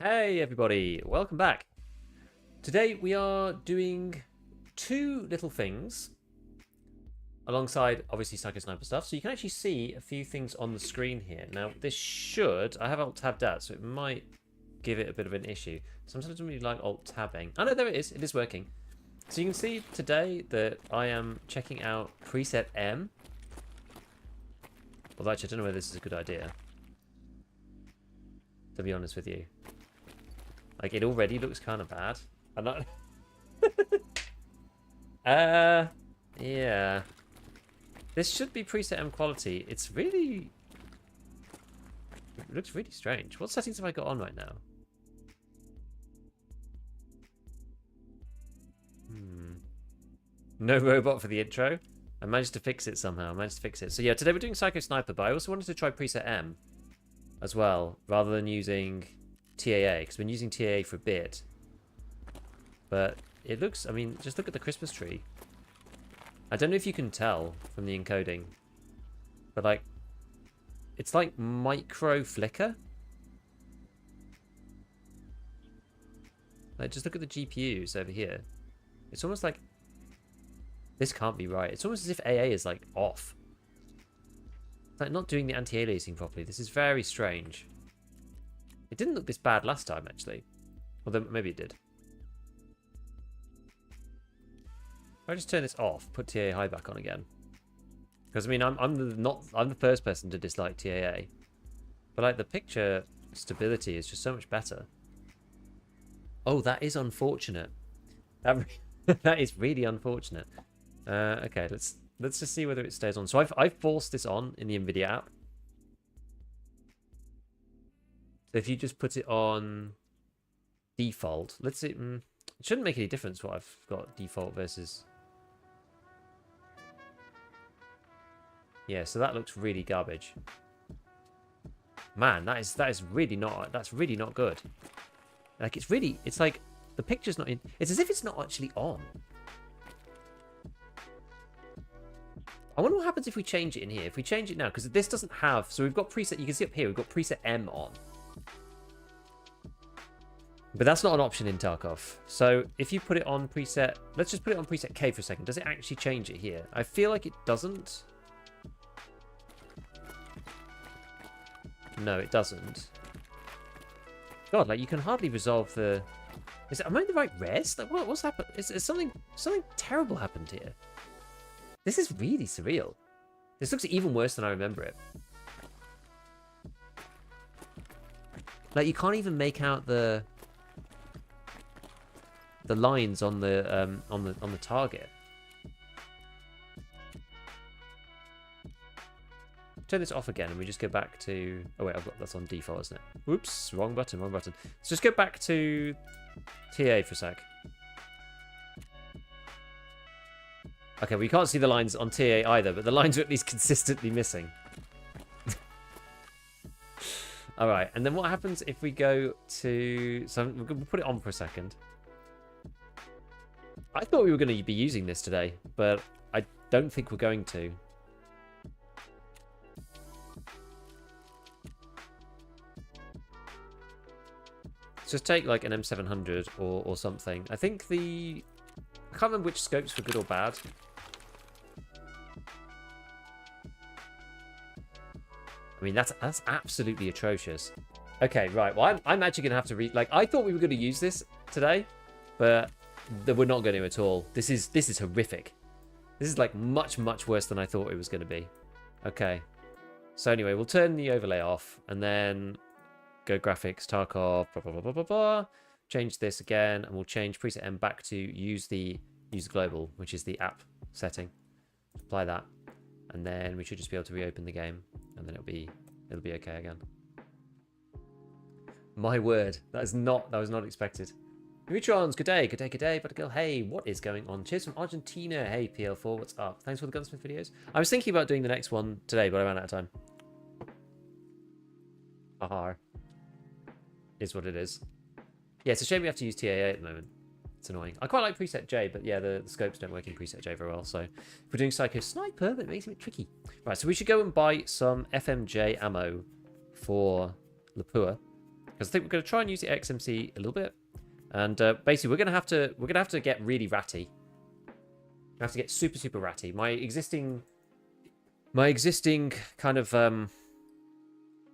Hey everybody, welcome back. Today we are doing two little things alongside obviously Psycho Sniper stuff, so you can actually see a few things on the screen here. Now this should, I have alt tabbed out, so it might give it a bit of an issue. Sometimes I don't really like alt tabbing. Oh no, there it is working. So you can see today that I am checking out preset M. Although actually I don't know whether this is a good idea, to be honest with you. Like, it already looks kind of bad. I'm not... yeah. This should be preset M quality. It's really... It looks really strange. What settings have I got on right now? No robot for the intro. I managed to fix it somehow. So yeah, today we're doing Psycho Sniper, but I also wanted to try preset M as well, rather than using TAA, because I've been using TAA for a bit. But it looks, I mean, just look at the Christmas tree. I don't know if you can tell from the encoding, but like, it's like micro flicker. Like, just look at the GPUs over here. It's almost like, this can't be right. It's almost as if AA is like off. It's like not doing the anti-aliasing properly. This is very strange. It didn't look this bad last time, actually. Although, maybe it did. If I just turn this off, put TAA high back on again. Because, I mean, I'm the first person to dislike TAA. But, like, the picture stability is just so much better. Oh, that is unfortunate. That is really unfortunate. Okay, let's just see whether it stays on. So I've forced this on in the NVIDIA app. So if you just put it on default, let's see, it shouldn't make any difference what I've got default versus. Yeah, so that looks really garbage. Man, that is really not, that's really not good. Like, it's like the picture's not in, it's as if it's not actually on. I wonder what happens if we change it in here. If we change it now, because this doesn't have, so we've got preset, you can see up here, we've got preset M on. But that's not an option in Tarkov. So if you put it on preset, let's just put it on preset K for a second. Does it actually change it here? I feel like it doesn't. No, it doesn't. God, like, you can hardly resolve the... Am I in the right res? Like, what's happened? Is something terrible happened here? This is really surreal. This looks even worse than I remember it. Like, you can't even make out the lines on the target. Turn this off again, and we just go back to. Oh wait, that's on default, isn't it? Oops, wrong button. Let's just go back to TA for a sec. Okay, we can't see the lines on TA either, but the lines are at least consistently missing. All right, and then what happens if we go to? So we're going to put it on for a second. I thought we were going to be using this today, but I don't think we're going to. Let's just take like an M700 or something. I think I can't remember which scopes were good or bad. I mean, that's absolutely atrocious. Okay, right. Well, I'm actually going to have to read. Like, I thought we were going to use this today, but we're not going to at all. This is horrific. This is like much worse than I thought it was going to be. Okay. So anyway, we'll turn the overlay off and then go graphics, Tarkov, blah blah blah blah blah blah. Change this again, and we'll change preset M back to use global, which is the app setting. Apply that, and then we should just be able to reopen the game, and then it'll be okay again. My word, that was not expected. Neutrons, good day, Buttergirl, hey, what is going on? Cheers from Argentina, hey, PL4, what's up? Thanks for the Gunsmith videos. I was thinking about doing the next one today, but I ran out of time. Haha. Is what it is. Yeah, it's a shame we have to use TAA at the moment. It's annoying. I quite like preset J, but yeah, the scopes don't work in preset J very well, so if we're doing Psycho Sniper, that makes it a bit tricky. Right, so we should go and buy some FMJ ammo for Lapua. Because I think we're going to try and use the XMC a little bit. And basically, we're going to have to get really ratty. We have to get super, super ratty. My existing kind of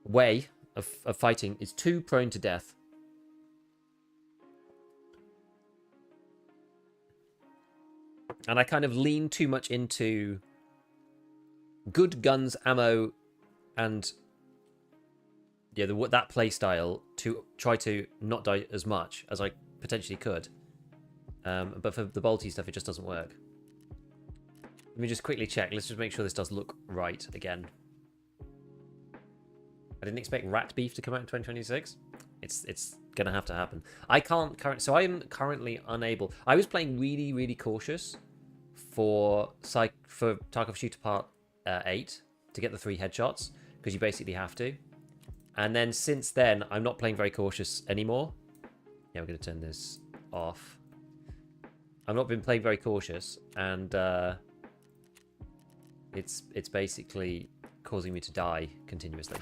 way of fighting is too prone to death. And I kind of lean too much into good guns, ammo, and yeah, that play style to try to not die as much as I potentially could. But for the bolty stuff, it just doesn't work. Let me just quickly check. Let's just make sure this does look right again. I didn't expect rat beef to come out in 2026. It's gonna have to happen. I can't so I am currently unable. I was playing really, really cautious for Tarkov Shooter Part 8 to get the 3 headshots, because you basically have to. And then since then, I'm not playing very cautious anymore. Yeah, we're going to turn this off. I've not been playing very cautious, and it's basically causing me to die continuously.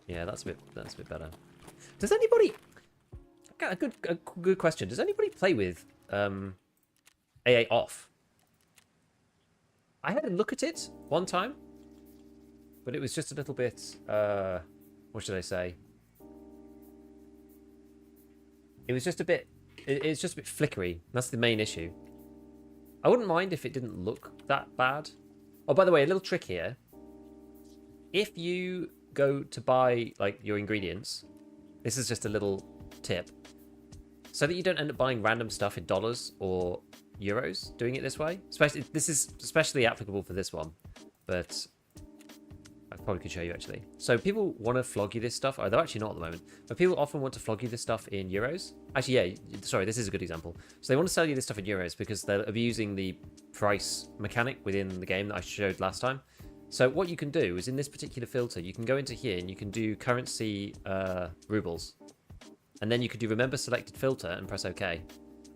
Yeah, that's a bit better. Does anybody? A good question. Does anybody play with AA off? I had a look at it one time, but it was just a little bit, what should I say? It was just a bit, it's just a bit flickery. That's the main issue. I wouldn't mind if it didn't look that bad. Oh, by the way, a little trick here. If you go to buy, like, your ingredients, this is just a little tip, so that you don't end up buying random stuff in dollars or euros doing it this way. This is especially applicable for this one, but I probably could show you actually. So people want to flog you this stuff. Oh, they're actually not at the moment, but people often want to flog you this stuff in euros. Actually, yeah, sorry, this is a good example. So they want to sell you this stuff in euros because they're abusing the price mechanic within the game that I showed last time. So what you can do is, in this particular filter, you can go into here and you can do currency rubles, and then you can do remember selected filter and press OK.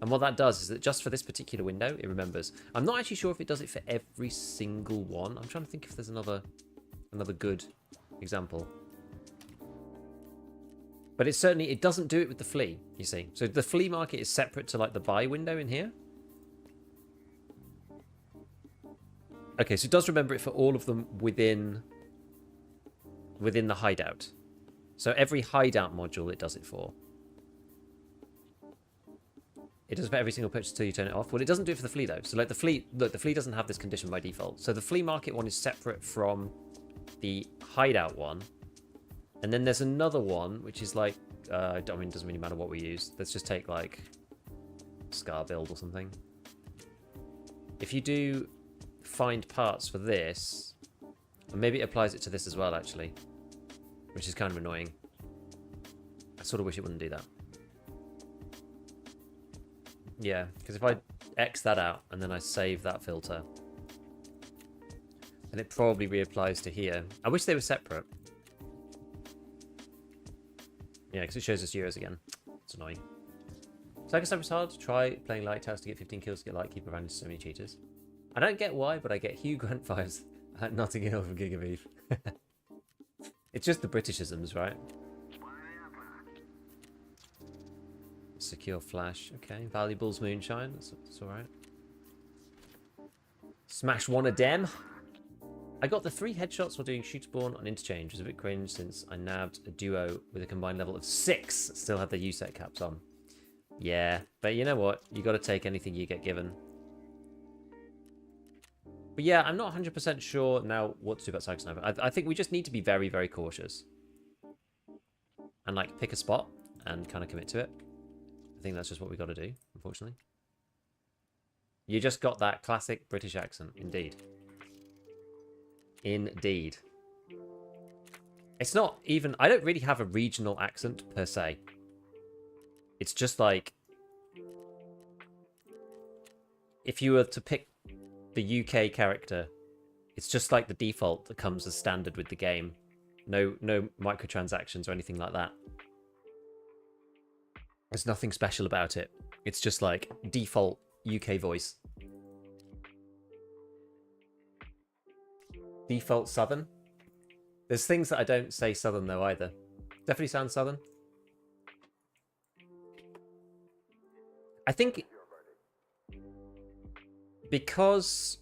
And what that does is that just for this particular window, it remembers. I'm not actually sure if it does it for every single one. I'm trying to think if there's another good example. But it doesn't do it with the flea, you see. So the flea market is separate to like the buy window in here. Okay, so it does remember it for all of them within the hideout. So every hideout module it does it for. It does for every single purchase until you turn it off. Well, it doesn't do it for the flea though. So like the flea, look, the flea doesn't have this condition by default. So the flea market one is separate from the hideout one. And then there's another one, which is like, I mean, it doesn't really matter what we use. Let's just take like Scar build or something. If you do find parts for this, and maybe it applies it to this as well, actually, which is kind of annoying. I sort of wish it wouldn't do that. Yeah, because if I X that out and then I save that filter, then it probably reapplies to here. I wish they were separate. Yeah, because it shows us euros again. It's annoying. So I guess it's hard to try playing Lighthouse to get 15 kills to get Lightkeeper around so many cheaters. I don't get why, but I get Hugh Grant vibes at Notting Hill from Gigabeef. It's just the Britishisms, right? Secure flash. Okay. Valuables moonshine. That's alright. Smash one of dem. I got the 3 headshots while doing shoot spawn on interchange. It was a bit cringe since I nabbed a duo with a combined level of 6. Still had the USET caps on. Yeah, but you know what? You got to take anything you get given. But yeah, I'm not 100% sure now what to do about Psycho Sniper. I think we just need to be very, very cautious. And like pick a spot and kind of commit to it. I think that's just what we got to do, unfortunately. You just got that classic British accent, indeed. Indeed. It's not even... I don't really have a regional accent, per se. It's just like... If you were to pick the UK character, it's just like the default that comes as standard with the game. No microtransactions or anything like that. There's nothing special about it. It's just like default UK voice. Default Southern. There's things that I don't say Southern though either. Definitely sounds southern. I think because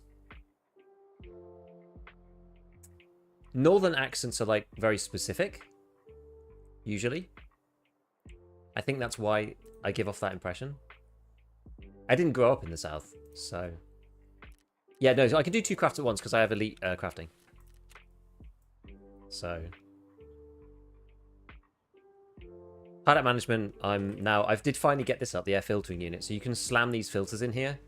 northern accents are like very specific, usually. I think that's why I give off that impression. I didn't grow up in the south, so yeah, no, I can do 2 crafts at once because I have elite crafting. So hideout management, I did finally get this up, the air filtering unit, so you can slam these filters in here,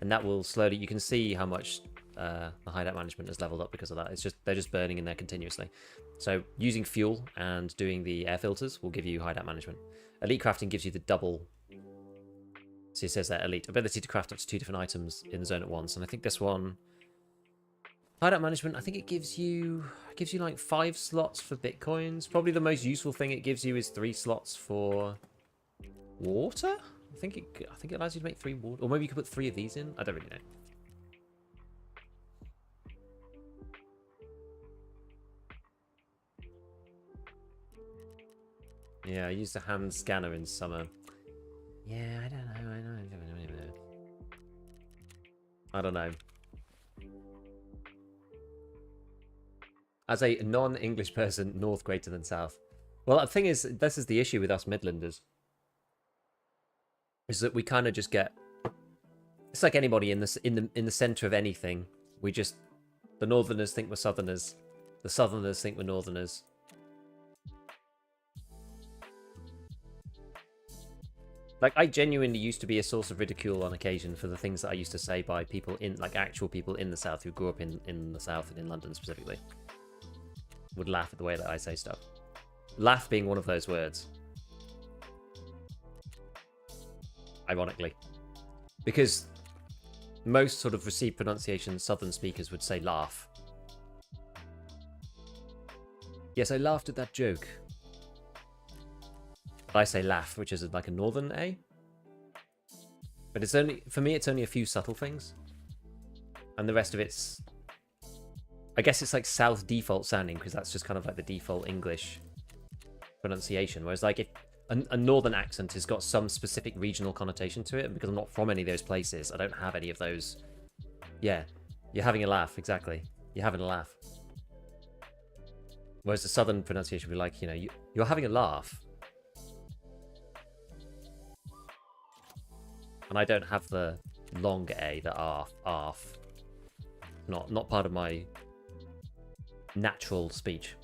and that will slowly, you can see how much the hideout management has leveled up because of that. It's just, they're just burning in there continuously. So using fuel and doing the air filters will give you hideout management. Elite crafting gives you the double. See, it says that elite ability to craft up to 2 different items in the zone at once, and I think this one, hideout management, I think it gives you like 5 slots for bitcoins. Probably the most useful thing it gives you is 3 slots for water. I think it allows you to make 3 water, or maybe you could put 3 of these in. I don't really know. Yeah, I used a hand scanner in summer. Yeah, I don't know. I don't know. As a non-English person, north greater than south. Well, the thing is, this is the issue with us Midlanders. Is that we kind of just get... It's like anybody in the centre of anything. We just... The northerners think we're southerners. The southerners think we're northerners. Like, I genuinely used to be a source of ridicule on occasion for the things that I used to say by people in... Like, actual people in the south who grew up in the south and in London specifically. Would laugh at the way that I say stuff. Laugh being one of those words. Ironically. Because most sort of received pronunciation southern speakers would say laugh. Yes, I laughed at that joke. I say laugh, which is like a northern A. But it's only, for me, it's only a few subtle things. And the rest of it's... I guess it's like south default sounding, because that's just kind of like the default English pronunciation. Whereas like if a northern accent has got some specific regional connotation to it, and because I'm not from any of those places, I don't have any of those. Yeah, you're having a laugh, exactly. You're having a laugh. Whereas the southern pronunciation would be like, you know, you're having a laugh. And I don't have the long A, the arf. Not part of my natural speech.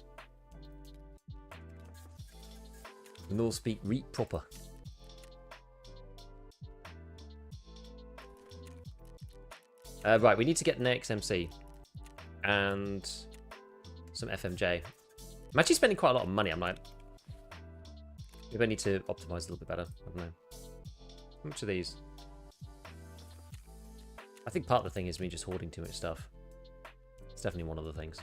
Nor speak reet proper. Right, we need to get an XMC and some FMJ. I'm actually spending quite a lot of money. I'm like, maybe I need to optimize a little bit better. I don't know. How much are these? I think part of the thing is me just hoarding too much stuff. It's definitely one of the things.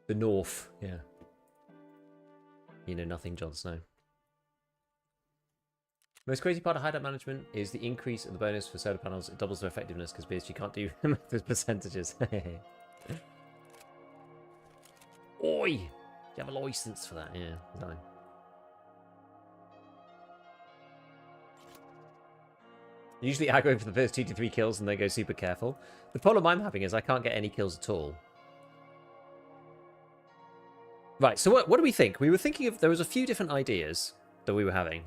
The North, yeah. You know nothing, Jon Snow. Most crazy part of hideout management is the increase in the bonus for solar panels. It doubles their effectiveness because BSG can't do the percentages. Oi! You have a license for that, yeah. No. Usually aggro for the first 2 to 3 kills and they go super careful. The problem I'm having is I can't get any kills at all. Right, so what do we think? We were thinking of... There was a few different ideas that we were having.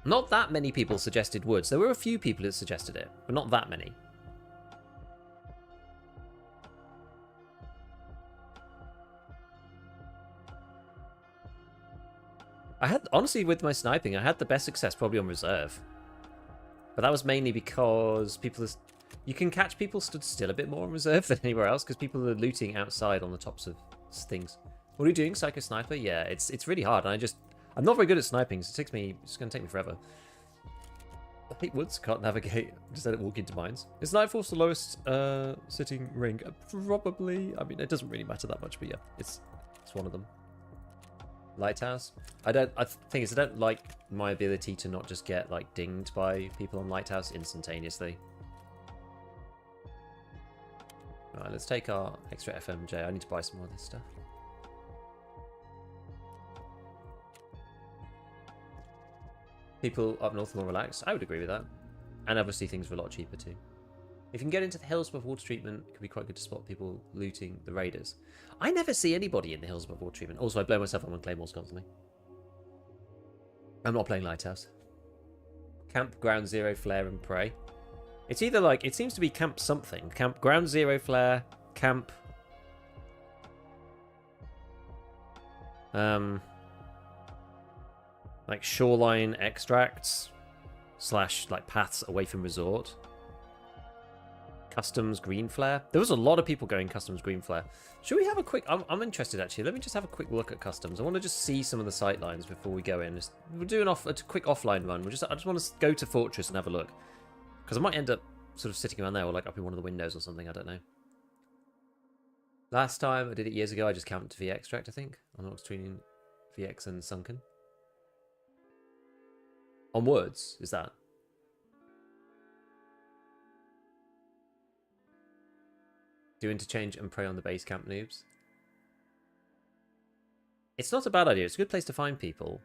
Not that many people suggested woods. There were a few people that suggested it, but not that many. I had, honestly, with my sniping, I had the best success probably on reserve. But that was mainly because people... You can catch people stood still a bit more on reserve than anywhere else because people are looting outside on the tops of things. What are you doing, Psycho Sniper? Yeah, it's really hard. And I'm not very good at sniping, so it's going to take me forever. I hate woods, can't navigate. Just let it walk into mines. Is Nightforce the lowest sitting ring? Probably. I mean, it doesn't really matter that much, but yeah, it's one of them. Lighthouse. I don't like my ability to not just get like dinged by people on Lighthouse instantaneously. Alright, let's take our extra FMJ. I need to buy some more of this stuff. People up north are more relaxed. I would agree with that. And obviously things are a lot cheaper too. If you can get into the hills above water treatment, it can be quite good to spot people looting the raiders. I never see anybody in the hills above water treatment. Also, I blow myself up on claymores constantly. I'm not playing Lighthouse. Camp, Ground Zero, Flare, and Prey. It's either like, it seems to be Camp something. Camp, Ground Zero, Flare, Camp... like shoreline extracts / like paths away from resort. Customs green flare. There was a lot of people going customs green flare. Should we have a quick... I'm interested actually. Let me just have a quick look at customs. I want to just see some of the sight lines before we go in. We'll do a quick offline run. I just want to go to Fortress and have a look. Because I might end up sort of sitting around there or like up in one of the windows or something. I don't know. Last time I did it years ago, I just camped V extract, I think. On Ox between VX and Sunken. On Woods, is that? Do interchange and prey on the base camp noobs. It's not a bad idea. It's a good place to find people.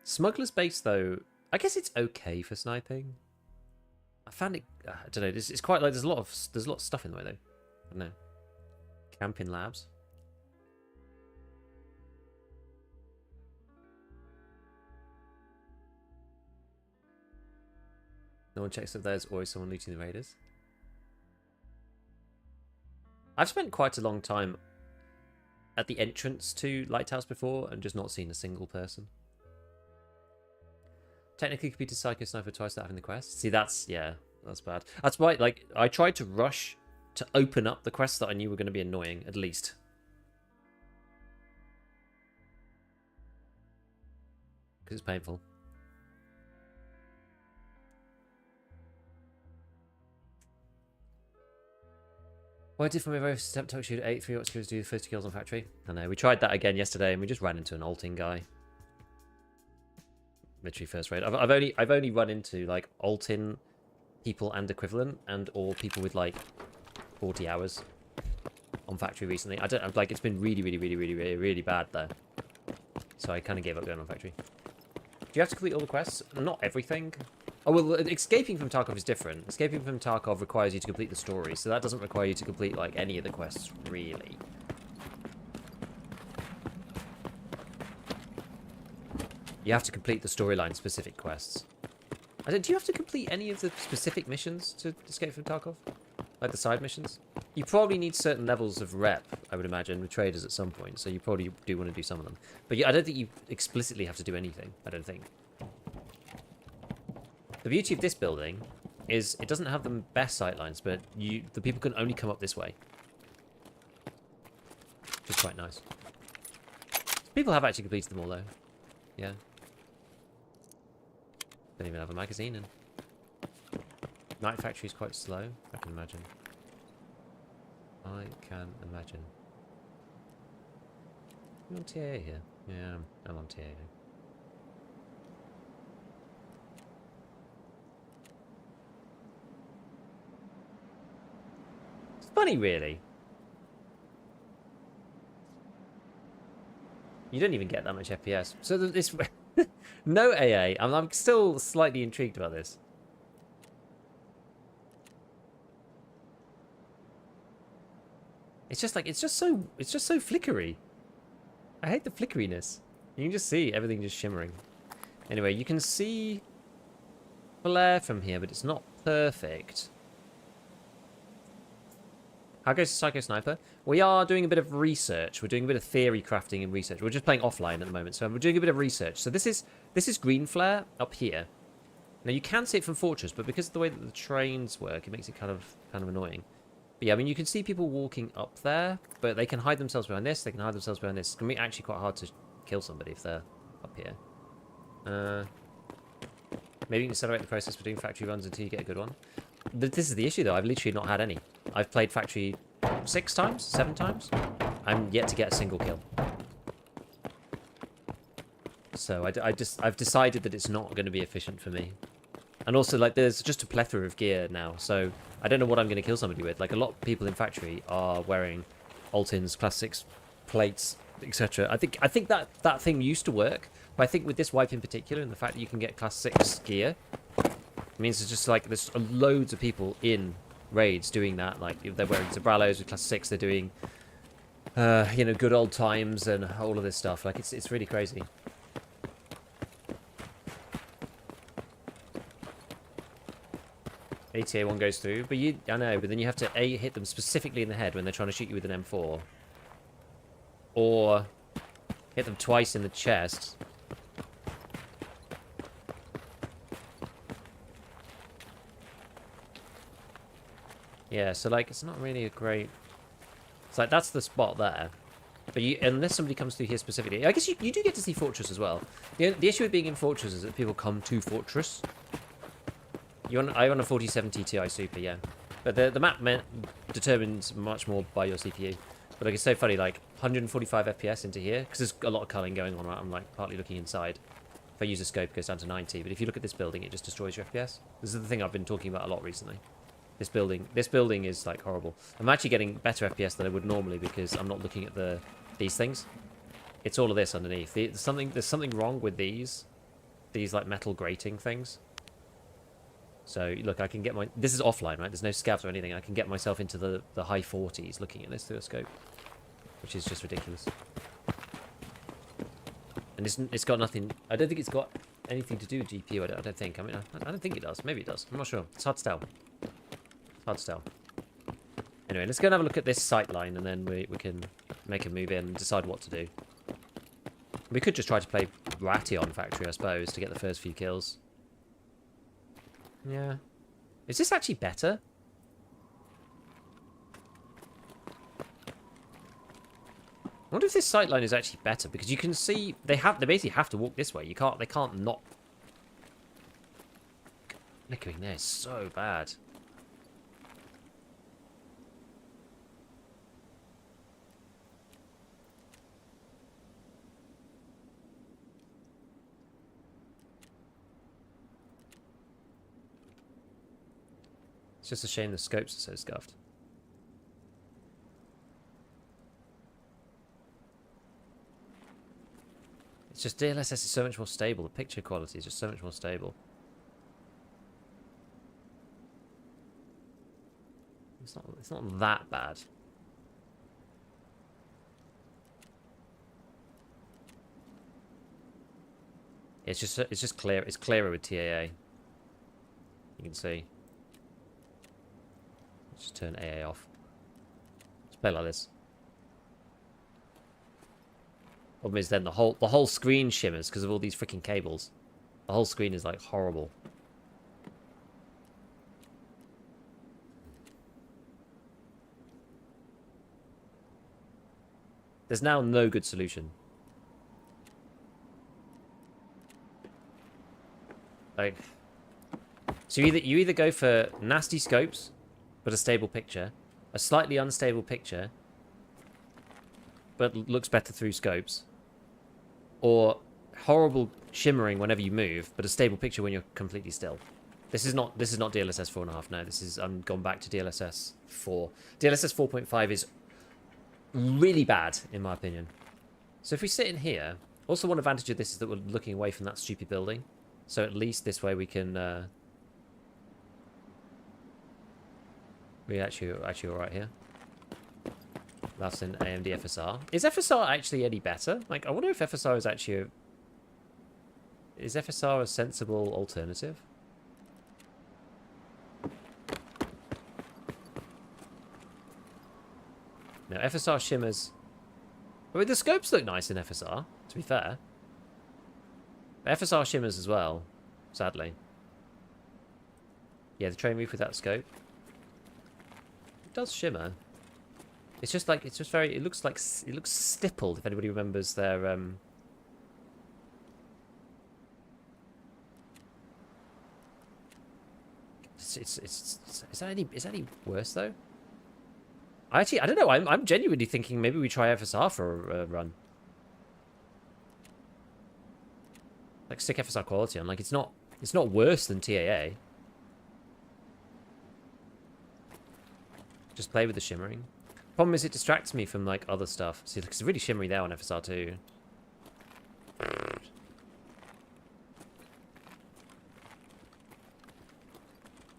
Smuggler's Base, though, I guess it's okay for sniping. I found it. I don't know. It's quite like there's a lot of stuff in the way though. I don't know. Camping labs. No one checks if there's always someone looting the raiders. I've spent quite a long time at the entrance to Lighthouse before and just not seen a single person. Technically completed Psycho Sniper twice without having the quest. See, that's bad. That's why, like, I tried to rush to open up the quests that I knew were going to be annoying, at least. Because it's painful. Why did from a very ScavTalk shoot 8 3 to do 30 kills on factory? I know, we tried that again yesterday and we just ran into an ulting guy. Literally first raid. I've only run into like ulting people and equivalent and or people with like 40 hours on factory recently. I don't like it's been really bad though. So I kind of gave up going on factory. Do you have to complete all the quests? Not everything. Oh, well, escaping from Tarkov is different. Escaping from Tarkov requires you to complete the story, so that doesn't require you to complete, like, any of the quests, really. You have to complete the storyline-specific quests. Do you have to complete any of the specific missions to escape from Tarkov? Like the side missions? You probably need certain levels of rep, I would imagine, with traders at some point, so you probably do want to do some of them. But yeah, I don't think you explicitly have to do anything, I don't think. The beauty of this building is it doesn't have the best sightlines, but the people can only come up this way. Which is quite nice. People have actually completed them all, though. Yeah. Don't even have a magazine in. Night Factory is quite slow, I can imagine. I can imagine. You on TA here? Yeah, I'm on TA here. Funny, really. You don't even get that much FPS. So this no AA. I'm still slightly intrigued about this. It's just like it's just so flickery. I hate the flickeriness. You can just see everything just shimmering. Anyway, you can see flare from here, but it's not perfect. How goes Psycho Sniper? We are doing a bit of research. We're doing a bit of theory crafting and research. We're just playing offline at the moment, so we're doing a bit of research. So this is green flare up here. Now you can see it from Fortress, but because of the way that the trains work, it makes it kind of annoying. But yeah, I mean you can see people walking up there, but they can hide themselves behind this. They can hide themselves behind this. It's gonna be actually quite hard to kill somebody if they're up here. Maybe you can accelerate the process for doing factory runs until you get a good one. This is the issue though. I've literally not had any. I've played factory 6 times, 7 times. I'm yet to get a single kill. So I've decided that it's not going to be efficient for me. And also, like, there's just a plethora of gear now, so I don't know what I'm going to kill somebody with. Like, a lot of people in factory are wearing Altins, Class 6 plates, etc. I think that thing used to work, but I think with this wipe in particular, and the fact that you can get Class 6 gear, it means it's just like there's loads of people in raids doing that. Like, if they're wearing Zabrallos with Class 6, they're doing, you know, good old times and all of this stuff. Like, it's really crazy. ATA 1 goes through, but I know, but then you have to A, hit them specifically in the head when they're trying to shoot you with an M4, or hit them twice in the chest. Yeah, so like it's not really a great. It's like that's the spot there, but unless somebody comes through here specifically, I guess you do get to see Fortress as well. The issue with being in Fortress is that people come to Fortress. I run a 4070 Ti Super, yeah. But the map determines much more by your CPU. But like, it's so funny, like 145 FPS into here, because there's a lot of culling going on, right? I'm like partly looking inside. If I use a scope, it goes down to 90. But if you look at this building, it just destroys your FPS. This is the thing I've been talking about a lot recently. This building is like horrible. I'm actually getting better FPS than I would normally because I'm not looking at these things. It's all of this underneath. There's something wrong with these like metal grating things. So, look, I can get this is offline, right? There's no scavs or anything. I can get myself into the high 40s looking at this through a scope, which is just ridiculous. And it's got nothing. I don't think it's got anything to do with GPU. I don't think. I mean, I don't think it does. Maybe it does. I'm not sure. It's hard to tell. It's hard to tell. Anyway, let's go and have a look at this sight line, and then we can make a move in and decide what to do. We could just try to play ratty on factory, I suppose, to get the first few kills. Yeah. Is this actually better? I wonder if this sightline is actually better, because you can see they basically have to walk this way. They can't not. Flickering there is so bad. It's just a shame the scopes are so scuffed. It's just DLSS is so much more stable. The picture quality is just so much more stable. It's not that bad. It's just clear. It's clearer with TAA. You can see. Just turn AA off. Let's play like this. Problem is then the whole screen shimmers because of all these freaking cables. The whole screen is like horrible. There's now no good solution. Like, so you either go for nasty scopes, but a stable picture, a slightly unstable picture, but looks better through scopes, or horrible shimmering whenever you move, but a stable picture when you're completely still. This is not DLSS 4.5. No, this is I'm gone back to DLSS 4. DLSS 4.5 is really bad in my opinion. So if we sit in here, also one advantage of this is that we're looking away from that stupid building, so at least this way we can. We're actually all right here. That's an AMD FSR. Is FSR actually any better? Like, I wonder if FSR is actually is FSR a sensible alternative? No, FSR shimmers. I mean, the scopes look nice in FSR, to be fair. But FSR shimmers as well, sadly. Yeah, the train roof with that scope. It does shimmer. It's just like, it looks stippled, if anybody remembers their, is that any worse though? I don't know, I'm genuinely thinking maybe we try FSR for a run. Like sick FSR quality. I'm like, it's not worse than TAA. Just play with the shimmering. Problem is it distracts me from like other stuff. See, it's really shimmery there on FSR too.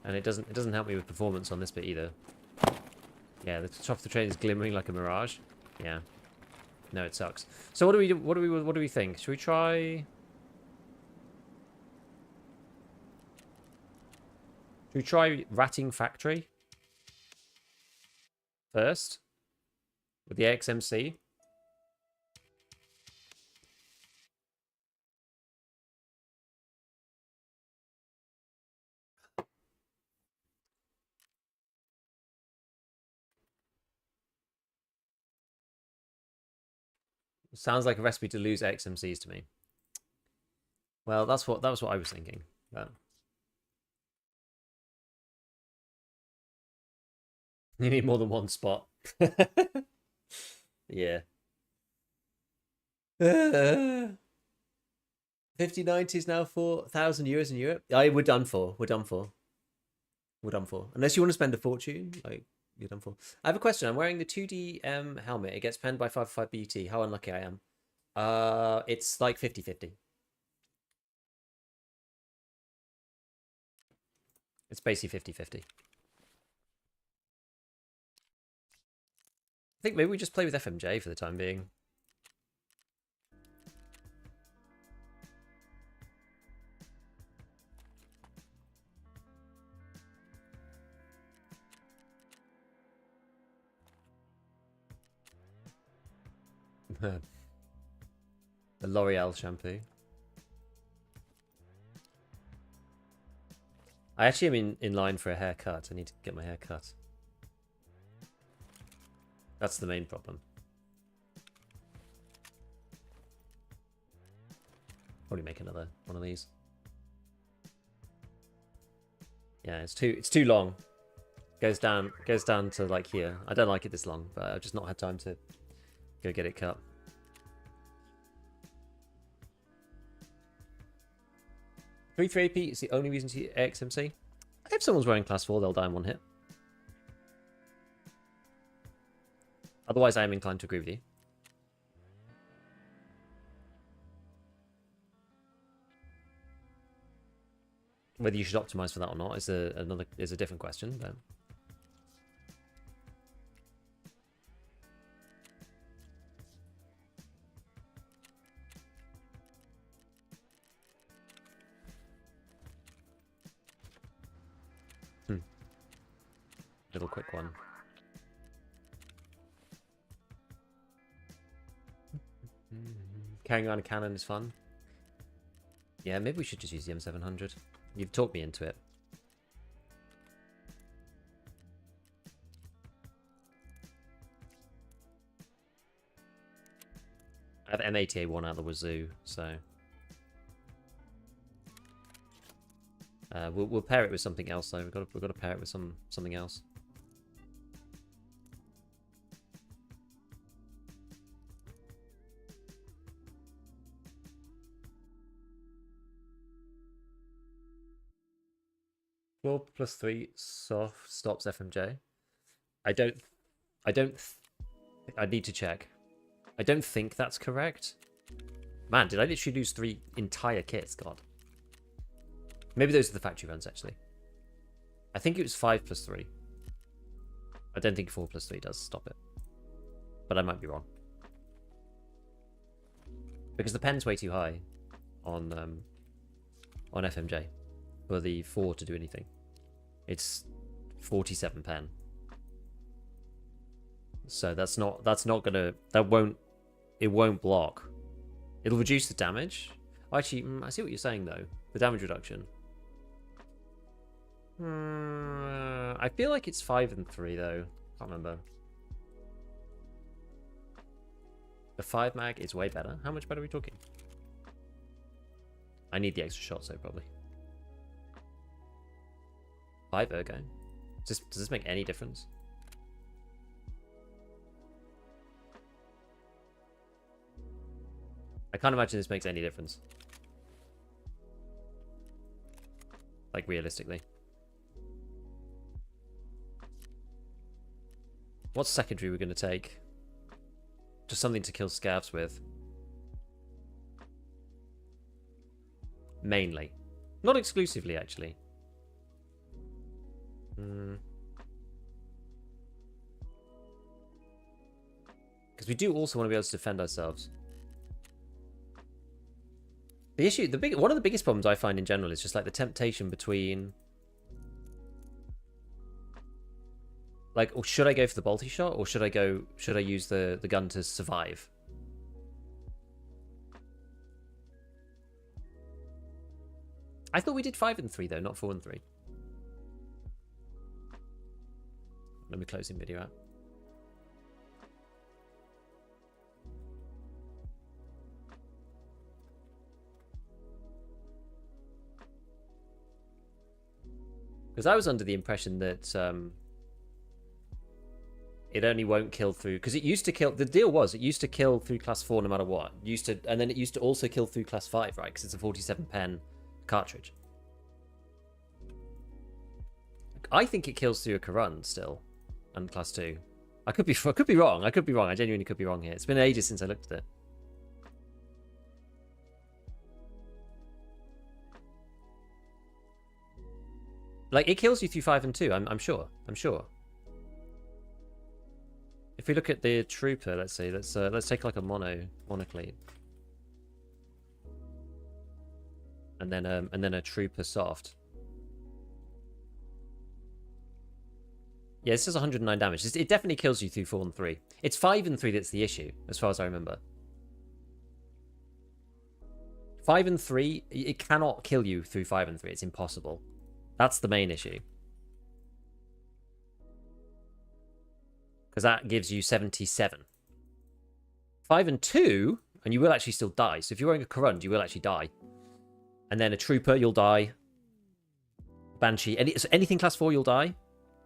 And it doesn't help me with performance on this bit either. Yeah, the top of the train is glimmering like a mirage. Yeah. No, it sucks. So what do we do? What do we think? Should we try? Should we try Ratting Factory first with the XMC? Sounds like a recipe to lose XMCs to me. Well, that was what I was thinking. But you need more than one spot. Yeah. 5090 is now €4,000 in Europe. We're done for. We're done for. We're done for. Unless you want to spend a fortune, like you're done for. I have a question. I'm wearing the 2D helmet. It gets penned by 555 BT. How unlucky I am. It's like 50-50. It's basically 50-50. I think maybe we just play with FMJ for the time being. The L'Oreal shampoo. I actually am in line for a haircut. I need to get my hair cut. That's the main problem. Probably make another one of these. Yeah, it's too long. Goes down to like here. I don't like it this long, but I've just not had time to go get it cut. Three AP is the only reason to use XMC. If someone's wearing class 4, they'll die in one hit. Otherwise, I am inclined to agree with you. Whether you should optimize for that or not is a different question, but. Little quick one. Carrying around a cannon is fun. Yeah, maybe we should just use the M700. You've talked me into it. I have M80A1 out of the wazoo, so we'll pair it with something else though. We've got to pair it with something else. +3 soft stops FMJ. I need to check. I don't think that's correct. Man, did I literally lose 3 entire kits? God. Maybe those are the factory runs, actually. I think it was 5+3. I don't think 4+3 does stop it. But I might be wrong. Because the pen's way too high on FMJ for the 4 to do anything. It's 47 pen. So that's not gonna, it won't block. It'll reduce the damage. Oh, actually, I see what you're saying though. The damage reduction. I feel like it's 5 and 3 though. Can't remember. The 5 mag is way better. How much better are we talking? I need the extra shots though, probably. 5 ergo. Does this make any difference? I can't imagine this makes any difference. like realistically. What secondary we're going to take? Just something to kill scavs with. Mainly. Not exclusively, actually. Because we do also want to be able to defend ourselves. The issue, one of the biggest problems I find in general is just like the temptation between... Like, or should I go for the bolty shot, or should I use the gun to survive? I thought we did 5 and 3 though, not 4 and 3. Let me close the video out. Because I was under the impression that it only won't kill through, because it used to kill. The deal was it used to kill through class 4 no matter what. And then it used to also kill through class 5, right? Because it's a 47 pen cartridge. I think it kills through a Karun still, and class 2. I could be wrong. I genuinely could be wrong here. It's been ages since I looked at it. Like, it kills you through 5 and 2. I'm sure. If we look at the trooper, let's see. Let's take like a monoclete, and then a trooper soft. Yeah, this does 109 damage. It definitely kills you through 4 and 3. It's 5 and 3 that's the issue, as far as I remember. 5 and 3, it cannot kill you through 5 and 3. It's impossible. That's the main issue. Because that gives you 77. 5 and 2, and you will actually still die. So if you're wearing a Karund, you will actually die. And then a Trooper, you'll die. Banshee, anything class 4, you'll die.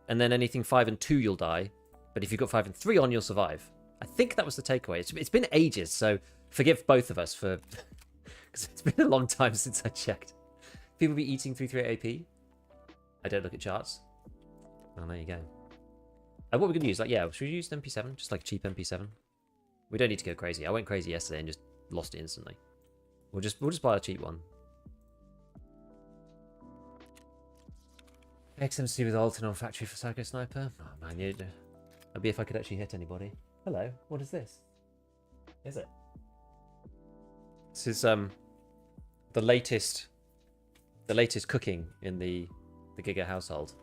And then anything 5 and 2, you'll die. But if you've got 5 and 3 on, you'll survive. I think that was the takeaway. It's been ages, so forgive both of us for... Because it's been a long time since I checked. People be eating 338 AP? I don't look at charts. Oh, there you go. And what we're going to use, like, yeah, should we use an MP7? Just like a cheap MP7? We don't need to go crazy. I went crazy yesterday and just lost it instantly. We'll just buy a cheap one. XMC with Alton on factory for Psycho Sniper. Oh man, that'd be if I could actually hit anybody. Hello, what is this? Is it? This is the latest cooking in the Giga household.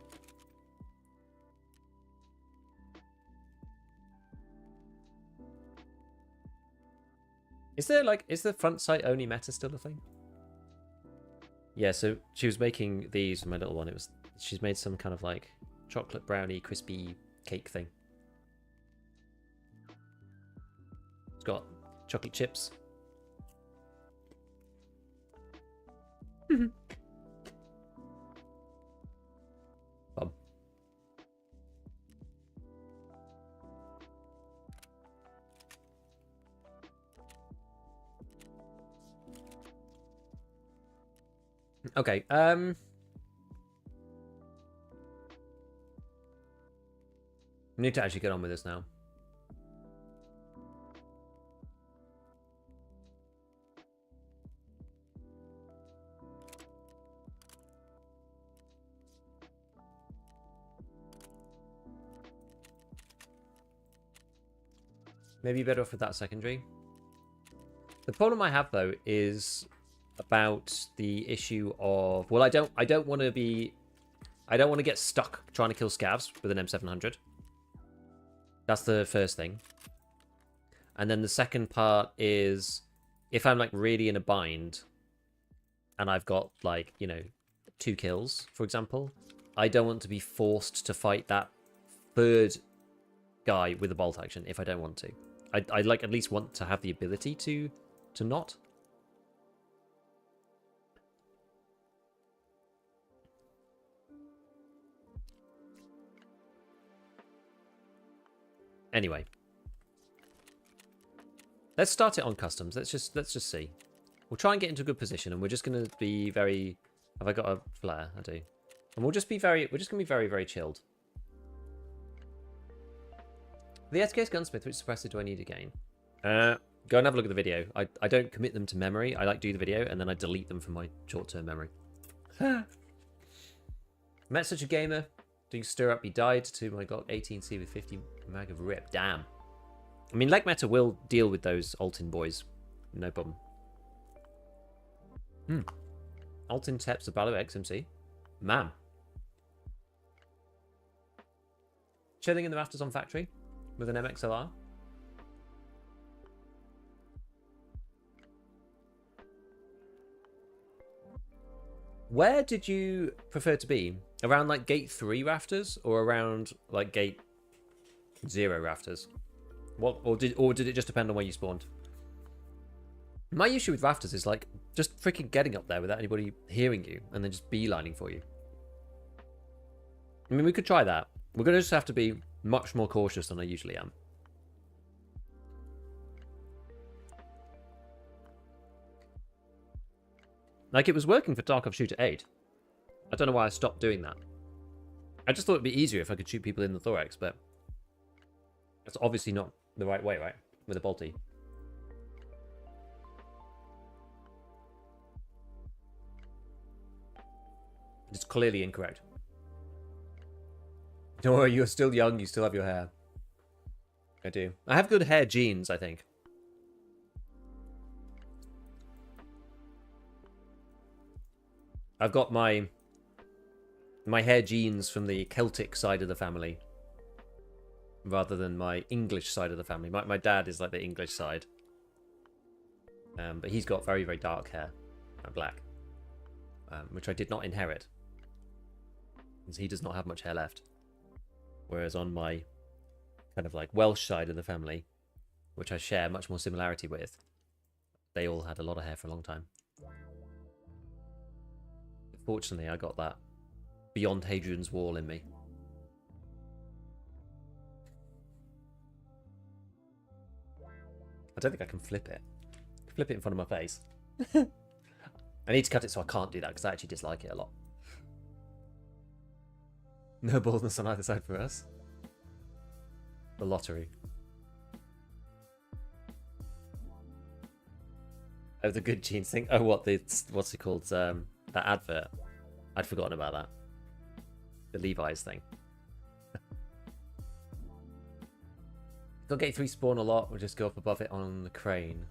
Is the front sight only meta still a thing? Yeah, so she was making these for my little one. She's made some kind of like chocolate brownie crispy cake thing. It's got chocolate chips. Bum. Okay, we need to actually get on with this now. Maybe better off with that secondary. The problem I have though is about the issue of, well, I don't want to get stuck trying to kill scavs with an M700. That's the first thing. And then the second part is, if I'm like really in a bind and I've got like, 2 kills, for example, I don't want to be forced to fight that third guy with a bolt action if I don't want to. I like at least want to have the ability to not. Anyway, let's start it on customs. Let's just see. We'll try and get into a good position, and we're just going to be very Have I got a flare? I do. And we're just gonna be very, very chilled. The SKS gunsmith, which suppressor do I need again? Go and have a look at the video. I don't commit them to memory. I do the video and then I delete them from my short-term memory. Met such a gamer doing stir up. He died to my Glock 18C with 50 mag of rip. Damn. I mean, Leg Meta will deal with those Altin boys. No problem. Altin Teps the Ballo XMC. Man. Chilling in the rafters on factory with an MXLR. Where did you prefer to be? Around like gate 3 rafters or around like gate 0 rafters? What or did it just depend on where you spawned? My issue with rafters is like just freaking getting up there without anybody hearing you and then just beelining for you. I mean, we could try that. We're gonna just have to be much more cautious than I usually am. Like, it was working for Tarkov Shooter 8. I don't know why I stopped doing that. I just thought it'd be easier if I could shoot people in the thorax, but that's obviously not the right way, right? With a bolty. It's clearly incorrect. Don't worry, you're still young, you still have your hair. I do. I have good hair genes, I think. I've got my hair genes from the Celtic side of the family rather than my English side of the family. My dad is like the English side. But he's got very, very dark hair. Black. Which I did not inherit. Because he does not have much hair left. Whereas on my kind of like Welsh side of the family, which I share much more similarity with, they all had a lot of hair for a long time. Fortunately, I got that beyond Hadrian's Wall in me. I don't think I can flip it. Flip it in front of my face. I need to cut it so I can't do that because I actually dislike it a lot. No baldness on either side for us. The lottery. Oh, the good genes thing. Oh, what's it called? That advert. I'd forgotten about that. The Levi's thing. Got gate 3 spawn a lot. We'll just go up above it on the crane.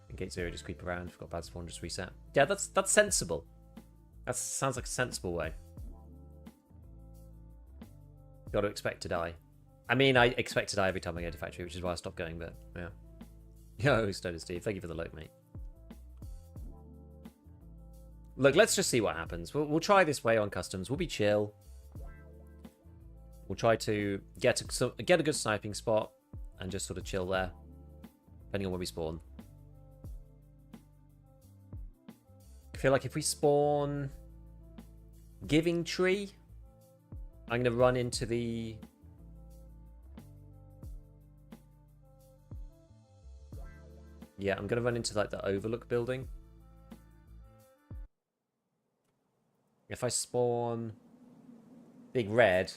And gate 0 just creep around. If we've got bad spawn, just reset. Yeah, that's sensible. That sounds like a sensible way. Got to expect to die. I mean, I expect to die every time I go to factory, which is why I stopped going, but yeah. Yo, Stoner Steve, thank you for the loot, mate. Look, let's just see what happens. We'll try this way on customs. We'll be chill. We'll try to get a good sniping spot and just sort of chill there, depending on where we spawn. I feel like if we spawn Giving Tree, I'm going to run into the... Yeah, I'm going to run into like the Overlook building. If I spawn Big Red,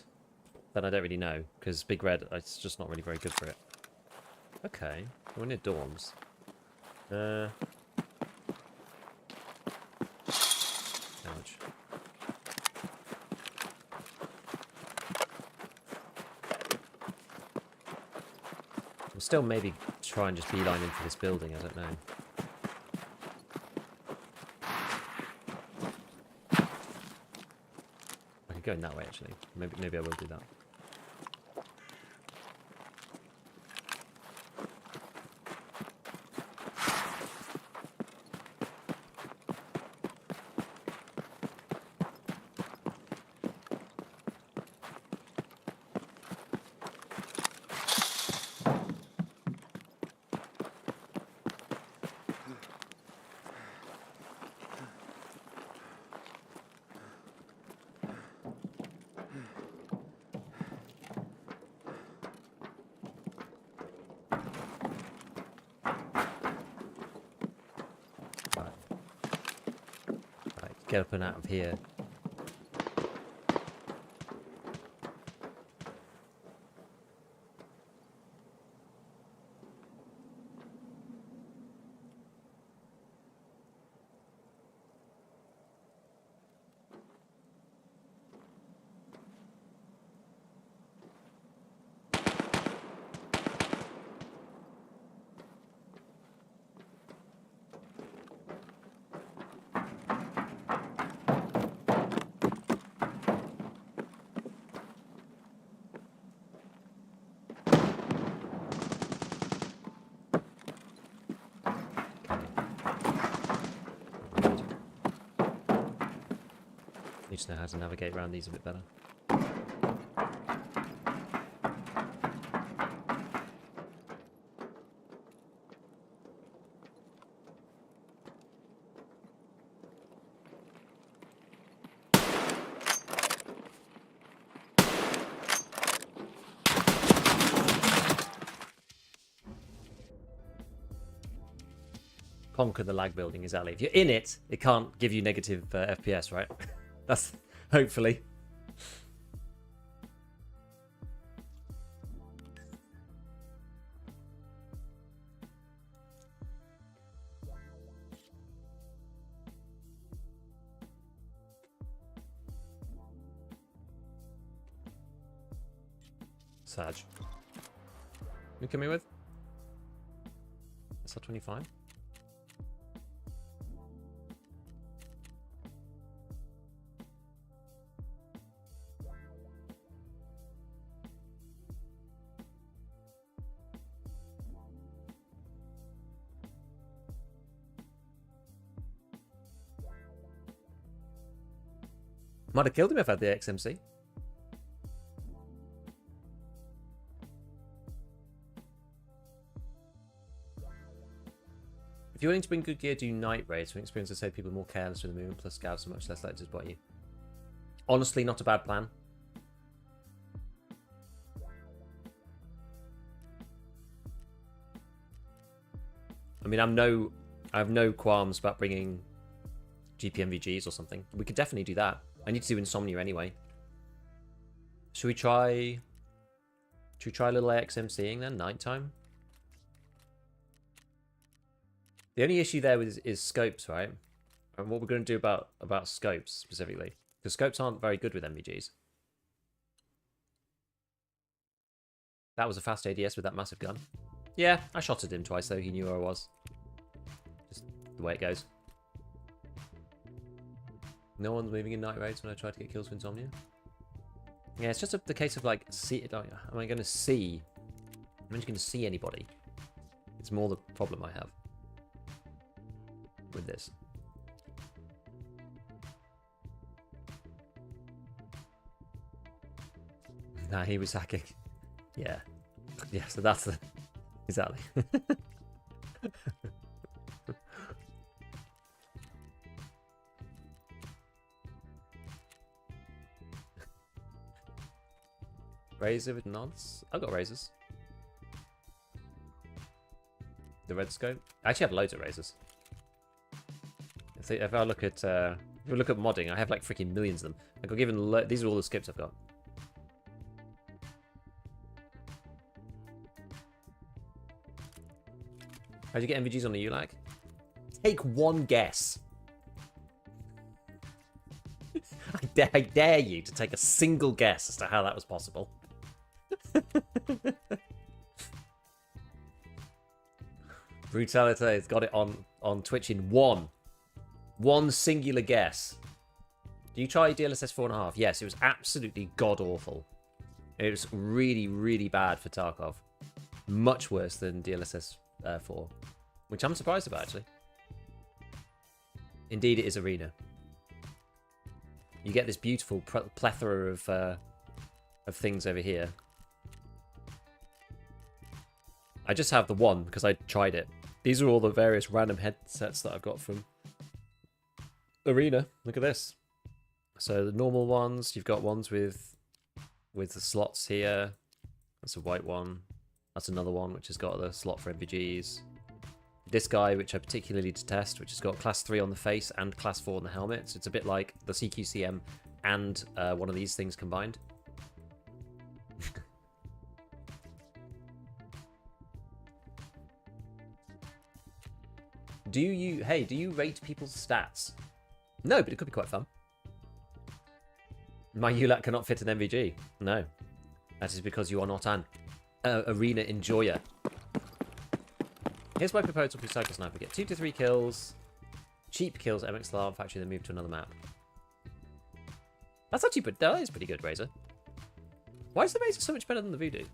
then I don't really know, because Big Red, it's just not really very good for it. Okay, we're near dorms. Ouch. I'll still maybe try and just beeline into this building, I don't know. Going that way actually. Maybe I will do that. get up and out of here. Need to know how to navigate around these a bit better. Conquer the lag building exactly. If you're in it, it can't give you negative FPS, right? That's hopefully. Sag. You coming with? SR25? Might have killed him if I had the XMC. If you're willing to bring good gear, do night raids. From experience, I say people are more careless with the movement, plus scouts are much less likely to spot you. Honestly, not a bad plan. I mean, I have no qualms about bringing GPMVGs or something. We could definitely do that. I need to do Insomnia anyway. Should we try a little AXMCing then? Nighttime? The only issue there is scopes, right? And what we're going to do about scopes specifically. Because scopes aren't very good with MVGs. That was a fast ADS with that massive gun. Yeah, I shot at him twice though. He knew where I was. Just the way it goes. No one's moving in night raids when I try to get kills with Insomnia. Yeah, it's just the case of like, am I going to see? I'm just going to see anybody. It's more the problem I have with this. Nah, he was hacking. Yeah. Yeah, so that's the... Exactly. Razor with nods? I've got razors. The red scope? I actually have loads of razors. If I look at modding, I have like freaking millions of them. I got given these are all the skips I've got. How'd you get MVGs on the ULAC? Take one guess. I dare you to take a single guess as to how that was possible. Brutality has got it on Twitch in one singular guess. Do you try DLSS 4.5? Yes, it was absolutely god awful. It was really, really bad for Tarkov. Much worse than DLSS 4, which I'm surprised about actually. Indeed, it is Arena. You get this beautiful plethora of things over here. I just have the one because I tried it. These are all the various random headsets that I've got from Arena. Look at this. So the normal ones, you've got ones with the slots here. That's a white one. That's another one which has got the slot for MVGs. this guy, which I particularly detest, which has got class 3 on the face and class 4 on the helmet. So it's a bit like the CQCM and one of these things combined. Do you rate people's stats? No, but it could be quite fun. My ULAT cannot fit an MVG. No. That is because you are not an arena enjoyer. Here's my proposal for Cycle Sniper. Get 2 to 3 kills. Cheap kills, MX Larv, factory, then move to another map. That's actually, that is pretty good, Razor. Why is the Razor so much better than the Voodoo?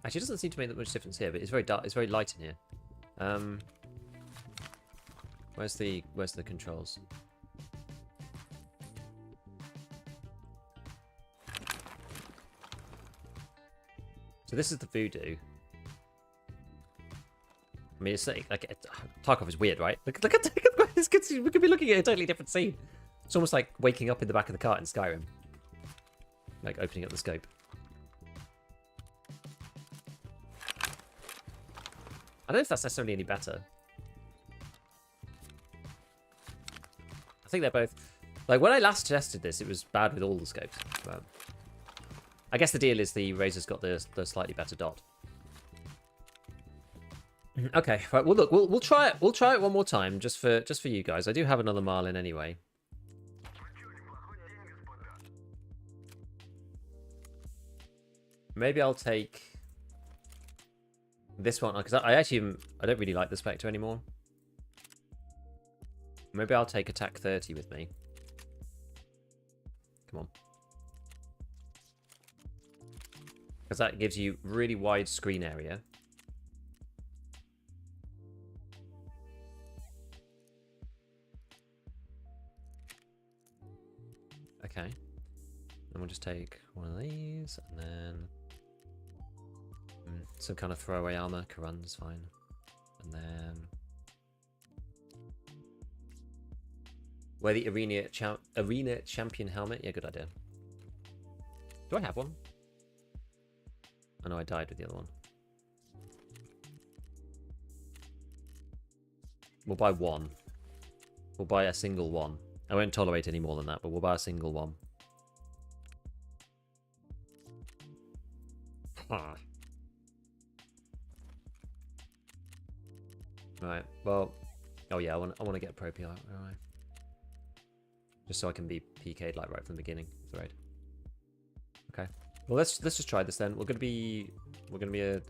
Actually, it doesn't seem to make that much difference here, but it's very dark. It's very light in here. Where's the controls? So this is the Voodoo. I mean, it's like Tarkov is weird, right? Look at this. We could be looking at a totally different scene. It's almost like waking up in the back of the cart in Skyrim, like opening up the scope. I don't know if that's necessarily any better. I think they're both... Like, when I last tested this, it was bad with all the scopes. But I guess the deal is the Razor's got the slightly better dot. Okay, right. Well, look, we'll try it. We'll try it one more time, just for you guys. I do have another Marlin anyway. Maybe I'll take this one, because I don't really like the Spectre anymore. Maybe I'll take attack 30 with me. Come on. Because that gives you really wide screen area. Okay. And we'll just take one of these, and then some kind of throwaway armor. Karun's fine. And then wear the arena champion helmet. Yeah, good idea. Do I have one? I know I died with the other one. We'll buy one. We'll buy a single one. I won't tolerate any more than that, but we'll buy a single one. Right. Well. Oh yeah. I want to get a pro PR. All right. Just so I can be PK'd like right from the beginning of the raid. Okay. Well, let's just try this then. We're gonna be a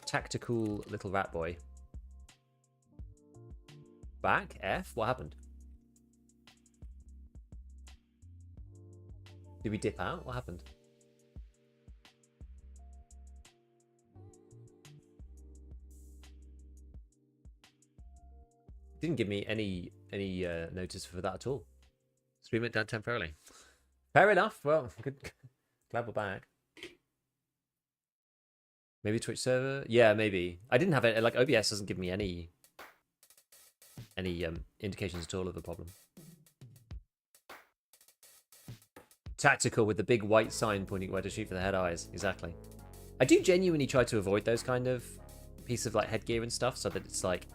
tactical little rat boy. Back F. What happened? Did we dip out? What happened? Didn't give me any notice for that at all. Stream it down temporarily. Fair enough. Well, good. Glad we're back. Maybe Twitch server? Yeah, maybe. I didn't have it. Like, OBS doesn't give me any indications at all of the problem. Tactical with the big white sign pointing where to shoot for the head eyes. Exactly. I do genuinely try to avoid those kind of pieces of like headgear and stuff, so that it's like,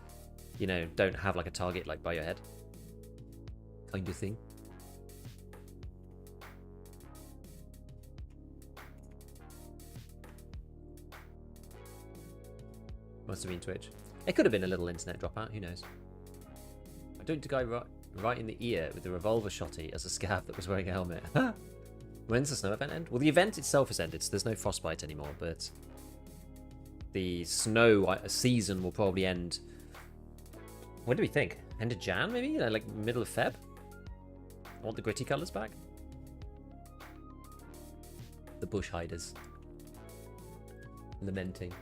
you know, don't have like a target like by your head kind of thing. Must have been Twitch. It could have been a little internet dropout, who knows. I don't think I right in the ear with the revolver shotty as a scav that was wearing a helmet. When's the snow event end? Well, the event itself has ended, so there's no frostbite anymore, but the snow season will probably end. When do we think? End of Jan, maybe? You know, like middle of Feb? I want the gritty colours back. The bush hiders. Lamenting.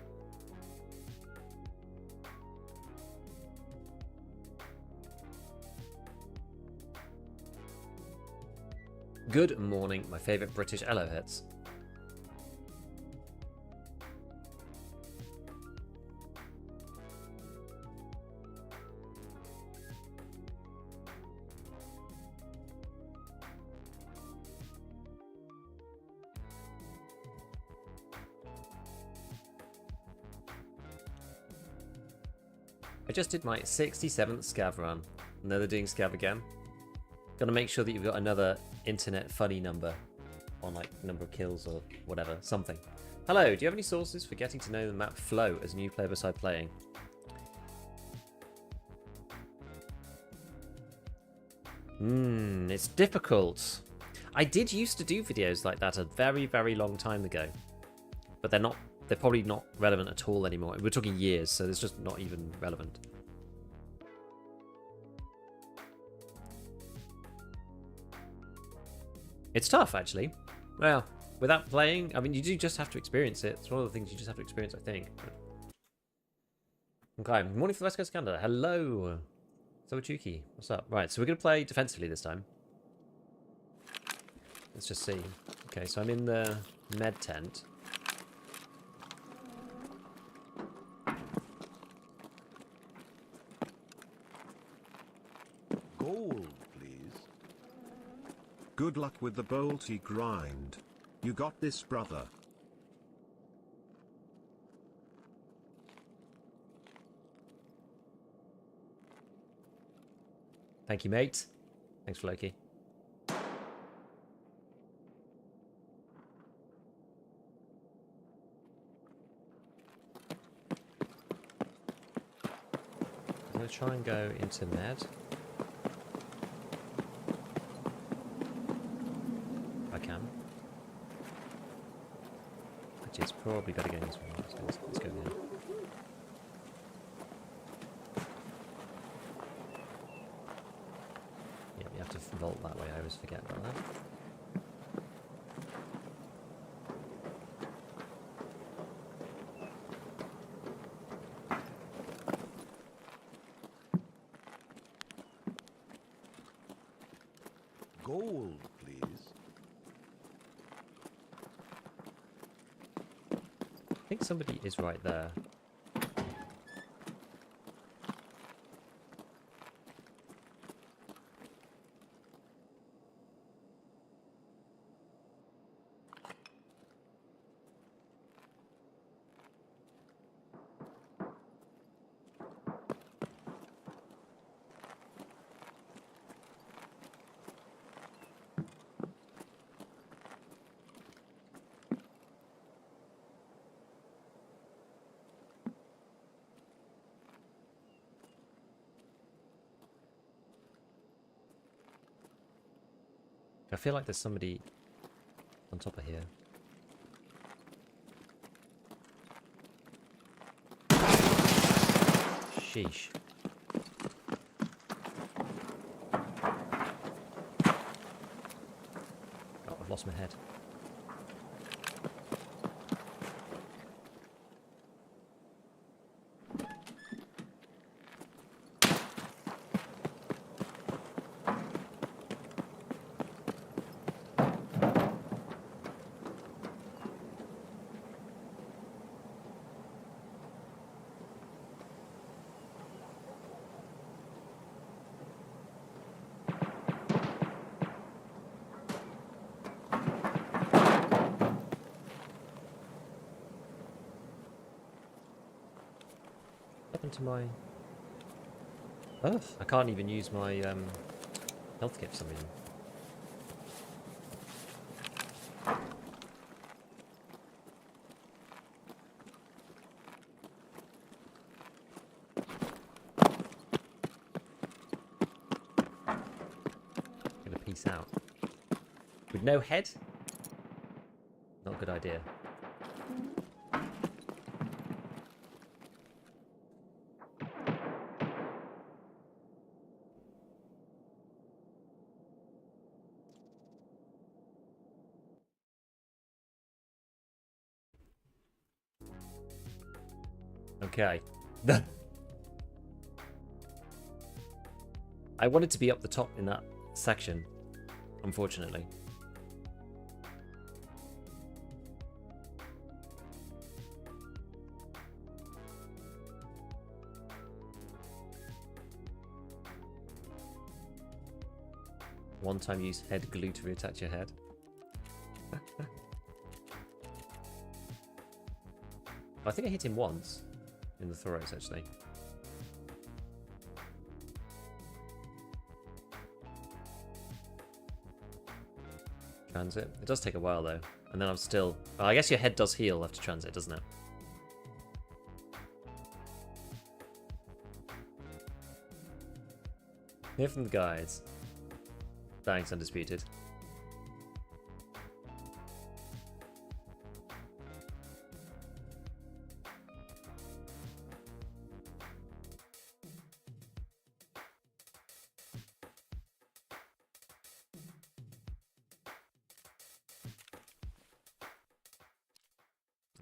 Good morning, my favourite British Elohits. I just did my 67th scav run. Another doing scav again. Gotta make sure that you've got another internet funny number on like number of kills or whatever, something. Hello, do you have any sources for getting to know the map flow as a new player beside playing? It's difficult. I did used to do videos like that a very, very long time ago. But they're probably not relevant at all anymore. We're talking years, so it's just not even relevant. It's tough, actually. Well, without playing, I mean, you do just have to experience it. It's one of the things you just have to experience, I think. Okay, morning from West Coast Canada. Hello. Sobachuki, what's up? Right, so we're going to play defensively this time. Let's just see. Okay, so I'm in the med tent. Gold, please. Good luck with the bolty grind. You got this, brother. Thank you, mate. Thanks, Floki. I'm going to try and go into med. If I can. Actually, it's probably better going this way. Let's go here. You have to vault that way, I always forget about that. Gold, please. I think somebody is right there. I feel like there's somebody on top of here. Sheesh. Oh, I've lost my head. To my I can't even use my health kit for some reason. Gonna peace out. With no head? Not a good idea. Okay. I wanted to be up the top in that section, unfortunately. One time use head glue to reattach your head. I think I hit him once in the thorax, actually. transit. It does take a while though. And then I'm still... Well, I guess your head does heal after transit, doesn't it? Hear from the guides. Thanks, Undisputed.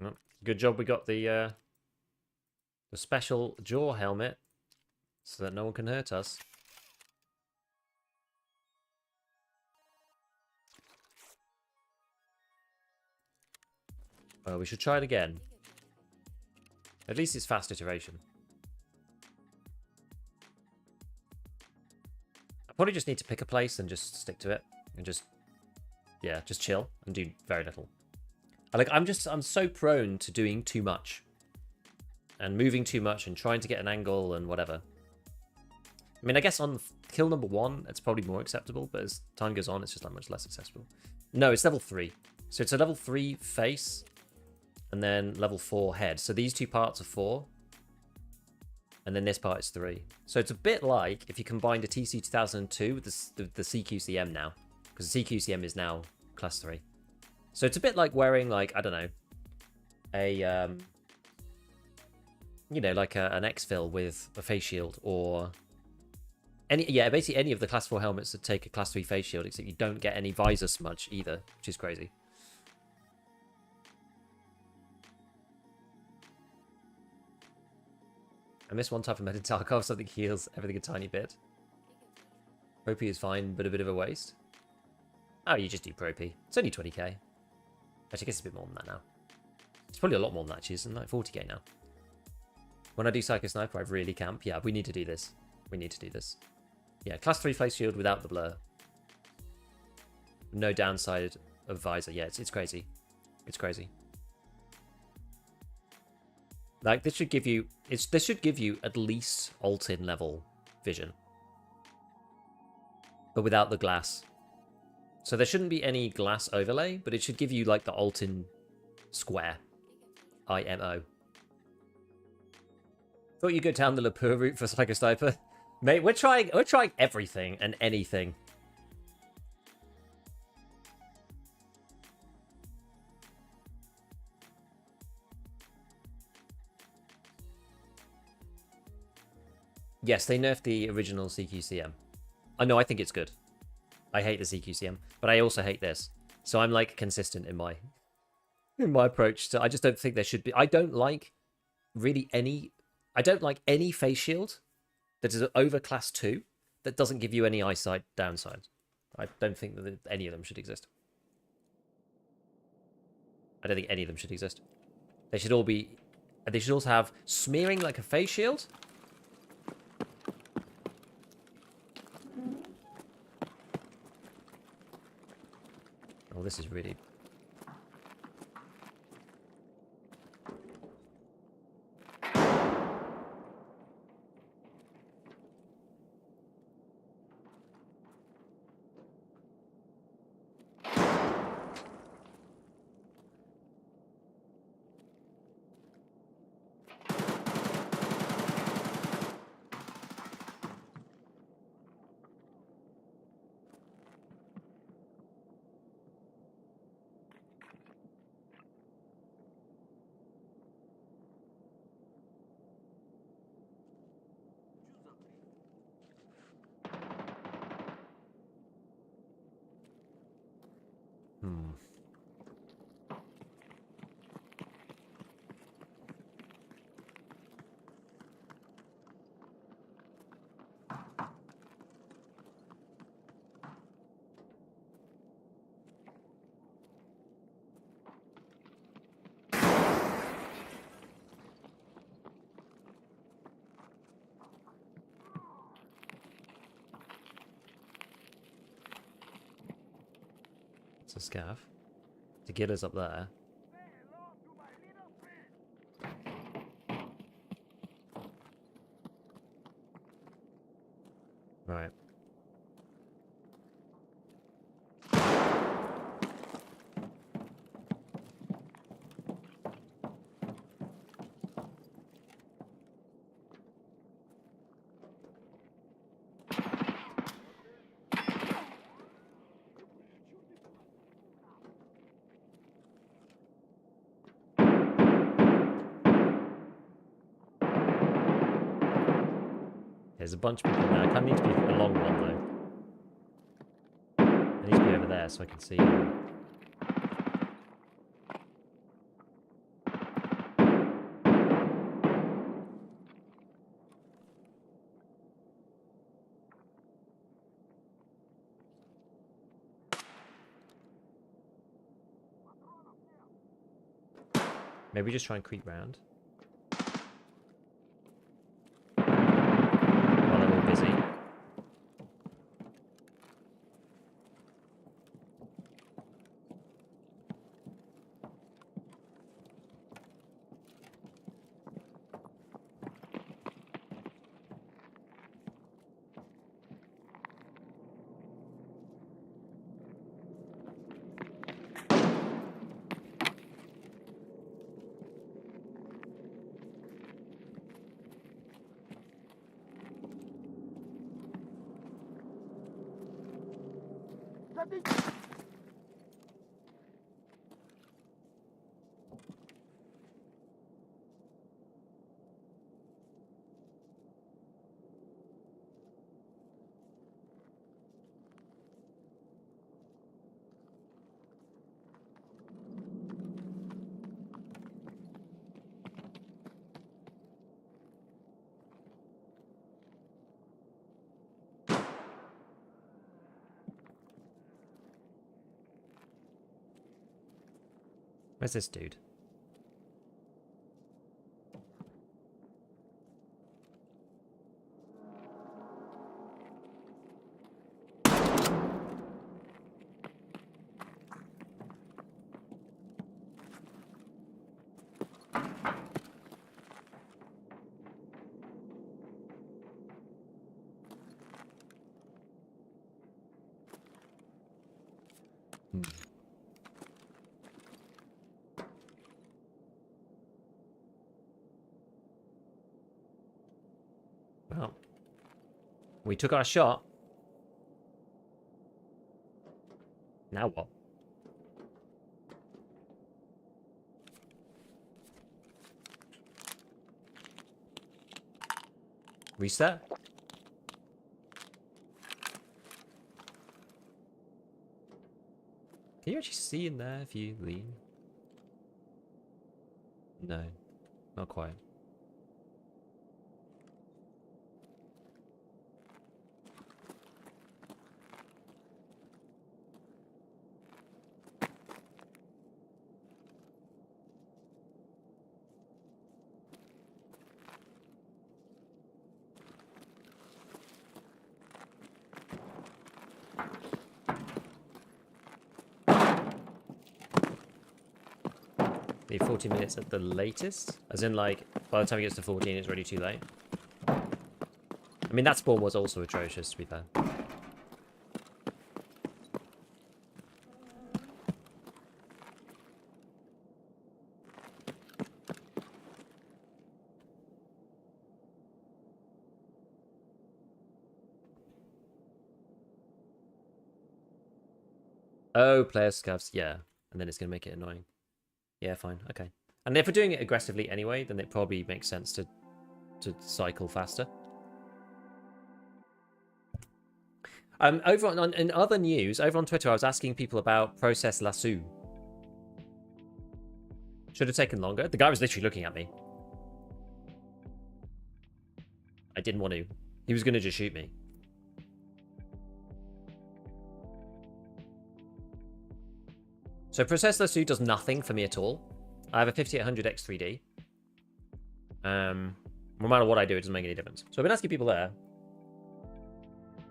Oh, good job we got the special jaw helmet so that no one can hurt us. Well, we should try it again. At least it's fast iteration. I probably just need to pick a place and just stick to it. And just, yeah, just chill and do very little. I'm so prone to doing too much. And moving too much and trying to get an angle and whatever. I mean, I guess on kill number 1, it's probably more acceptable. But as time goes on, it's just that much less acceptable. No, it's level 3. So it's a level 3 face. And then level 4 head. So these two parts are 4. And then this part is 3. So it's a bit like if you combined a TC 2002 with the CQCM now. Because the CQCM is now class 3. So it's a bit like wearing, like, I don't know, a, you know, like an exfil with a face shield. Or, basically any of the class 4 helmets that take a class 3 face shield, except you don't get any visor smudge either, which is crazy. I miss one type of meta Tarkov, something heals everything a tiny bit. Propy is fine, but a bit of a waste. Oh, you just do Propy. It's only 20k. Actually, I guess it's a bit more than that now. It's probably a lot more than that, actually. It's like 40k now. When I do Psycho Sniper, I really camp. Yeah, we need to do this. We need to do this. Yeah, class 3 face shield without the blur. No downside of visor. Yeah, it's crazy. It's crazy. Like, this should give you... This should give you at least alt-in level vision. But without the glass. So there shouldn't be any glass overlay, but it should give you, like, the alt-in square. IMO. Thought you'd go down the Lapur route for Psycho Sniper. Mate, we're trying everything and anything. Yes, they nerfed the original CQCM. I know, I think it's good. I hate the CQCM, but I also hate this. So I'm like consistent in my approach. So I just don't think there should be. I don't like any face shield that is over class 2 that doesn't give you any eyesight downside. I don't think that any of them should exist. I don't think any of them should exist. They should all be. They should also have smearing like a face shield. Oh, this is really... It's a scav. To get us up there. Right. There's a bunch of people there. I kind of need to be a long one, though. I need to be over there so I can see them. Maybe just try and creep round. While they're all busy. Where's this dude? Well, we took our shot. Now what? Reset? Can you actually see in there if you lean? No, not quite. Need 40 minutes at the latest? As in, like, by the time it gets to 14, it's already too late. I mean, that spawn was also atrocious, to be fair. Oh, player scavs, yeah. And then it's going to make it annoying. Yeah, fine, okay. And if we're doing it aggressively anyway, then it probably makes sense to cycle faster. Over on in other news, over on Twitter, I was asking people about Process Lasso. Should have taken longer. The guy was literally looking at me. I didn't want to. He was going to just shoot me. So Process Lasso does nothing for me at all. I have a 5800 X3D. No matter what I do, it doesn't make any difference. So I've been asking people there.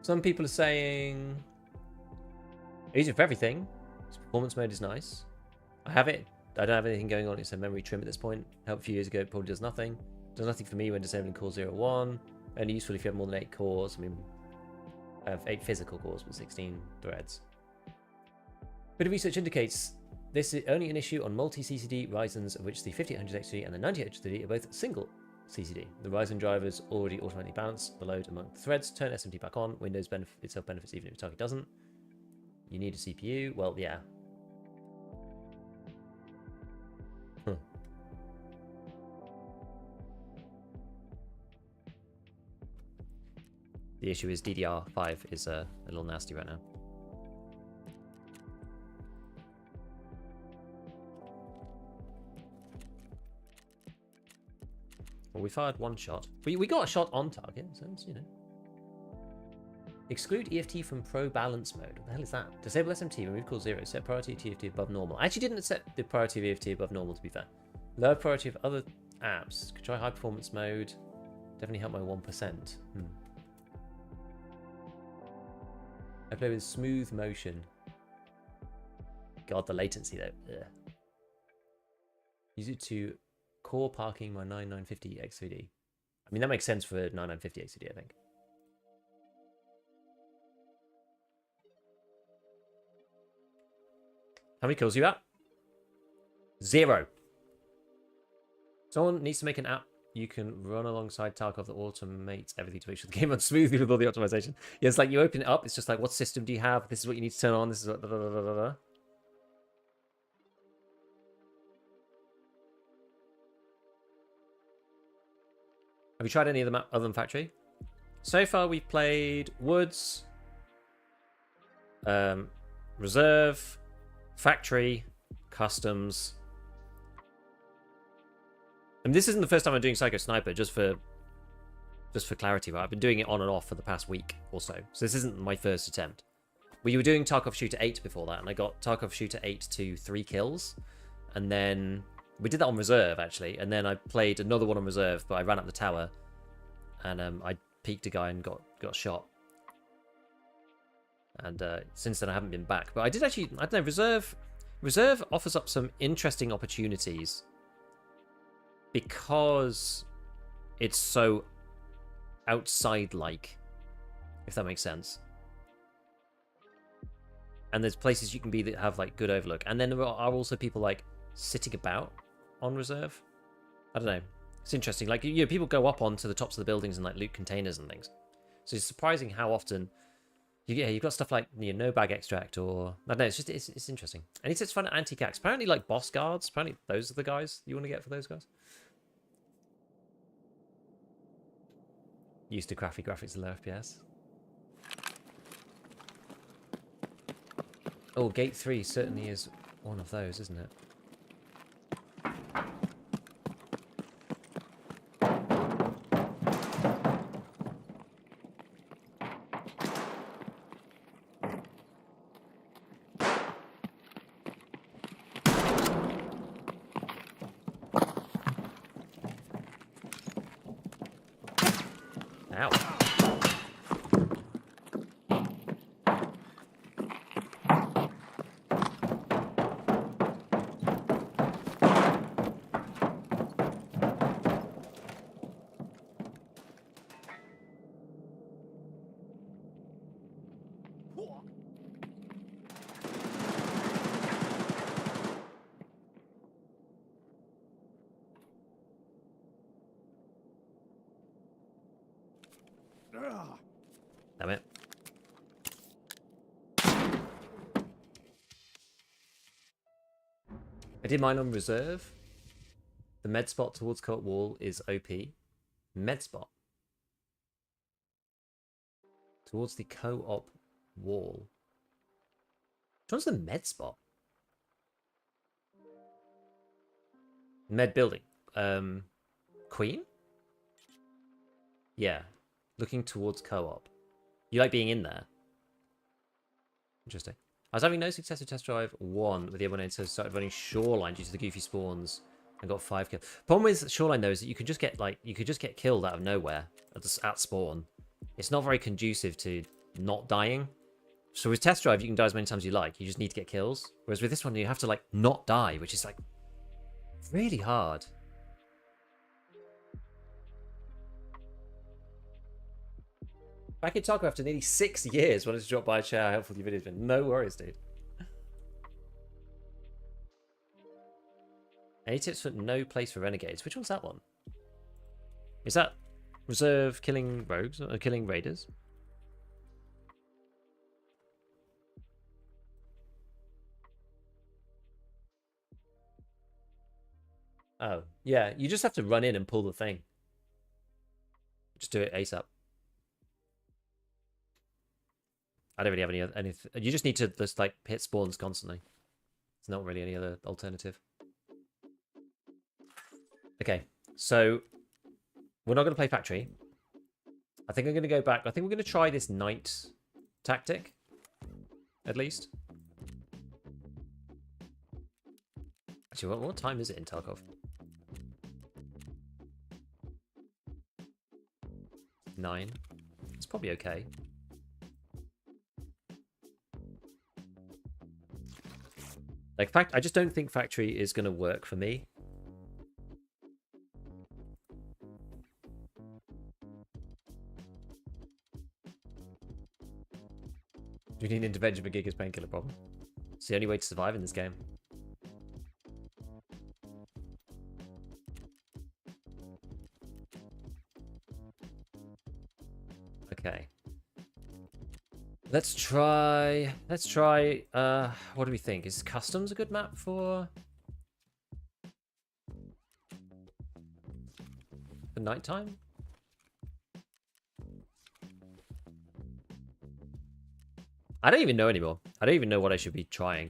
Some people are saying easy for everything. This performance mode is nice. I have it. I don't have anything going on. It's a memory trim at this point. Helped a few years ago. It probably does nothing. Does nothing for me when disabling core 01. Only useful if you have more than 8 cores. I mean, I have 8 physical cores with 16 threads. Bit of research indicates this is only an issue on multi-CCD Ryzens, of which the 5800 XCD and the 9800 are both single CCD. The Ryzen drivers already automatically balance the load among the threads. Turn SMT back on. Windows itself benefits even if the target doesn't. You need a CPU. Well, yeah. The issue is DDR5 is a little nasty right now. Well, we fired one shot. We got a shot on target, so it's, you know. Exclude EFT from pro balance mode. What the hell is that? Disable SMT, remove call 0. Set priority to EFT above normal. I actually didn't set the priority of EFT above normal, to be fair. Lower priority of other apps. Could try high performance mode. Definitely help my 1%. I play with smooth motion. God, the latency though. Ugh. Use it to core parking my 9950 XVD. I mean, that makes sense for 9950 XVD, I think. How many kills you at? 0. Someone needs to make an app you can run alongside Tarkov that automates everything to make sure the game runs smoothly with all the optimization. Yeah, it's like you open it up, it's just like, what system do you have? This is what you need to turn on. This is what... Have you tried any of them other than Factory? So far, we've played Woods, Reserve, Factory, Customs. And this isn't the first time I'm doing Psycho Sniper, just for clarity, right? I've been doing it on and off for the past week or so. So this isn't my first attempt. We were doing Tarkov Shooter 8 before that, and I got Tarkov Shooter 8 to 3 kills. And then we did that on Reserve, actually. And then I played another one on Reserve, but I ran up the tower. And I peeked a guy and got shot. And since then, I haven't been back. But I did actually, I don't know, Reserve offers up some interesting opportunities because it's so outside-like, if that makes sense. And there's places you can be that have like good overlook. And then there are also people like sitting about on Reserve. I don't know. It's interesting. Like, you know, people go up onto the tops of the buildings and like loot containers and things. So it's surprising how often you've got stuff like, you know, no bag extract or I don't know. It's just it's interesting. And he says fun anti-cax. Apparently, like boss guards. Apparently, those are the guys you want to get for those guys. Used to crappy graphics and low FPS. Oh, Gate 3 certainly is one of those, isn't it? Ow. Damn it. I did mine on Reserve. The med spot towards co-op wall is OP. Med spot. Towards the co-op wall. Which one's the med spot? Med building. Queen? Yeah. Looking towards co-op. You like being in there? Interesting. I was having no success with Test Drive 1 with the abonnent, so started running Shoreline due to the goofy spawns and got 5 kills. Problem with Shoreline though is that you could just get killed out of nowhere at spawn. It's not very conducive to not dying. So with Test Drive you can die as many times as you like. You just need to get kills. Whereas with this one you have to like not die, which is like really hard. Back in Tarkov after nearly 6 years. Wanted to drop by and share how helpful your video's been. No worries, dude. Any tips for no place for renegades? Which one's that one? Is that Reserve killing rogues or killing raiders? Oh, yeah. You just have to run in and pull the thing. Just do it ASAP. I don't really have any. You just need to just like hit spawns constantly. There's not really any other alternative. Okay, so we're not going to play factory. I think I'm going to go back. I think we're going to try this night tactic, at least. Actually, what time is it in Tarkov? 9. It's probably okay. Like, I just don't think factory is going to work for me. Do you need intervention for Giga's painkiller problem? It's the only way to survive in this game. Okay. Let's try, what do we think? Is customs a good map for nighttime? I don't even know anymore. I don't even know what I should be trying.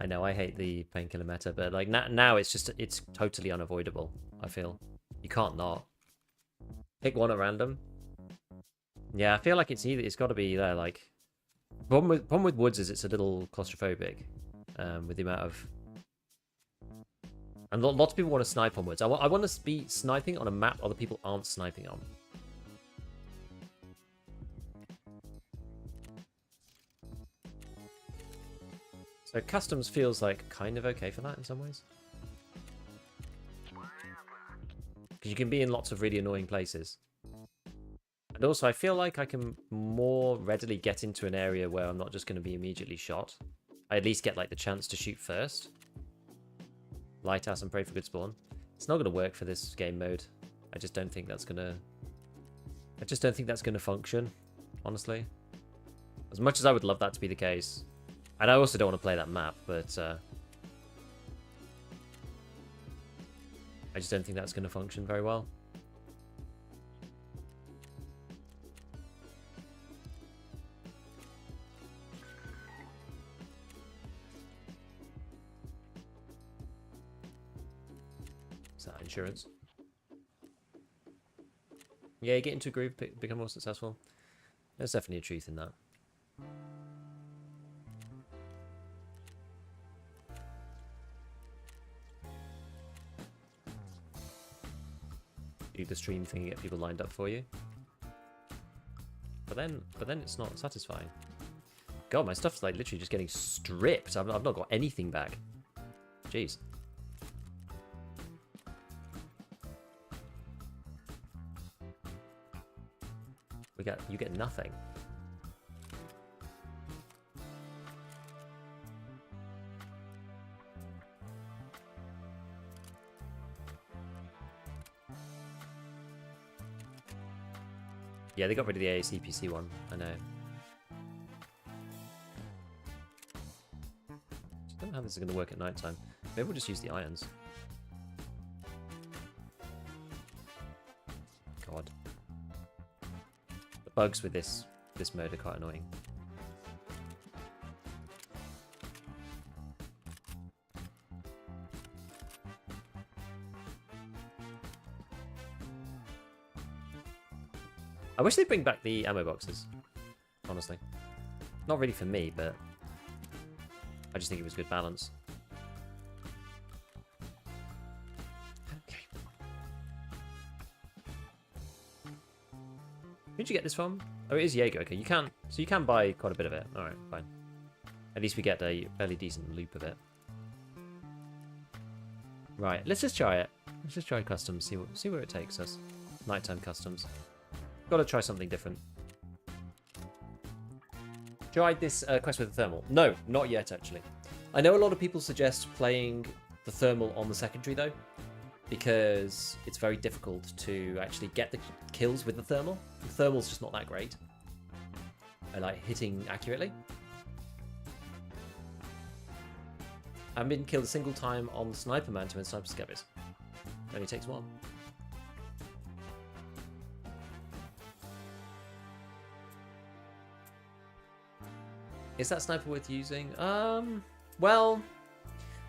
I know I hate the painkiller meta, but like now it's totally unavoidable, I feel. You can't not. Pick one at random. Yeah, I feel like it's got to be there. Like, problem with woods is it's a little claustrophobic, with the amount of. And lots of people want to snipe on woods. I want to be sniping on a map other people aren't sniping on. So customs feels like kind of okay for that in some ways. Because you can be in lots of really annoying places. And also I feel like I can more readily get into an area where I'm not just going to be immediately shot. I at least get like the chance to shoot first. Lighthouse and pray for good spawn. It's not going to work for this game mode. I just don't think that's going to function, honestly. As much as I would love that to be the case. And I also don't want to play that map, but I just don't think that's going to function very well. Is that insurance? Yeah, you get into a groove, become more successful. There's definitely a truth in that. Do the stream thing and get people lined up for you. But then it's not satisfying. God, my stuff's like literally just getting stripped. I've not got anything back. Jeez. You get nothing. Yeah, they got rid of the AAC-PC one, I know. I don't know how this is going to work at night time. Maybe we'll just use the irons. God. The bugs with this mode are quite annoying. I wish they'd bring back the ammo boxes, honestly. Not really for me, but I just think it was good balance. Okay. Who'd you get this from? Oh, it is Jaeger. Okay, so you can buy quite a bit of it. All right, fine. At least we get a fairly decent loop of it. Right, let's just try it. Let's just try customs. See where it takes us. Nighttime customs. Gotta try something different. Tried this quest with the thermal? No, not yet actually. I know a lot of people suggest playing the thermal on the secondary though, because it's very difficult to actually get the kills with the thermal. The thermal's just not that great. I like hitting accurately. I haven't been killed a single time on Sniper Man to win Sniper Scabbers. Only takes one. Is that sniper worth using? Well,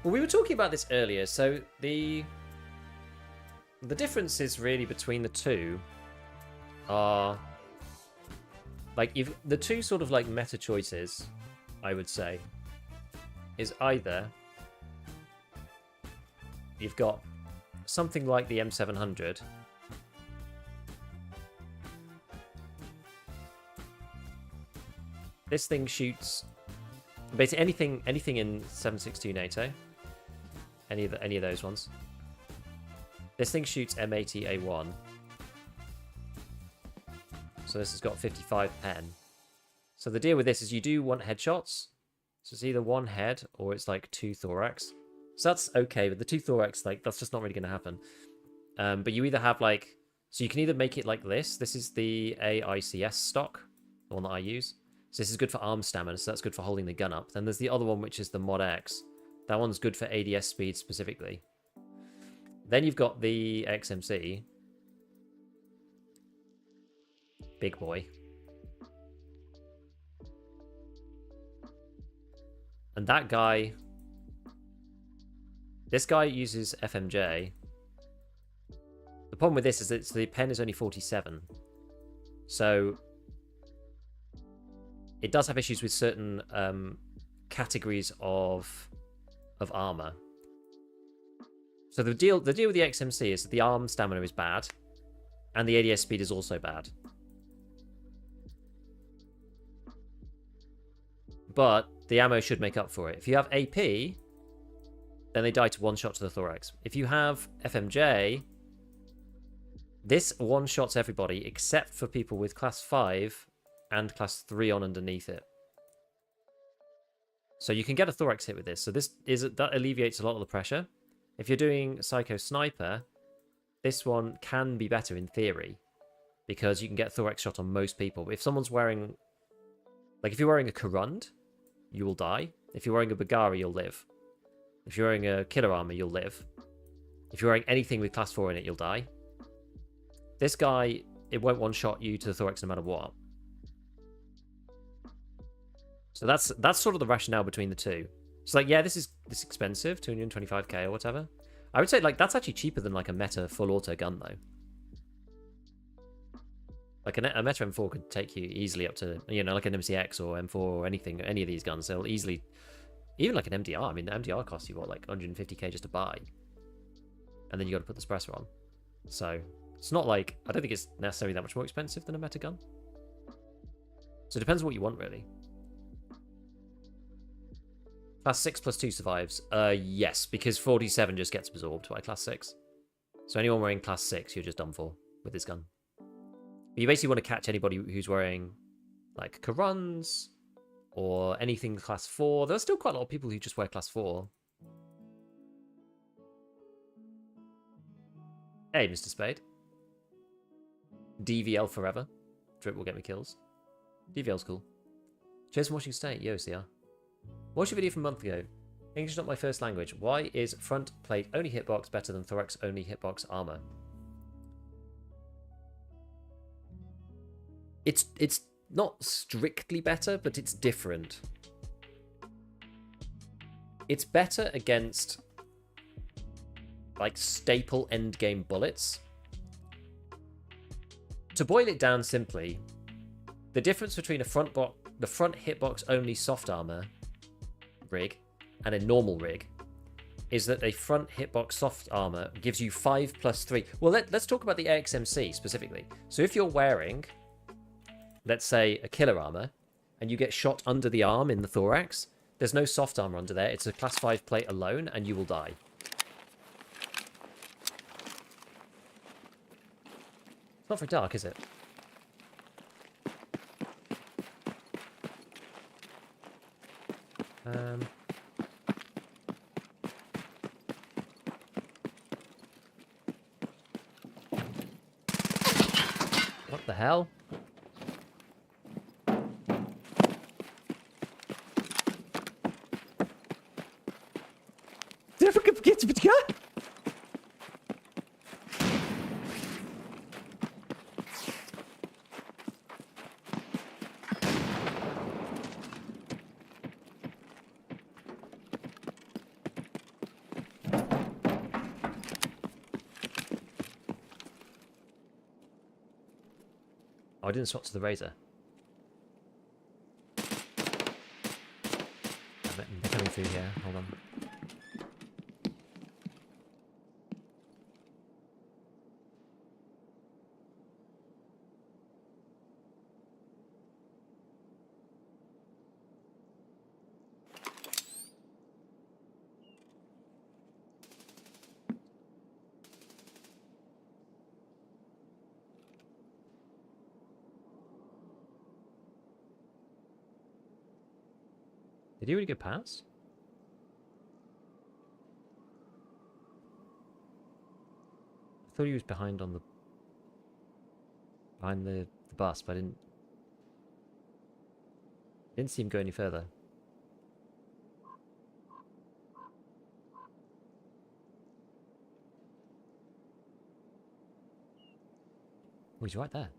we were talking about this earlier. So the differences really between the two are like if the two sort of like meta choices, I would say, is either you've got something like the M700. This thing shoots basically anything in 7.62 NATO. Any of those ones. This thing shoots M80A1. So this has got 55 pen. So the deal with this is you do want headshots. So it's either one head or it's like 2 thorax. So that's okay, but the 2 thorax, like, that's just not really going to happen. But you either have like, so you can either make it like this. This is the AICS stock, the one that I use. So this is good for arm stamina, so that's good for holding the gun up. Then there's the other one, which is the Mod X. That one's good for ADS speed specifically. Then you've got the XMC. Big boy. And that guy... This guy uses FMJ. The problem with this is that the pen is only 47. So... It does have issues with certain categories of armor. So the deal with the XMC is that the arm stamina is bad, and the ADS speed is also bad. But the ammo should make up for it. If you have AP, then they die to one shot to the thorax. If you have FMJ, this one shots everybody except for people with class 5 and class 3 on underneath it. So you can get a thorax hit with this. So that alleviates a lot of the pressure. If you're doing Psycho Sniper, this one can be better in theory, because you can get thorax shot on most people. If someone's wearing... Like, if you're wearing a Karund, you will die. If you're wearing a Bagari, you'll live. If you're wearing a killer armor, you'll live. If you're wearing anything with class 4 in it, you'll die. This guy, it won't one-shot you to the thorax no matter what. So that's sort of the rationale between the two. It's like, yeah, this is expensive, 225k or whatever. I would say, like, that's actually cheaper than, like, a meta full auto gun, though. Like, a meta M4 could take you easily up to, you know, like an MCX or M4 or anything, any of these guns. They'll easily, even like an MDR. I mean, the MDR costs you, what, like 150k just to buy. And then you got to put the suppressor on. So, it's not like, I don't think it's necessarily that much more expensive than a meta gun. So it depends on what you want, really. Class 6 plus 2 survives. Yes, because 47 just gets absorbed by class 6. So anyone wearing class 6, you're just done for with this gun. But you basically want to catch anybody who's wearing, like, Karuns or anything class 4. There's still quite a lot of people who just wear class 4. Hey, Mr. Spade. DVL forever. Drip will get me kills. DVL's cool. Cheers from Washington State. Yo, CR. Watched your video from a month ago. English is not my first language. Why is front plate only hitbox better than thorax only hitbox armor? It's not strictly better, but it's different. It's better against, like, staple endgame bullets. To boil it down simply, the difference between the front hitbox only soft armor rig and a normal rig is that a front hitbox soft armor gives you 5 plus 3. Well, let's talk about the AXMC specifically. So if you're wearing, let's say, a killer armor and you get shot under the arm in the thorax, there's no soft armor under there. It's a class 5 plate alone and you will die. It's not very dark, is it? What the hell? Did I forget to put together? I didn't swap to the razor. They're coming through here. Hold on. Did he really get past? I thought he was behind the bus, but I didn't see him go any further. Oh, he's right there.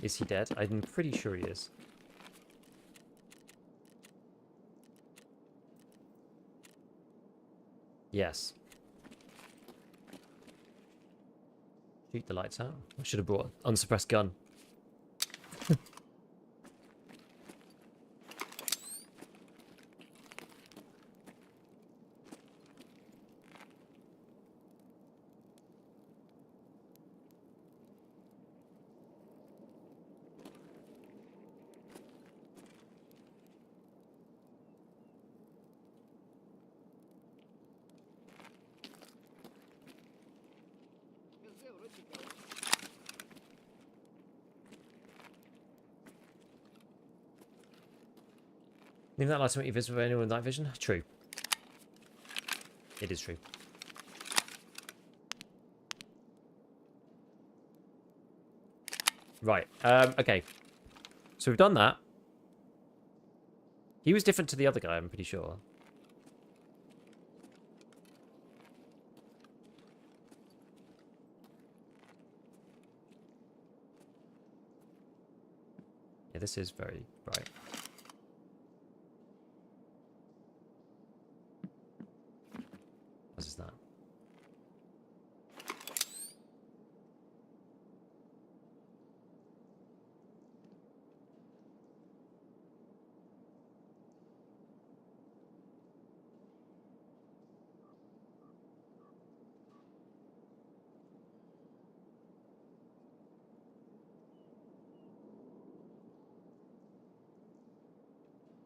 Is he dead? I'm pretty sure he is. Yes. Shoot the lights out. I should have brought an unsuppressed gun. Leave that light to make you visible with anyone with night vision? True. It is true. Right. Okay. So we've done that. He was different to the other guy, I'm pretty sure. Yeah, this is very bright. What is that?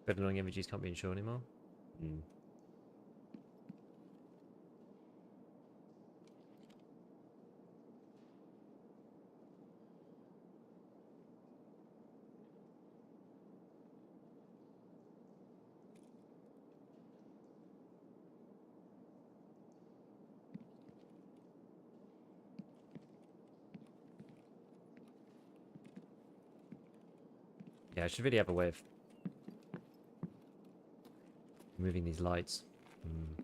But annoying images can't be insured anymore. Hmm. Yeah, I should really have a way of moving these lights. Hmm.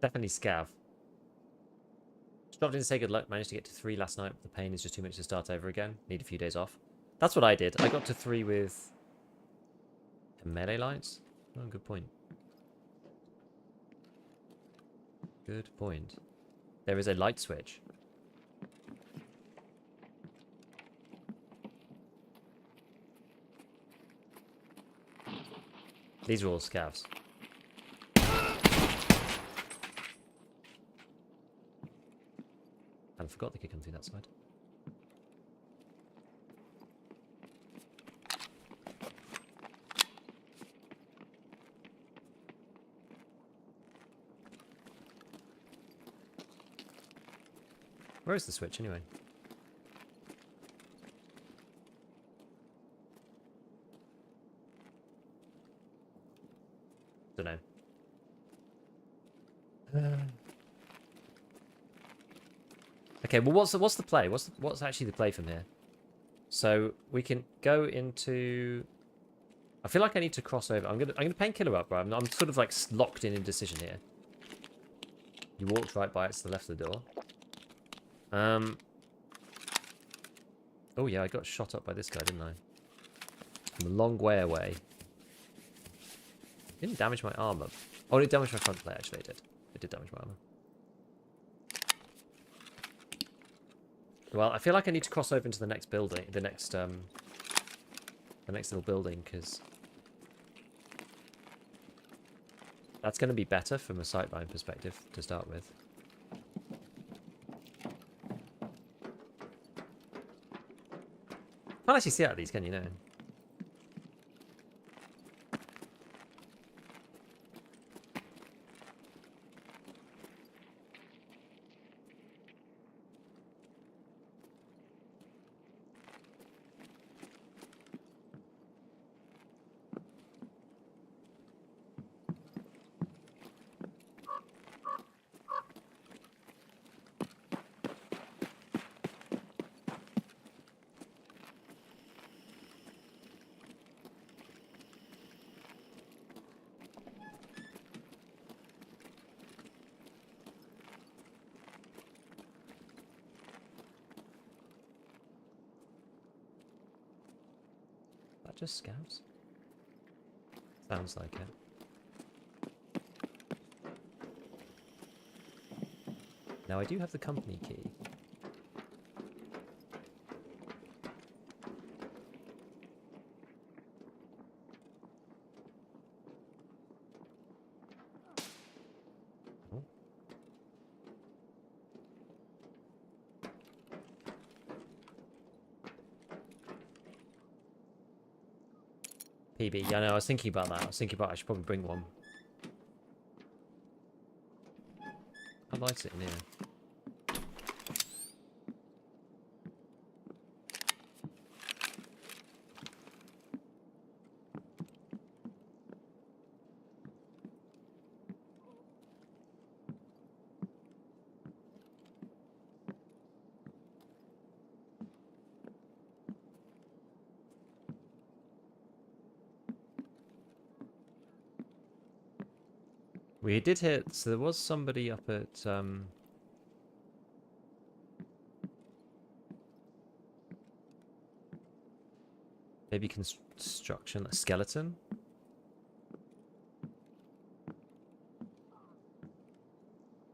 Definitely scav. Just dropped in to say good luck. Managed to get to 3 last night. The pain is just too much to start over again. Need a few days off. That's what I did. I got to 3 with melee lights. Oh, good point. Good point. There is a light switch. These are all scavs. I forgot they could come through that side. Where is the switch anyway? Don't know. Okay, well, what's the play? What's actually the play from here? So we can go into. I feel like I need to cross over. I'm gonna painkiller up, bro. I'm sort of like locked in indecision here. You walked right by it to the left of the door. Oh yeah, I got shot up by this guy, didn't I? I'm a long way away. Didn't damage my armor. Oh, it damaged my front plate. Actually, it did. It did damage my armor. Well, I feel like I need to cross over into the next building, the next little building, because that's going to be better from a sightline perspective to start with. Can't actually see out of these, can you? No. Just scouts? Sounds like it. Now I do have the company key. Oh. PB, yeah, no, I was thinking about that. I was thinking about I should probably bring one. How light's it in here? We did hit, so there was somebody up at, maybe construction, a skeleton?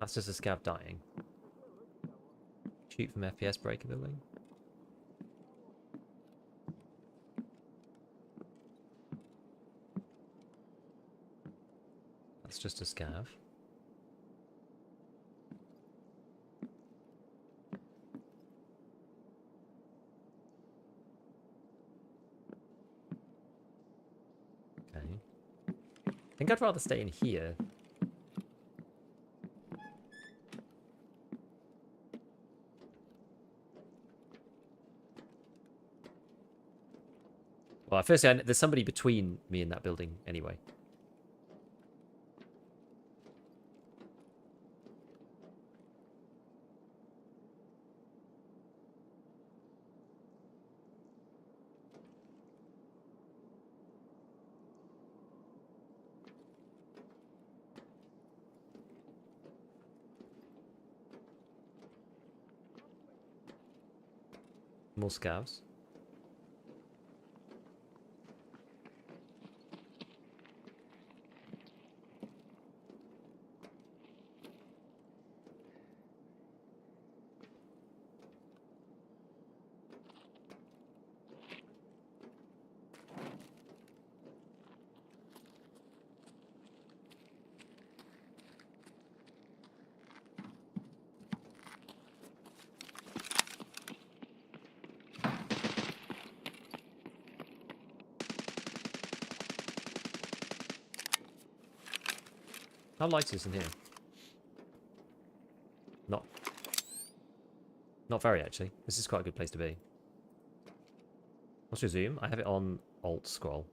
That's just a scav dying. Shoot from FPS breaker building. That's just a scav. Okay. I think I'd rather stay in here. Well, firstly, there's somebody between me and that building anyway. More scavs. How light is in here? Not very, actually. This is quite a good place to be. What's your zoom? I have it on Alt scroll.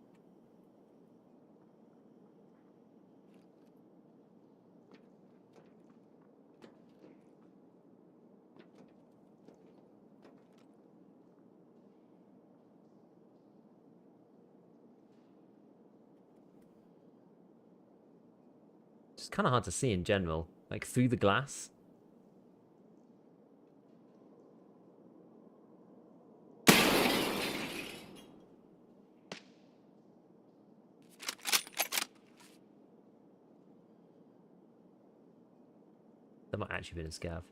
It's kind of hard to see in general, like through the glass. That might actually be a scav.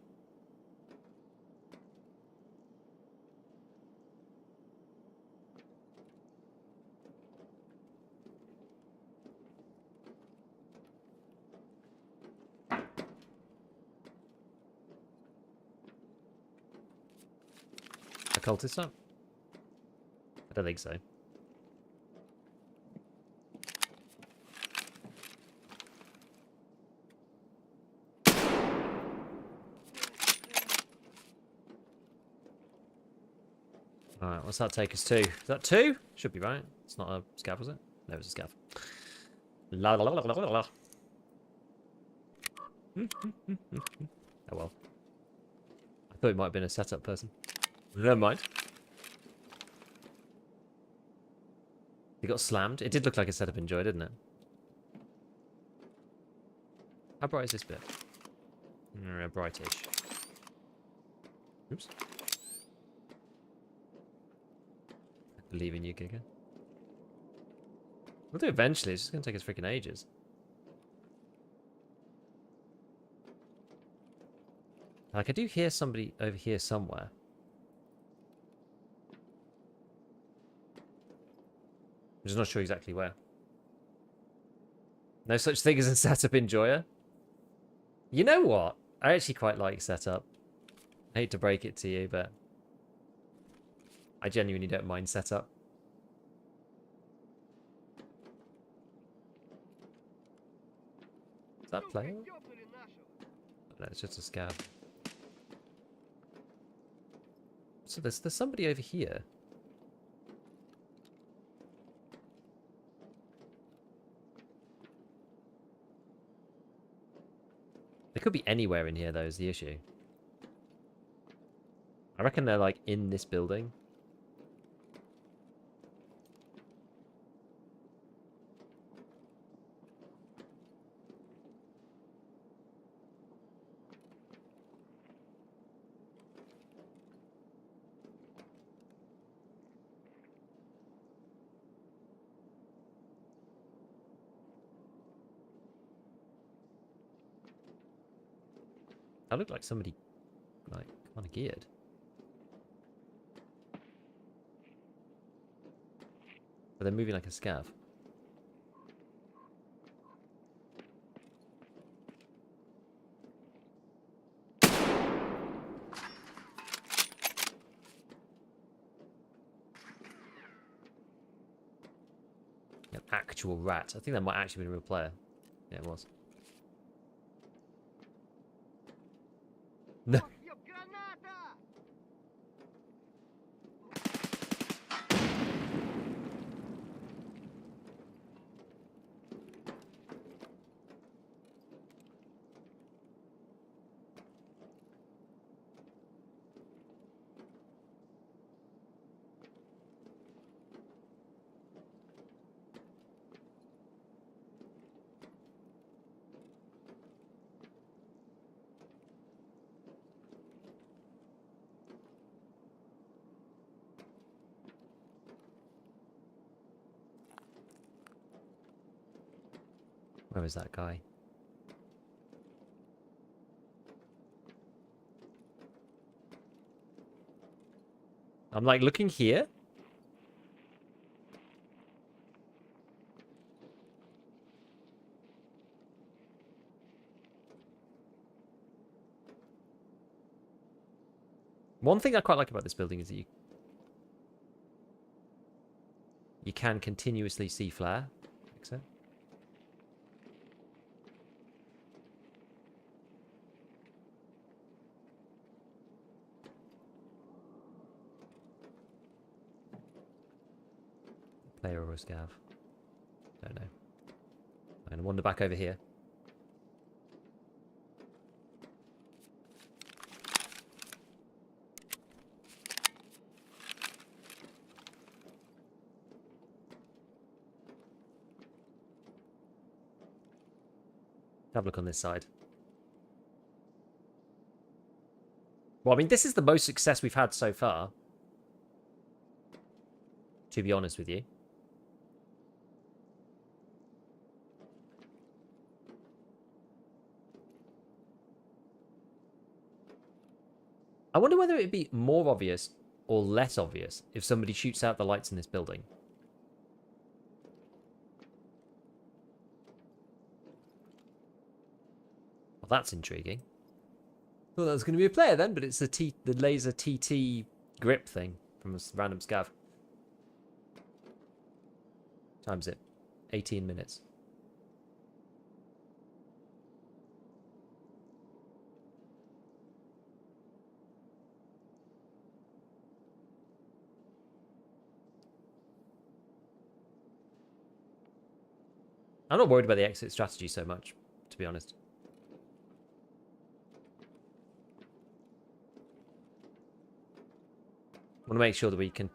A cultist up? I don't think so. Alright, what's that take us to? Is that 2? Should be right. It's not a scav, was it? No, it's a scav. La la la la la la. Oh well. I thought it might have been a setup person. Never mind. He got slammed. It did look like a setup enjoy, didn't it? How bright is this bit? Brightish. Oops. I believe in you, Giga. We'll do it eventually. It's just going to take us freaking ages. Like, I do hear somebody over here somewhere. I'm just not sure exactly where. No such thing as a setup enjoyer. You know what? I actually quite like setup. I hate to break it to you, but I genuinely don't mind setup. Is that player? No, it's just a scav. So there's somebody over here. They could be anywhere in here, though, is the issue. I reckon they're, like, in this building. That looked like somebody, like, kind of geared. But they're moving like a scav. An actual rat. I think that might actually be a real player. Yeah, it was. No. Where is that guy? I'm like looking here. One thing I quite like about this building is that you can continuously see flare. Exit. Player or a scav. Don't know. I'm going to wander back over here. Have a look on this side. Well, I mean, this is the most success we've had so far. To be honest with you. I wonder whether it'd be more obvious or less obvious if somebody shoots out the lights in this building. Well, that's intriguing. Well, that was going to be a player then, but it's the laser TT grip thing from a random scav. Times it. 18 minutes. I'm not worried about the exit strategy so much, to be honest. I want to make sure that we can...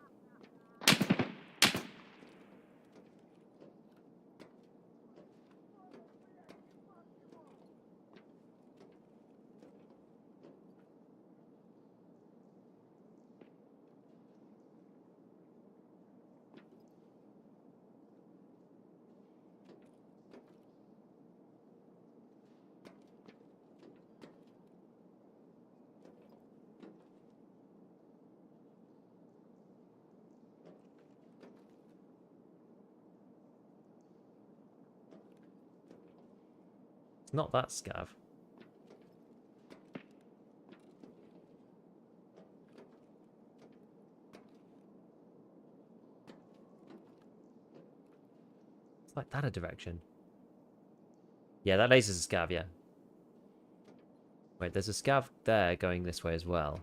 It's not that scav. It's like that a direction. Yeah, that laser's a scav, yeah. Wait, there's a scav there going this way as well.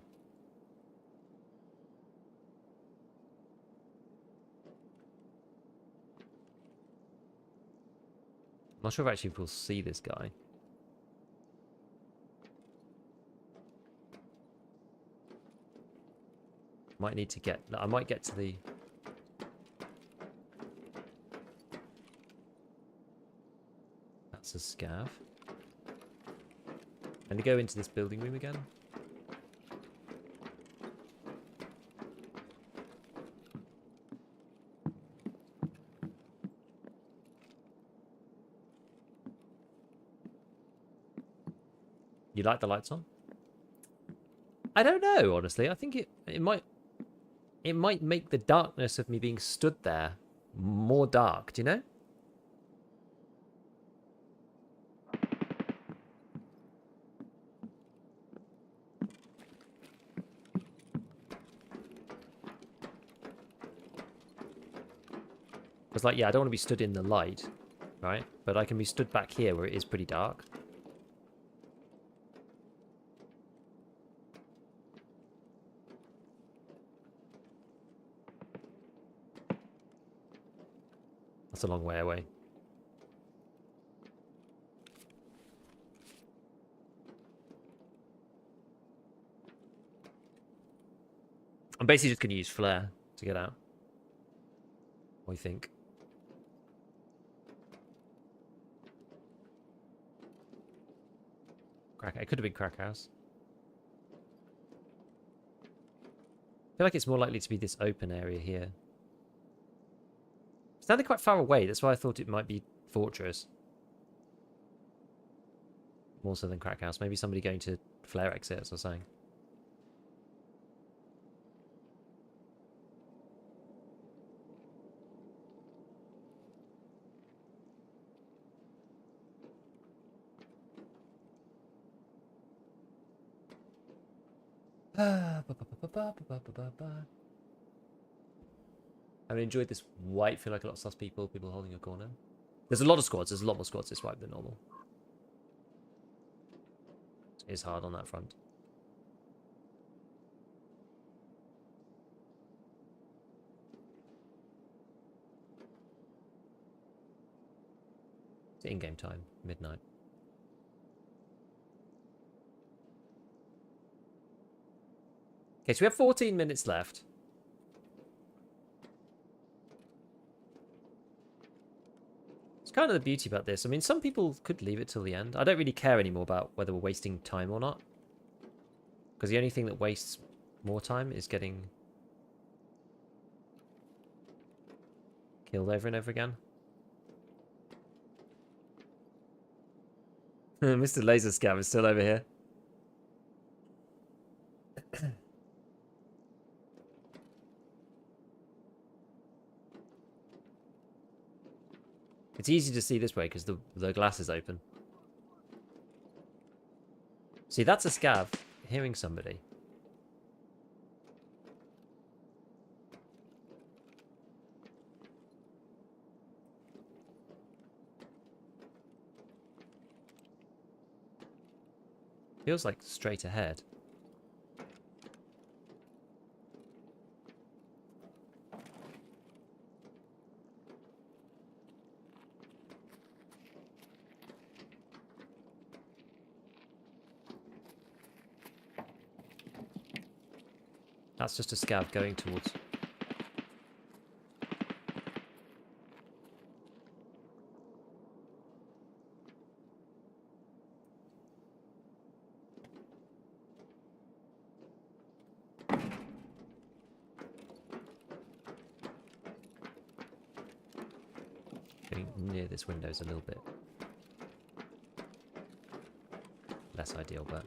I'm not sure if actually we'll see this guy. Might need to get... I might get to the... That's a scav. And to go into this building room again. You like the lights on? I don't know, honestly. I think it might make the darkness of me being stood there more dark, do you know? It's like, yeah, I don't want to be stood in the light, right? But I can be stood back here where it is pretty dark. That's a long way away. I'm basically just going to use flare to get out. What do you think? It could have been crack house. I feel like it's more likely to be this open area here. It sounded quite far away. That's why I thought it might be fortress. More so than crack house. Maybe somebody going to flare exits or something. I've enjoyed this wipe. Feel like a lot of sus people holding a corner. There's a lot of squads. There's a lot more squads this wipe than normal. It's hard on that front. It's in-game time, midnight. Okay, so we have 14 minutes left. It's kind of the beauty about this. I mean, some people could leave it till the end. I don't really care anymore about whether we're wasting time or not. Because the only thing that wastes more time is getting killed over and over again. Mr. Laser Scav is still over here. It's easy to see this way because the glass is open. See, that's a scav hearing somebody. Feels like straight ahead. That's just a scav going towards. Getting near this window is a little bit less ideal, but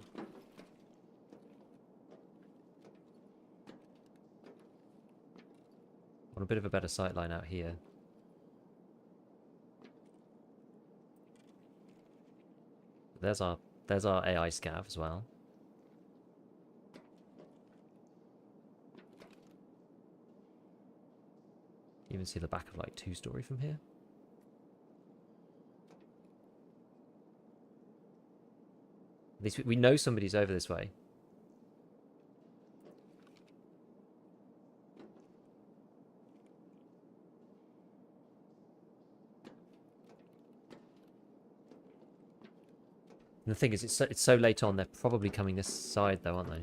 want a bit of a better sight line out here. There's our AI scav as well. You even see the back of like 2-story from here. At least we know somebody's over this way. And the thing is, it's so late on, they're probably coming this side though, aren't they?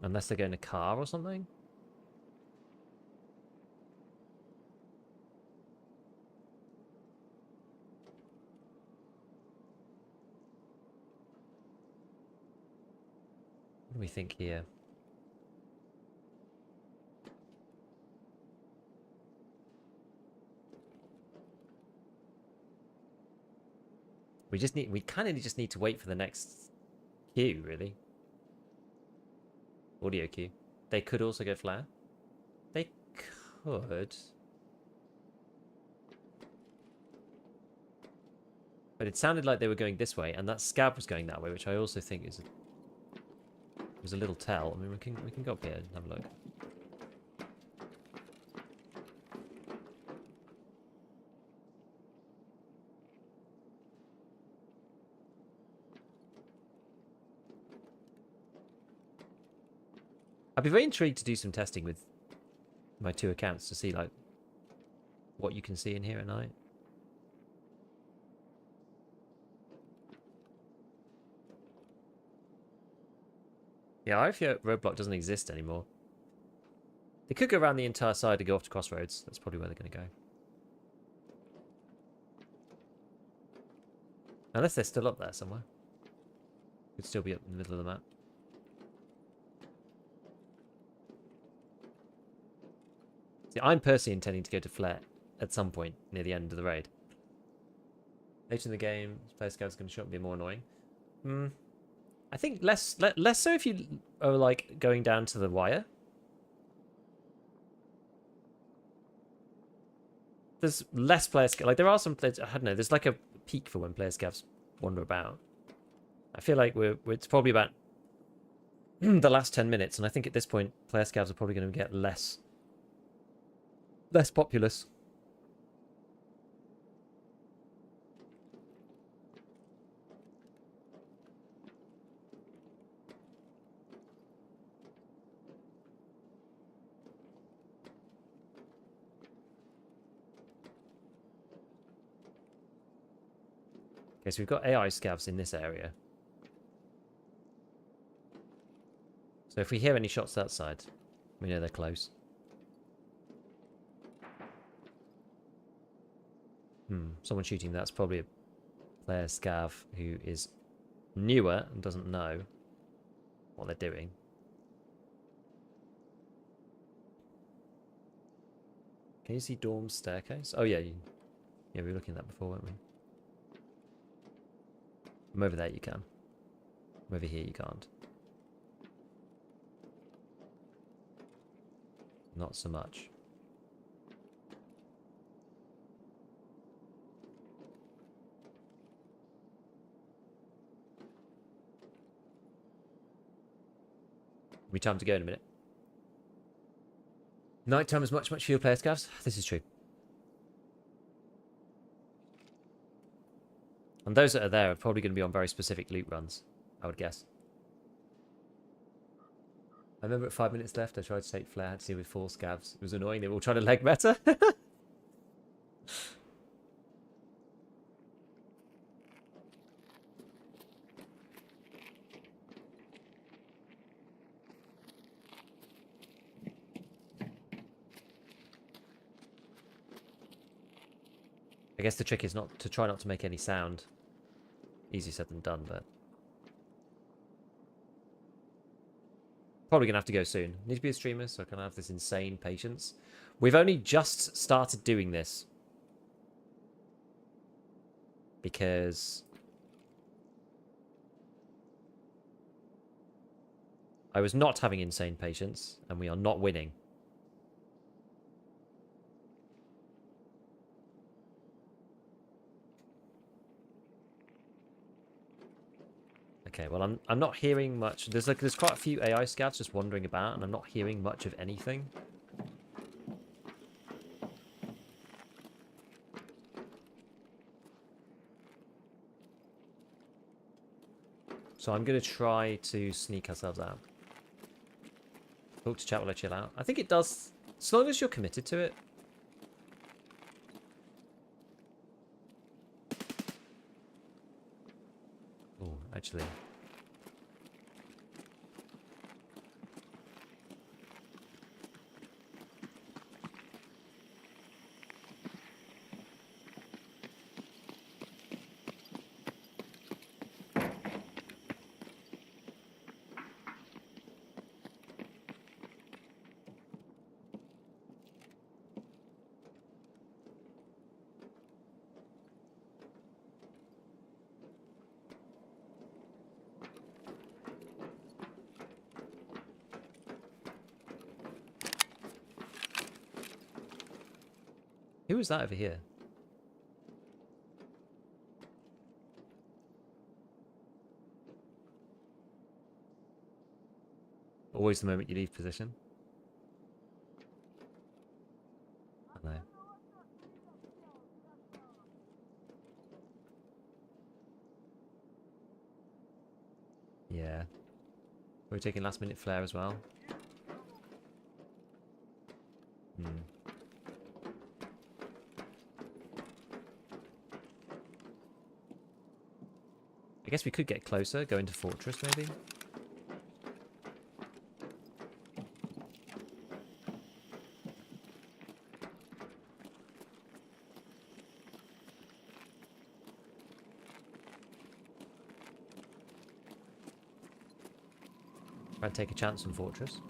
Unless they're going to car or something? What do we think here? We kind of just need to wait for the next queue, really. Audio queue. They could also go flare. They could. But it sounded like they were going this way, and that scav was going that way, which I also think was a little tell. I mean, we can go up here and have a look. I'd be very intrigued to do some testing with my 2 accounts to see like what you can see in here at night. Yeah, I fear roadblock doesn't exist anymore. They could go around the entire side and go off to Crossroads. That's probably where they're going to go. Unless they're still up there somewhere. Could still be up in the middle of the map. See, I'm personally intending to go to Flare at some point near the end of the raid. Later in the game, player scouts going to show up and be more annoying. I think less so if you are like going down to the wire. There's less player scouts. Like there are some players. I don't know. There's like a peak for when player scouts wander about. I feel like it's probably about the last 10 minutes, and I think at this point player scouts are probably going to get less populous. Okay, so we've got AI scavs in this area. So if we hear any shots outside, we know they're close. Someone shooting that's probably a player scav who is newer and doesn't know what they're doing. Can you see Dorm's staircase? Oh yeah, yeah, we were looking at that before, weren't we? From over there you can. From over here you can't. Not so much. We time to go in a minute. Nighttime is much fewer player scavs. This is true. And those that are there are probably going to be on very specific loot runs, I would guess. I remember at 5 minutes left, I tried to take flare, had to see with 4 scavs. It was annoying, they were all trying to leg better. I guess the trick is not to try not to make any sound. Easier said than done, but probably gonna have to go soon. Need to be a streamer, so I can have this insane patience. We've only just started doing this because I was not having insane patience, and we are not winning. Okay, well, I'm not hearing much. There's quite a few AI scouts just wandering about, and I'm not hearing much of anything. So I'm going to try to sneak ourselves out. Talk to chat while I chill out. I think it does, as long as you're committed to it. Oh, actually. Who was that over here? Always the moment you leave position. I know. Yeah. We're taking last minute flare as well. I guess we could get closer, go into Fortress maybe. Try and take a chance on Fortress.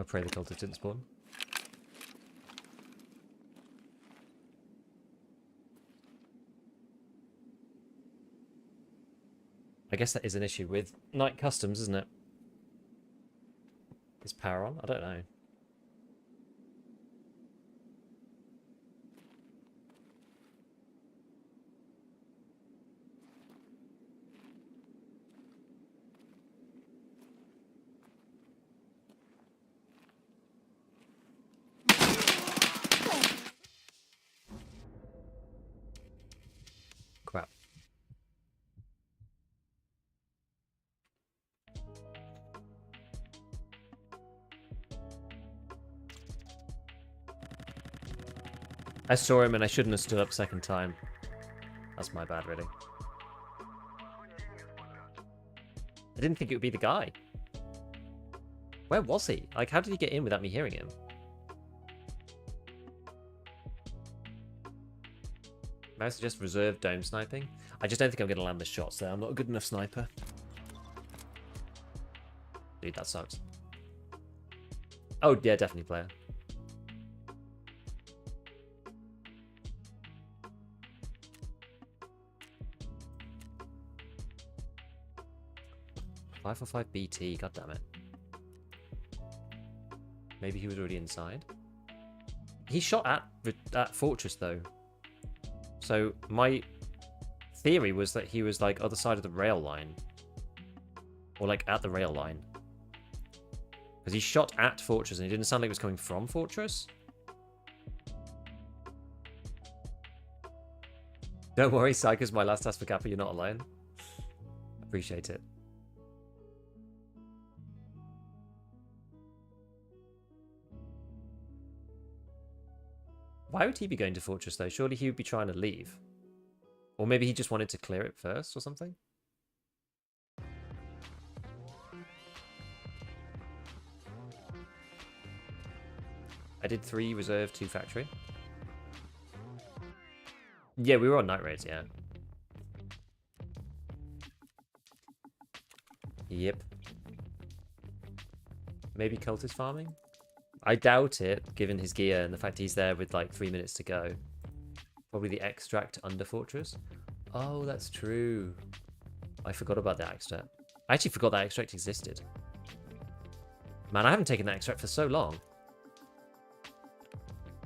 I pray the cultist didn't spawn. I guess that is an issue with night customs, isn't it? Is power on? I don't know. Crap. I saw him and I shouldn't have stood up second time. That's my bad, really. I didn't think it would be the guy. Where was he? Like, how did he get in without me hearing him? May I suggest reserve dome sniping? I just don't think I'm going to land the shots there. I'm not a good enough sniper. Dude, that sucks. Oh, yeah, definitely player. Five for 5 BT, god damn it. Maybe he was already inside. He shot at Fortress though. So my theory was that he was like other side of the rail line. Or like at the rail line. Because he shot at Fortress and it didn't sound like it was coming from Fortress. Don't worry, Psycho's my last task for Kappa, you're not alone. Appreciate it. Why would he be going to Fortress, though? Surely he would be trying to leave. Or maybe he just wanted to clear it first or something? I did 3 reserve, 2 factory. Yeah, we were on night raids, yeah. Yep. Maybe cultist farming? I doubt it, given his gear and the fact he's there with like 3 minutes to go. Probably the extract under Fortress. Oh, that's true. I forgot about that extract. I actually forgot that extract existed. Man, I haven't taken that extract for so long.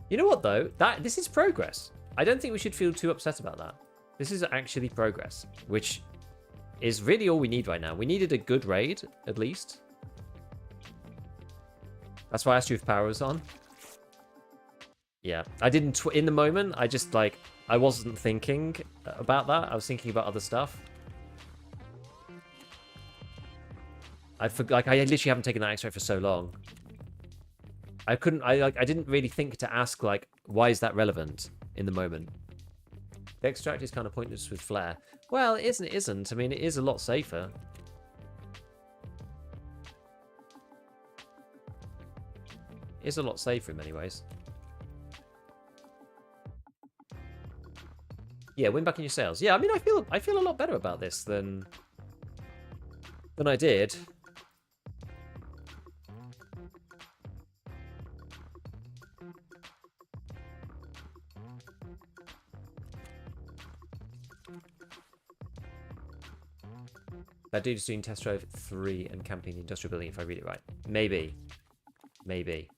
You know what, though? This is progress. I don't think we should feel too upset about that. This is actually progress, which is really all we need right now. We needed a good raid, at least. That's why I asked you if power was on. Yeah, I didn't... in the moment, I just, like... I wasn't thinking about that. I was thinking about other stuff. I literally haven't taken that extract for so long. I couldn't... I didn't really think to ask, like, why is that relevant in the moment? The extract is kind of pointless with flare. Well, it isn't. It isn't. I mean, it is a lot safer. Is a lot safer in many ways. Yeah, win back in your sales. Yeah, I mean, I feel a lot better about this than I did. That dude is doing test drive 3 and camping the industrial building, if I read it right. Maybe. Maybe.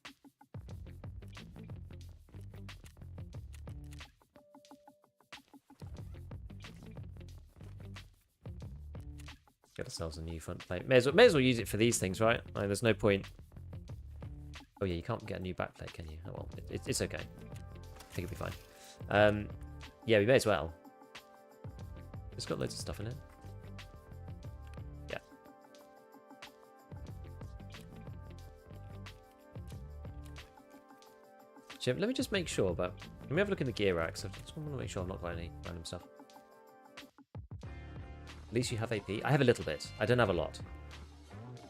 Get ourselves a new front plate. May as well use it for these things, right? Like, there's no point. Oh yeah, you can't get a new back plate, can you? Oh well, it's okay. I think it'll be fine. Yeah, we may as well. It's got loads of stuff in it. Yeah. Jim, let me just make sure, but let me have a look in the gear racks. I just want to make sure I'm not got any random stuff. At least you have AP. I have a little bit. I don't have a lot.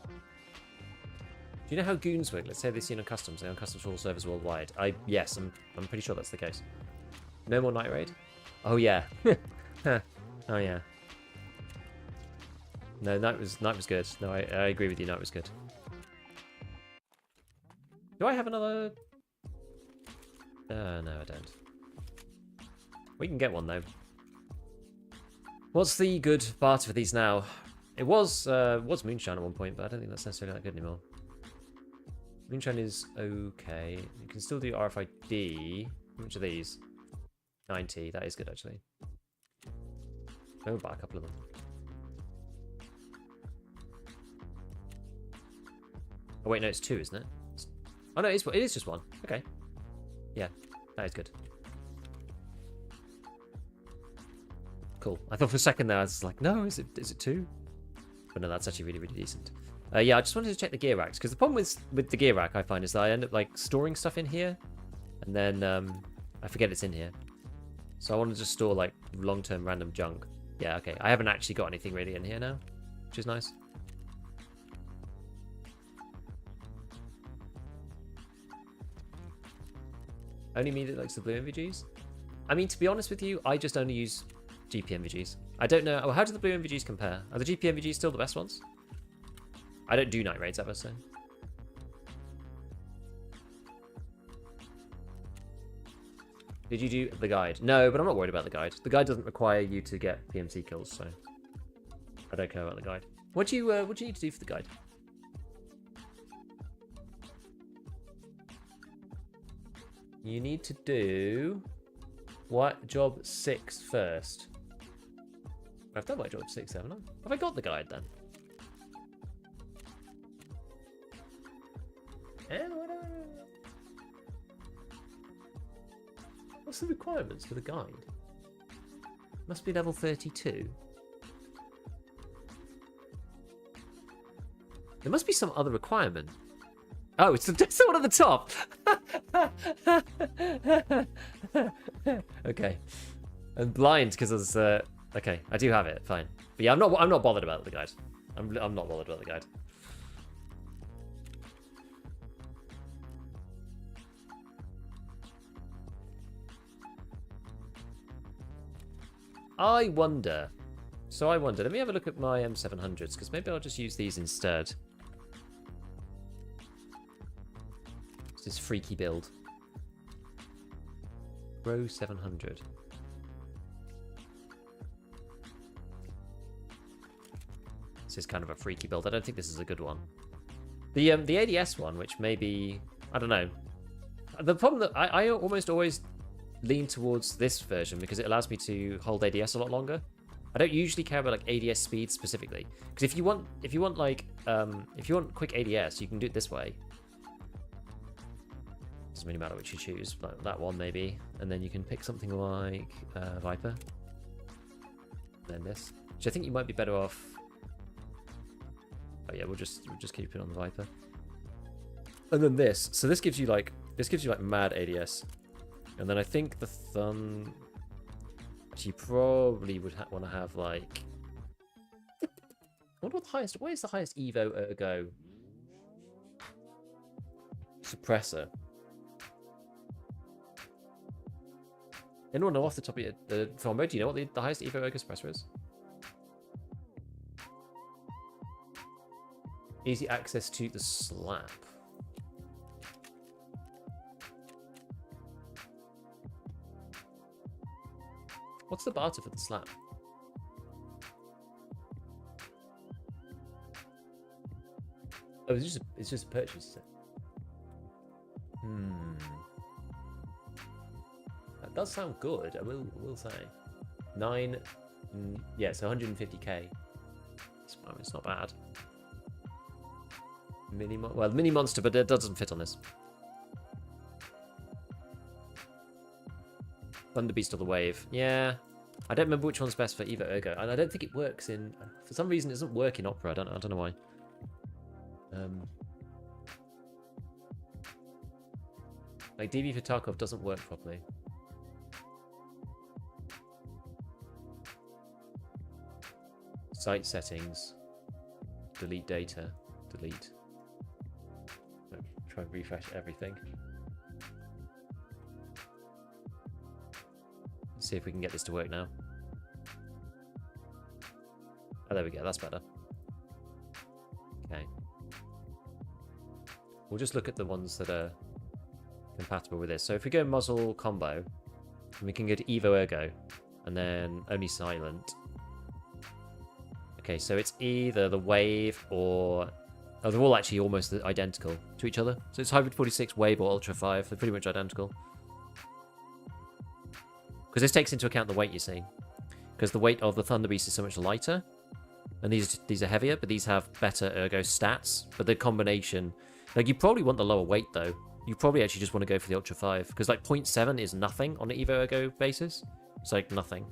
Do you know how goons work? Let's say they've seen on customs. They're on customs for all servers worldwide. Yes, I'm pretty sure that's the case. No more night raid? Oh yeah. Oh yeah. No, night was good. No, I agree with you. Night was good. Do I have another? No, I don't. We can get one though. What's the good barter for these now? It was moonshine at one point, but I don't think that's necessarily that good anymore. Moonshine is okay. You can still do RFID. How much are these? 90. That is good actually. We'll buy a couple of them. Oh wait, no, it's 2, isn't it? Oh no, it is just 1. Okay. Yeah, that is good. Cool. I thought for a second there I was like, no, is it 2? But no, that's actually really, really decent. Yeah, I just wanted to check the gear racks, because the problem with the gear rack I find is that I end up like storing stuff in here, and then I forget it's in here. So I want to just store like long-term random junk. Yeah, okay. I haven't actually got anything really in here now, which is nice. Only me that likes the blue MVGs? I mean, to be honest with you, I just only use GP MVGs. I don't know. Oh, how do the blue MVGs compare? Are the GP MVGs still the best ones? I don't do night raids ever, so. Did you do the guide? No, but I'm not worried about the guide. The guide doesn't require you to get PMC kills, so I don't care about the guide. What do you need to do for the guide? You need to do what job 6 first. I've done my job 6, haven't I? Have I got the guide then? What's the requirements for the guide? Must be level 32. There must be some other requirement. Oh, it's the one at the top. Okay. I'm blind because I was. Okay, I do have it. Fine. But yeah, I'm not bothered about the guide. I'm not bothered about the guide. I wonder. So I wonder. Let me have a look at my M700s because maybe I'll just use these instead. This freaky build. Pro 700. This is kind of a freaky build. I don't think this is a good one. The ADS one, which maybe I don't know. The problem that I almost always lean towards this version because it allows me to hold ADS a lot longer. I don't usually care about like ADS speed specifically because if you want quick ADS, you can do it this way. Doesn't really matter which you choose, like that one maybe, and then you can pick something like Viper. Then this, which I think you might be better off. Oh yeah, we'll just keep it on the Viper. And then this, so this gives you like mad ADS, and then I think the thumb. Actually, probably would want to have like. I wonder what the highest. What is the highest Evo ergo suppressor? Anyone know off the top of the Thornbow? Do you know what the highest Evo ergo suppressor is? Easy access to the slap. What's the barter for the slap? Oh, it's just a purchase, is it? That does sound good, I will say. 9, yeah, so 150k. It's not bad. Mini monster, but it doesn't fit on this. Thunder Beast of the Wave. Yeah. I don't remember which one's best for Evo Ergo. And I don't think it works in... For some reason, it doesn't work in Opera. I don't know why. Like, DV for Tarkov doesn't work properly. Site settings. Delete data. Delete. Try and refresh everything. Let's see if we can get this to work now. Oh, there we go. That's better. Okay. We'll just look at the ones that are compatible with this. So if we go muzzle combo, we can go to Evo Ergo, and then only silent. Okay, so it's either the Wave or... Oh, they're all actually almost identical to each other. So it's Hybrid 46, Wave, or Ultra 5. They're pretty much identical. Because this takes into account the weight, you see. Because the weight of the Thunder Beast is so much lighter. And these are heavier, but these have better ergo stats. But the combination... Like, you probably want the lower weight, though. You probably actually just want to go for the Ultra 5. Because, like, 0.7 is nothing on an Evo Ergo basis. It's, like, nothing.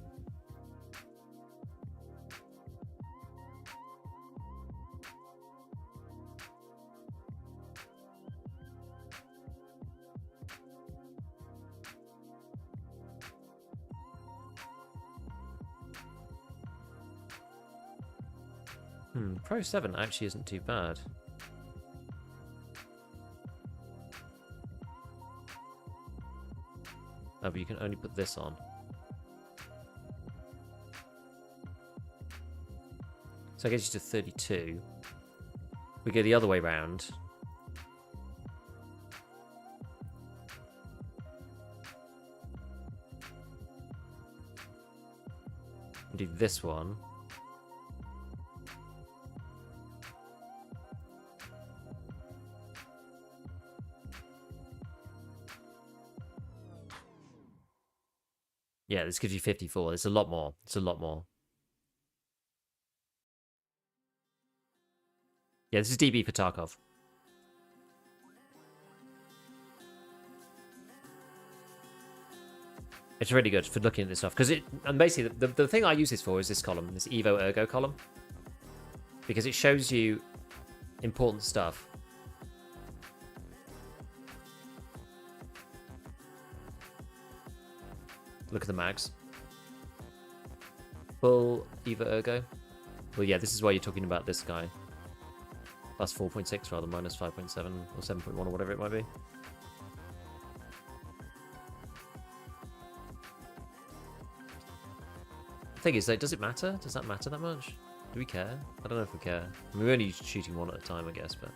7 actually isn't too bad. Oh, but you can only put this on. So I get you to 32. We go the other way round. And do this one. Yeah, this gives you 54. It's a lot more. It's a lot more. Yeah, this is DB for Tarkov. It's really good for looking at this stuff. And basically, the thing I use this for is this column, this Evo Ergo column. Because it shows you important stuff. Look at the mags. Full Evo Ergo. Well, yeah, this is why you're talking about this guy. Plus 4.6 rather, minus 5.7 or 7.1 or whatever it might be. The thing is, like, does it matter? Does that matter that much? Do we care? I don't know if we care. I mean, we're only shooting one at a time, I guess, but...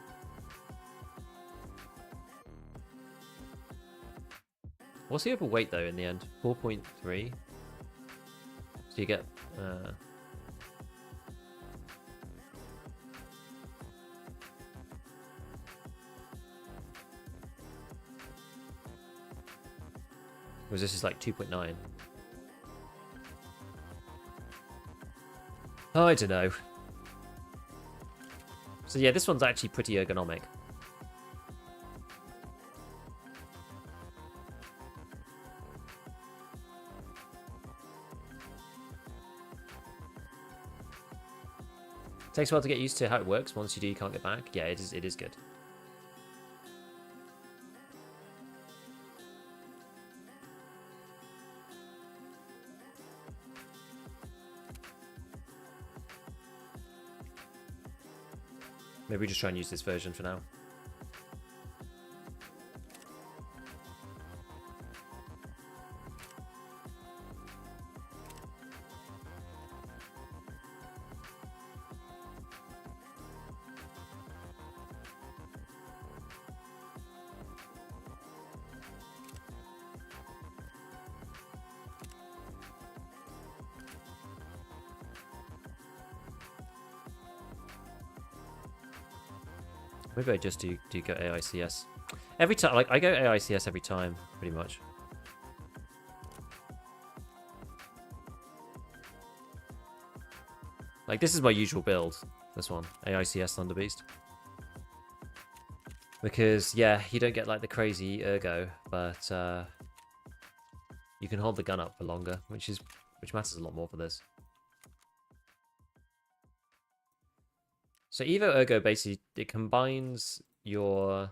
What's the overweight, though, in the end? 4.3? So you get... Whereas this is like 2.9. Oh, I don't know. So yeah, this one's actually pretty ergonomic. Takes a while to get used to how it works. Once you do, you can't get back. Yeah, it is good. Maybe we just try and use this version for now. Maybe I just do go AICS. Every time, like, I go AICS every time, pretty much. Like, this is my usual build, this one. AICS Thunder Beast. Because, yeah, you don't get, like, the crazy ergo, but, you can hold the gun up for longer, which matters a lot more for this. So Evo Ergo basically, it combines your...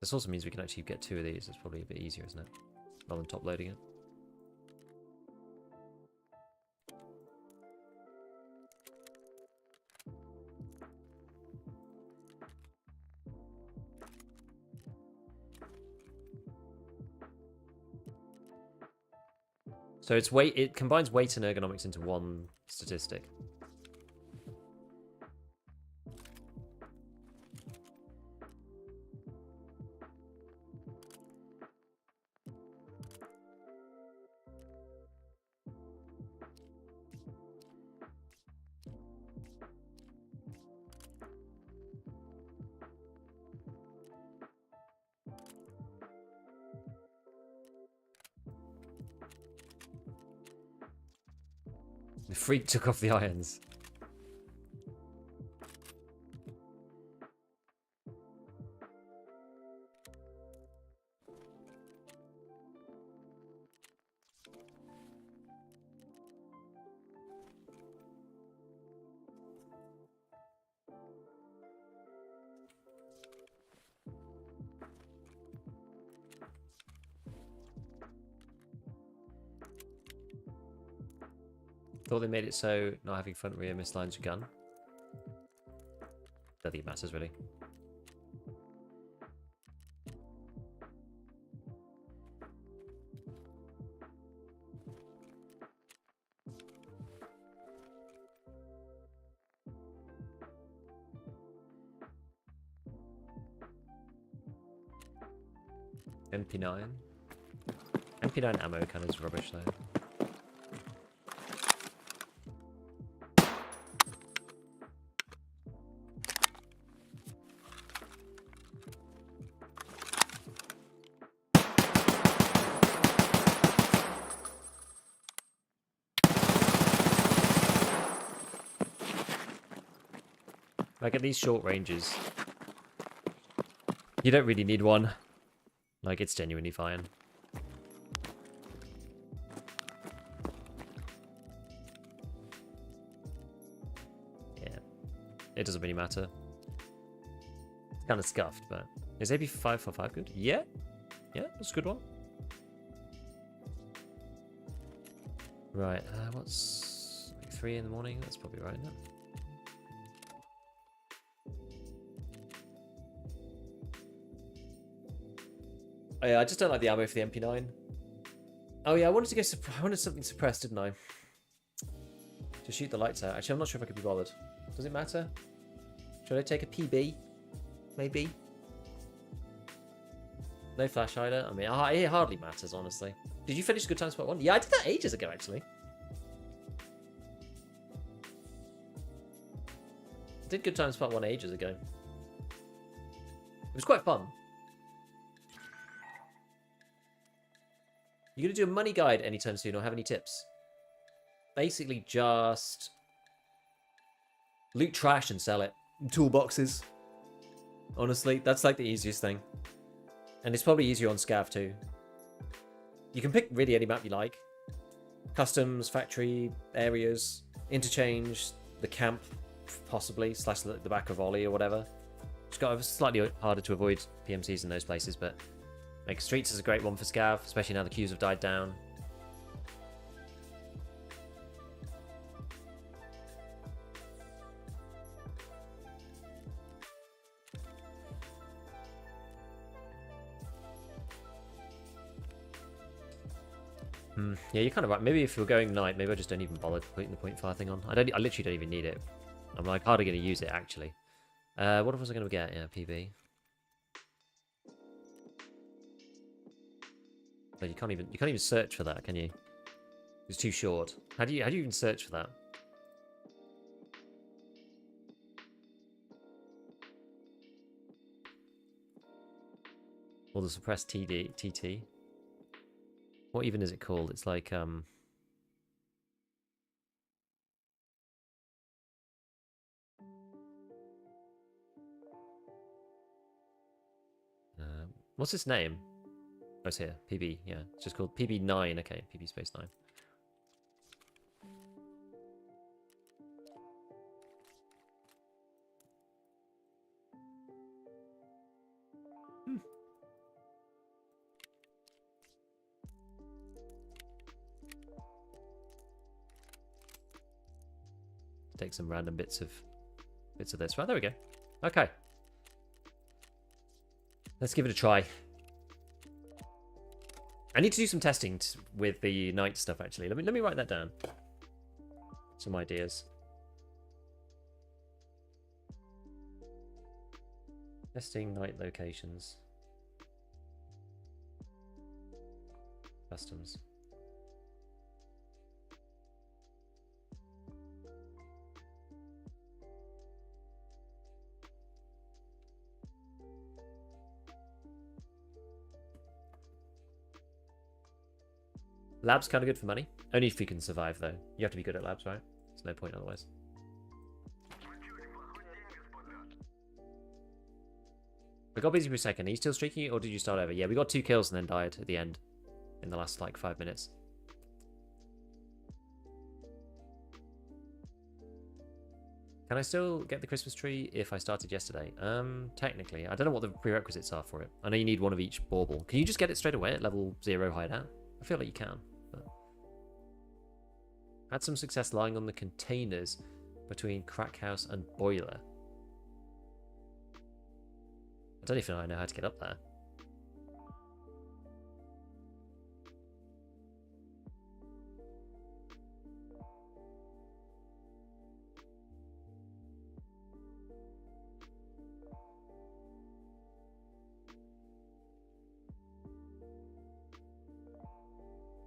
This also means we can actually get 2 of these. It's probably a bit easier, isn't it? Rather than top loading it. So it's weight. It combines weight and ergonomics into one statistic. The freak took off the irons. Thought they made it so not having front rear mislines your gun. Don't think it matters really. MP9. MP9 ammo kind of is rubbish though. Like at these short ranges, you don't really need one. Like it's genuinely fine. Yeah, it doesn't really matter. It's kind of scuffed, but is AB 545 good? Yeah, yeah, that's a good one. Right, what's like 3 in the morning? That's probably right now. Oh, yeah, I just don't like the ammo for the MP9. Oh yeah, I wanted to go. I wanted something suppressed, didn't I? To shoot the lights out. Actually, I'm not sure if I could be bothered. Does it matter? Should I take a PB? Maybe. No flash hider. I mean, it hardly matters, honestly. Did you finish Good Time Spot 1? Yeah, I did that ages ago, actually. I did Good Time Spot 1 ages ago. It was quite fun. You gonna do a money guide anytime soon or have any tips? Basically just loot trash and sell it. Toolboxes. Honestly, that's like the easiest thing. And it's probably easier on Scav too. You can pick really any map you like. Customs, factory, areas, interchange, the camp, possibly, slash the back of volley or whatever. It's got slightly harder to avoid PMCs in those places, but like streets is a great one for Scav, especially now the queues have died down. Yeah, you're kind of right. Maybe if you're going night, maybe I just don't even bother putting the point fire thing on. I literally don't even need it. I'm like hardly going to use it actually. What was I going to get? Yeah, PB. But you can't even search for that, can you? It's too short. How do you even search for that? Or the suppressed TT. What even is it called? It's like what's its name? Oh, it's here. PB, yeah. It's just called PB9. Okay, PB space 9. Take some random bits of this. Right, there we go. Okay. Let's give it a try. I need to do some testing with the night stuff actually. Let me write that down. Some ideas. Testing night locations. Customs. Lab's kind of good for money. Only if you can survive, though. You have to be good at labs, right? There's no point otherwise. We got busy for a second. Are you still streaking, or did you start over? Yeah, we got 2 kills and then died at the end. In the last, like, 5 minutes. Can I still get the Christmas tree if I started yesterday? Technically. I don't know what the prerequisites are for it. I know you need one of each bauble. Can you just get it straight away at level 0 hideout? I feel like you can. But... Had some success lying on the containers between Crack House and Boiler. I don't even know how to get up there.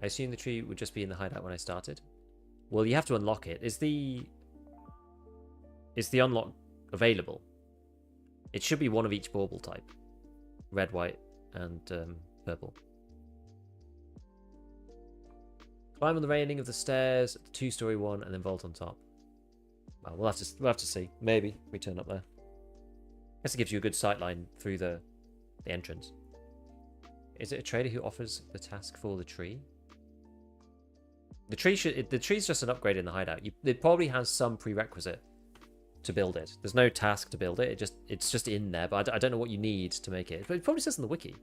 I assume the tree would just be in the hideout when I started. Well, you have to unlock it. Is the unlock available? It should be one of each bauble type. Red, white, and purple. Climb on the railing of the stairs, the 2-story one, and then vault on top. Well, we'll have to see. Maybe we turn up there. I guess it gives you a good sight line through the entrance. Is it a trader who offers the task for the tree? The tree's just an upgrade in the hideout. It probably has some prerequisite to build it. There's no task to build it. It's just in there, but I don't know what you need to make it. But it probably says in the wiki.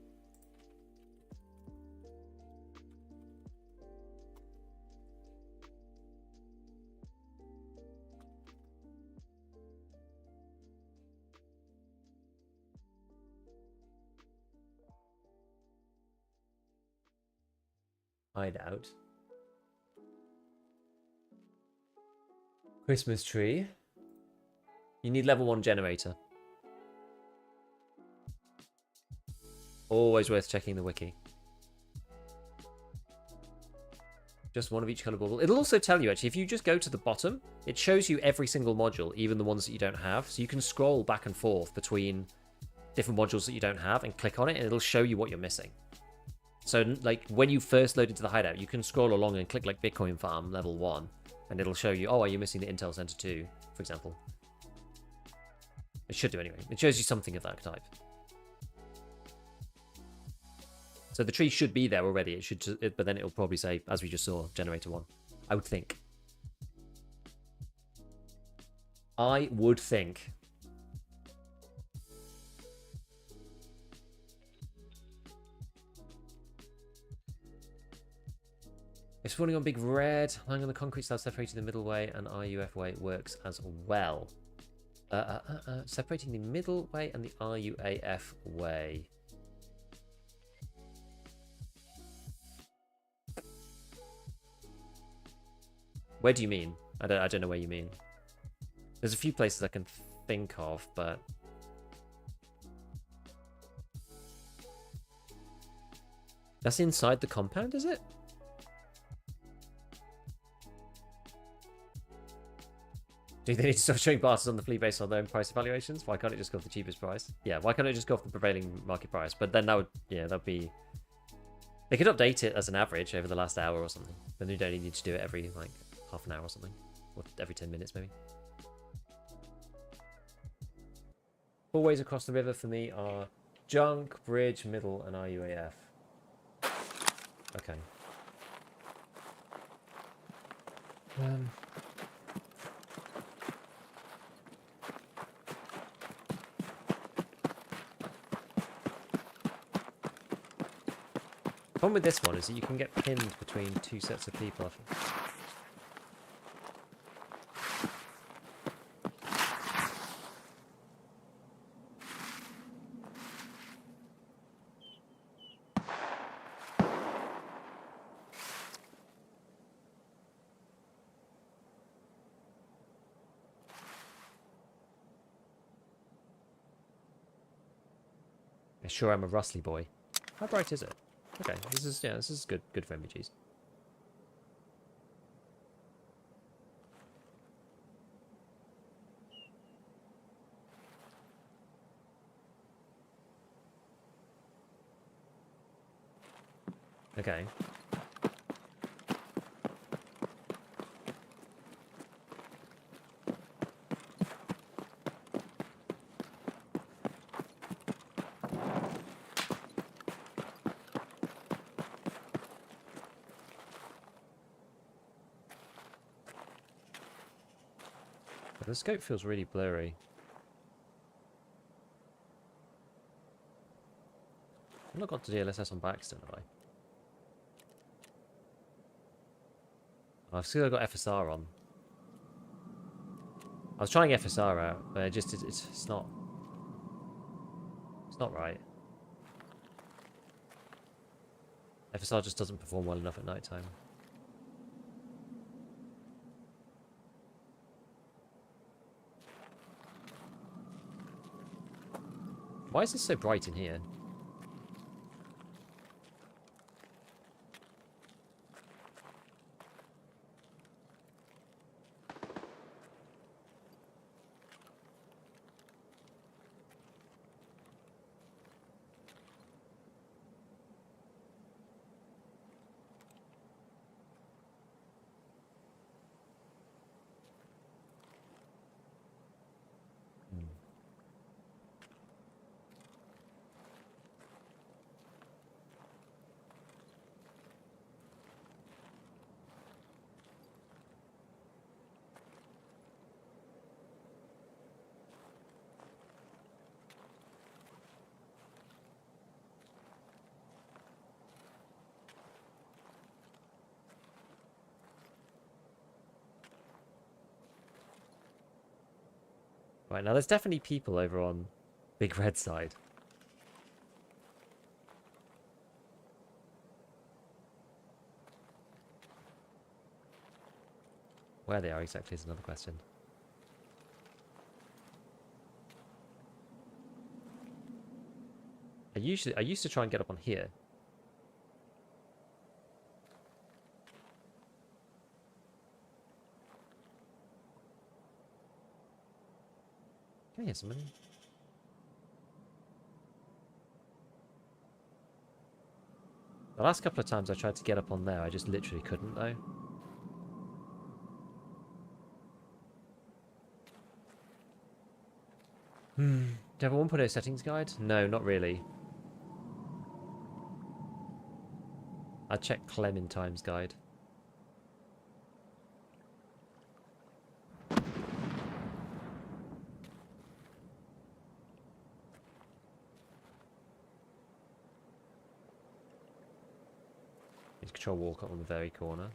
Hideout. Christmas tree. You need level 1 generator. Always worth checking the wiki. Just one of each color bubble. It'll also tell you, actually, if you just go to the bottom, it shows you every single module, even the ones that you don't have. So you can scroll back and forth between different modules that you don't have and click on it, and it'll show you what you're missing. So, like, when you first load into the hideout, you can scroll along and click, like, Bitcoin Farm level 1, and it'll show you, oh, are you missing the Intel Center 2, for example. It should do anyway. It shows you something of that type. So the tree should be there already. It should, but then it'll probably say, as we just saw, generator 1. I would think. I would think. If spawning on big red, lying on the concrete slab separating the middle way and RUF way works as well. Separating the middle way and the RUAF way. Where do you mean? I don't know where you mean. There's a few places I can think of, but... That's inside the compound, is it? Do they need to start showing barters on the fleet based on their own price evaluations? Why can't it just go off the cheapest price? Yeah, why can't it just go off the prevailing market price? But then that would, yeah, that'd be... They could update it as an average over the last hour or something. Then you don't need to do it every, like, half an hour or something. Or every 10 minutes, maybe. 4 ways across the river for me are junk, bridge, middle, and RUAF. Okay. The problem with this one is that you can get pinned between 2 sets of people, I think. Yeah, sure, I'm a rustly boy. How bright is it? Okay, this is good for MVGs. Okay. The scope feels really blurry. I've not got to DLSS on Baxton, have I? Oh, I've still got FSR on. I was trying FSR out, but it's not right. FSR just doesn't perform well enough at night time. Why is this so bright in here? Right, now there's definitely people over on Big Red side. Where they are exactly is another question. I used to try and get up on here. Can I hear somebody? The last couple of times I tried to get up on there, I just literally couldn't though. Do you have a 1.0 settings guide? No, not really. I checked Clementine's guide. Need to control walk up on the very corner.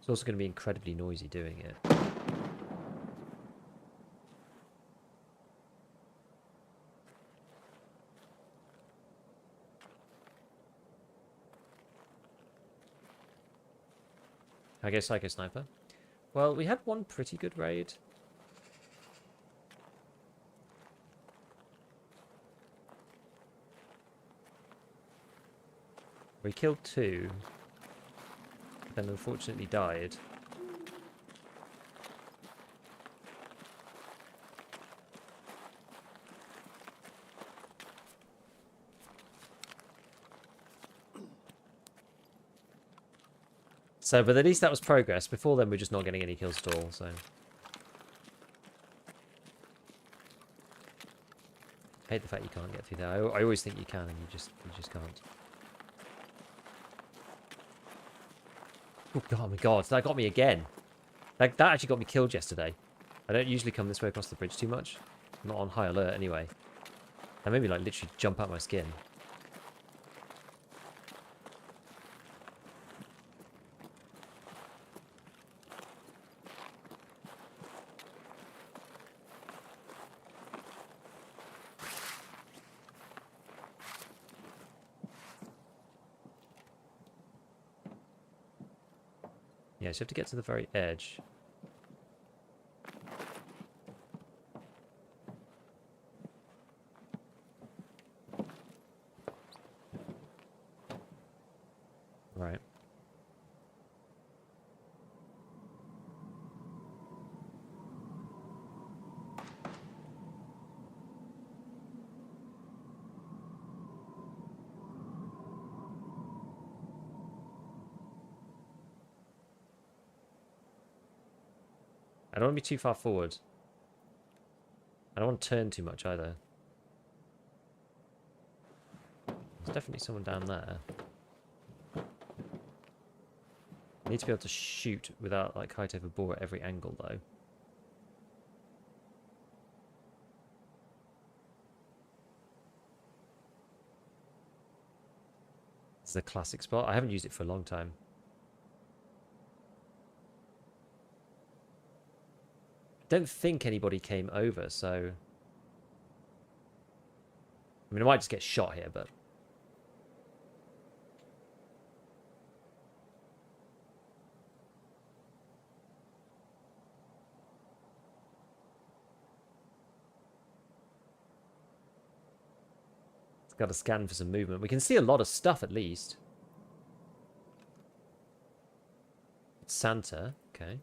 It's also going to be incredibly noisy doing it. I go Psycho Sniper. Well, we had one pretty good raid. We killed 2. Then unfortunately died. So, but at least that was progress. Before then, we're just not getting any kills at all, so... I hate the fact you can't get through there. I always think you can, and you just can't. Oh my god, that got me again. Like, that actually got me killed yesterday. I don't usually come this way across the bridge too much. I'm not on high alert anyway. That made me, like, literally jump out my skin. Yeah, so you have to get to the very edge. Right. I don't want to be too far forward. I don't want to turn too much either. There's definitely someone down there. I need to be able to shoot without like height over bore at every angle though. This is a classic spot. I haven't used it for a long time. Don't think anybody came over, so... I mean, I might just get shot here, but... It's got to scan for some movement. We can see a lot of stuff, at least. Santa, okay.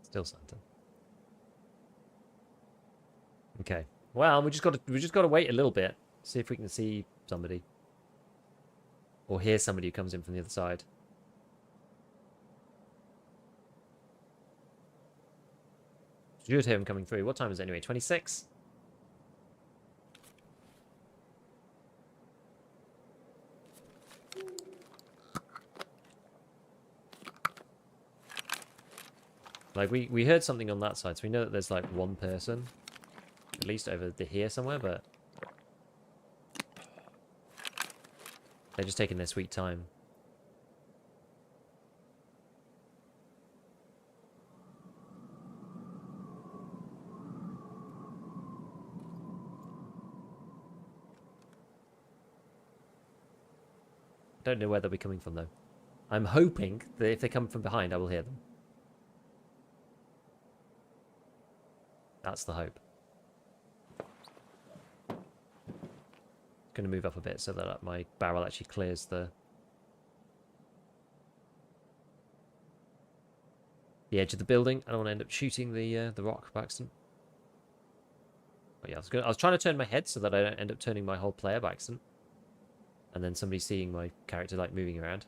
Still Santa. Okay. Well, we just got to wait a little bit. See if we can see somebody. Or hear somebody who comes in from the other side. Should hear him coming through. What time is it anyway? 26? Like, we heard something on that side, so we know that there's, like, one person. At least over here somewhere, but... They're just taking their sweet time. Don't know where they'll be coming from, though. I'm hoping that if they come from behind, I will hear them. That's the hope. Going to move up a bit so that my barrel actually clears the edge of the building. I don't want to end up shooting the rock by accident. But yeah, I was trying to turn my head so that I don't end up turning my whole player by accident, and then somebody seeing my character like moving around,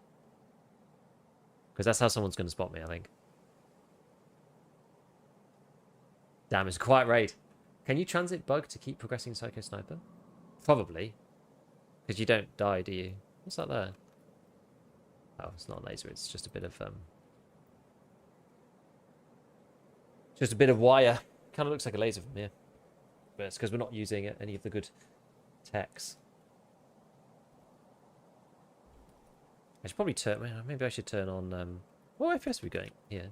because that's how someone's going to spot me, I think. Damn, it's quite right. Can you transit bug to keep progressing Psycho Sniper? Probably. Because you don't die, do you? What's that there? Oh, it's not a laser, it's just a bit of just a bit of wire. Kind of looks like a laser from here. But it's because we're not using any of the good techs. I should probably turn... Maybe I should turn on... What FPS are we going? Here.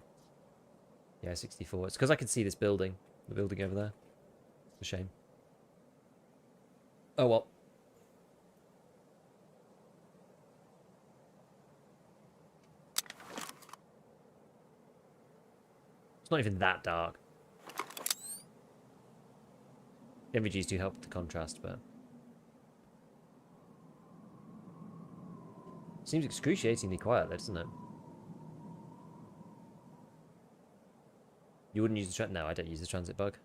Yeah, 64. It's because I can see this building. The building over there. It's a shame. Oh well. It's not even that dark. The MVGs do help with the contrast, but... Seems excruciatingly quiet though, doesn't it? You wouldn't use the transit? No, I don't use the transit bug.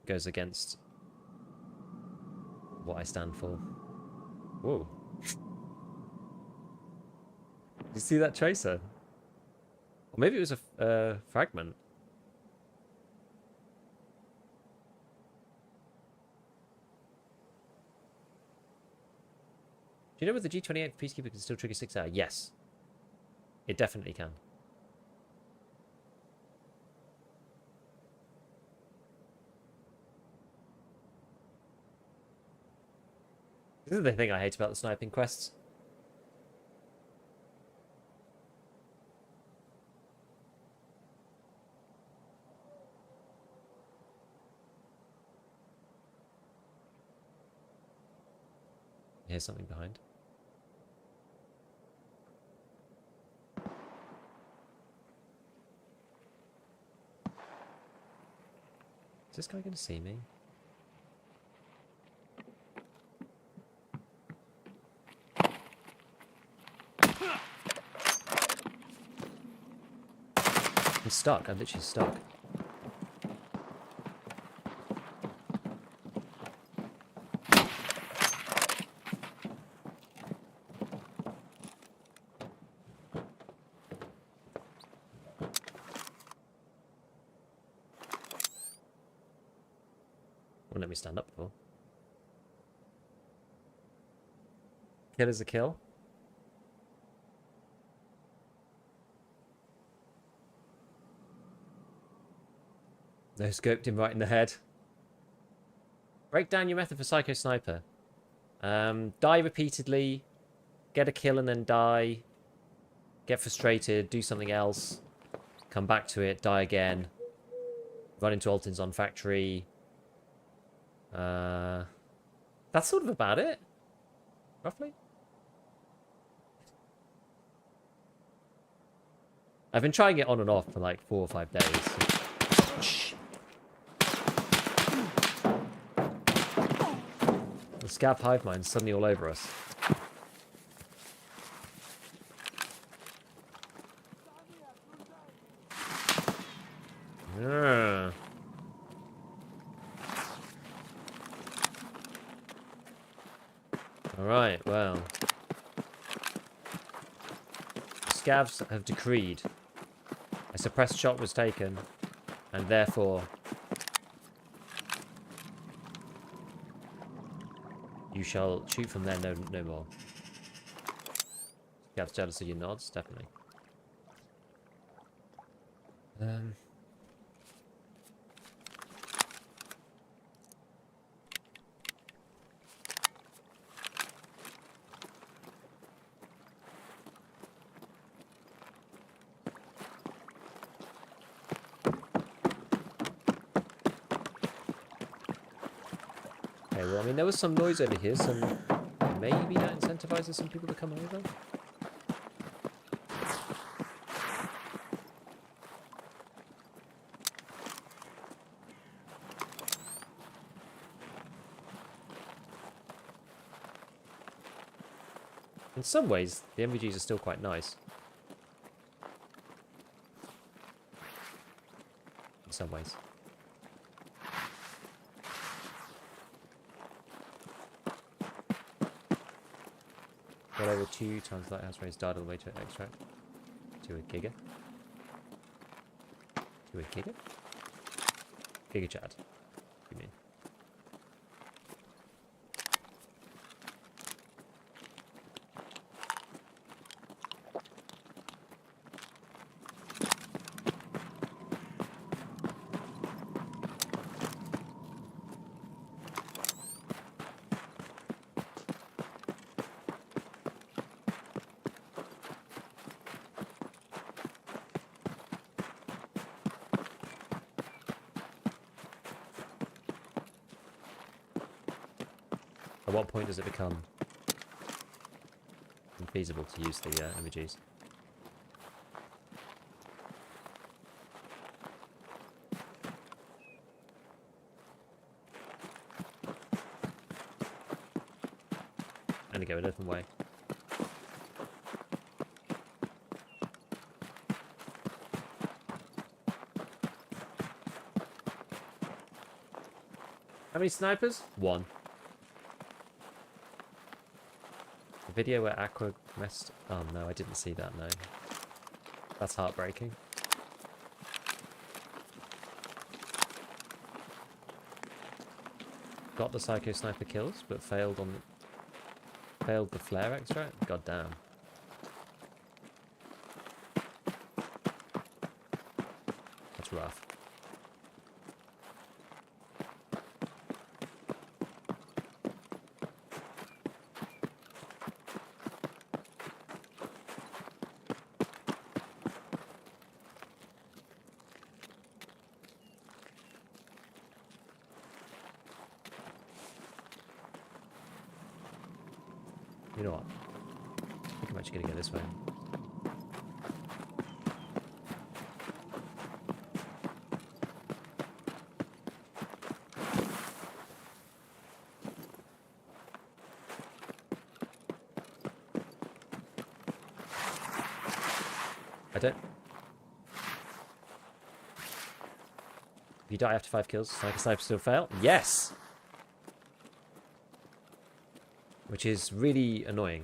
It goes against what I stand for. Whoa. Did you see that tracer? Or maybe it was a fragment. Do you know with the G28 Peacekeeper can still trigger 6 hour? Yes. It definitely can. This is the thing I hate about the sniping quests. Here's something behind. Is this guy going to see me? I'm stuck. I'm literally stuck. Won't let me stand up before. Kill is a kill. No, scoped him right in the head. Break down your method for Psycho Sniper. Die repeatedly. Get a kill and then die. Get frustrated. Do something else. Come back to it. Die again. Run into Alton's on factory. That's sort of about it. Roughly. I've been trying it on and off for like 4 or 5 days. Shh. The scav hive mind's suddenly all over us. Yeah. Alright, well. The scavs have decreed a suppressed shot was taken, and therefore you shall shoot from there no more. Scavs jealous of your nods, definitely. Okay, well, I mean, there was some noise over here, so maybe that incentivizes some people to come over. In some ways, the MVGs are still quite nice. In some ways. Got over 2 times lighthouse raise died all the way to extract. To a giga. To a giga? Giga Chad. What do you mean? At what point does it become unfeasible to use the MVGs? And to go a different way. How many snipers? 1. Video where Aqua messed... Oh no, I didn't see that, no. That's heartbreaking. Got the Psycho Sniper kills, but failed on the... Failed the flare extract? God damn. That's rough. You know what? I think I'm actually going to go this way. I don't... If you die after 5 kills, Psycho Sniper still fail? Yes! Which is really annoying.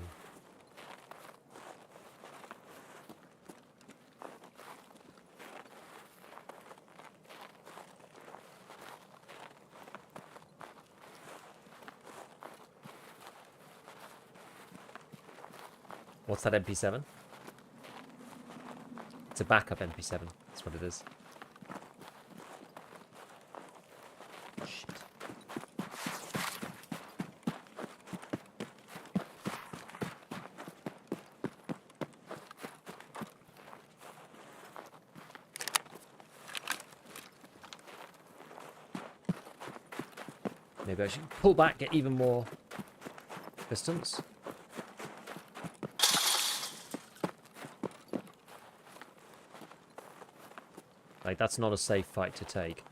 What's that MP7? It's a backup MP7. That's what it is. Shit. Maybe I should pull back, get even more distance. Like, that's not a safe fight to take.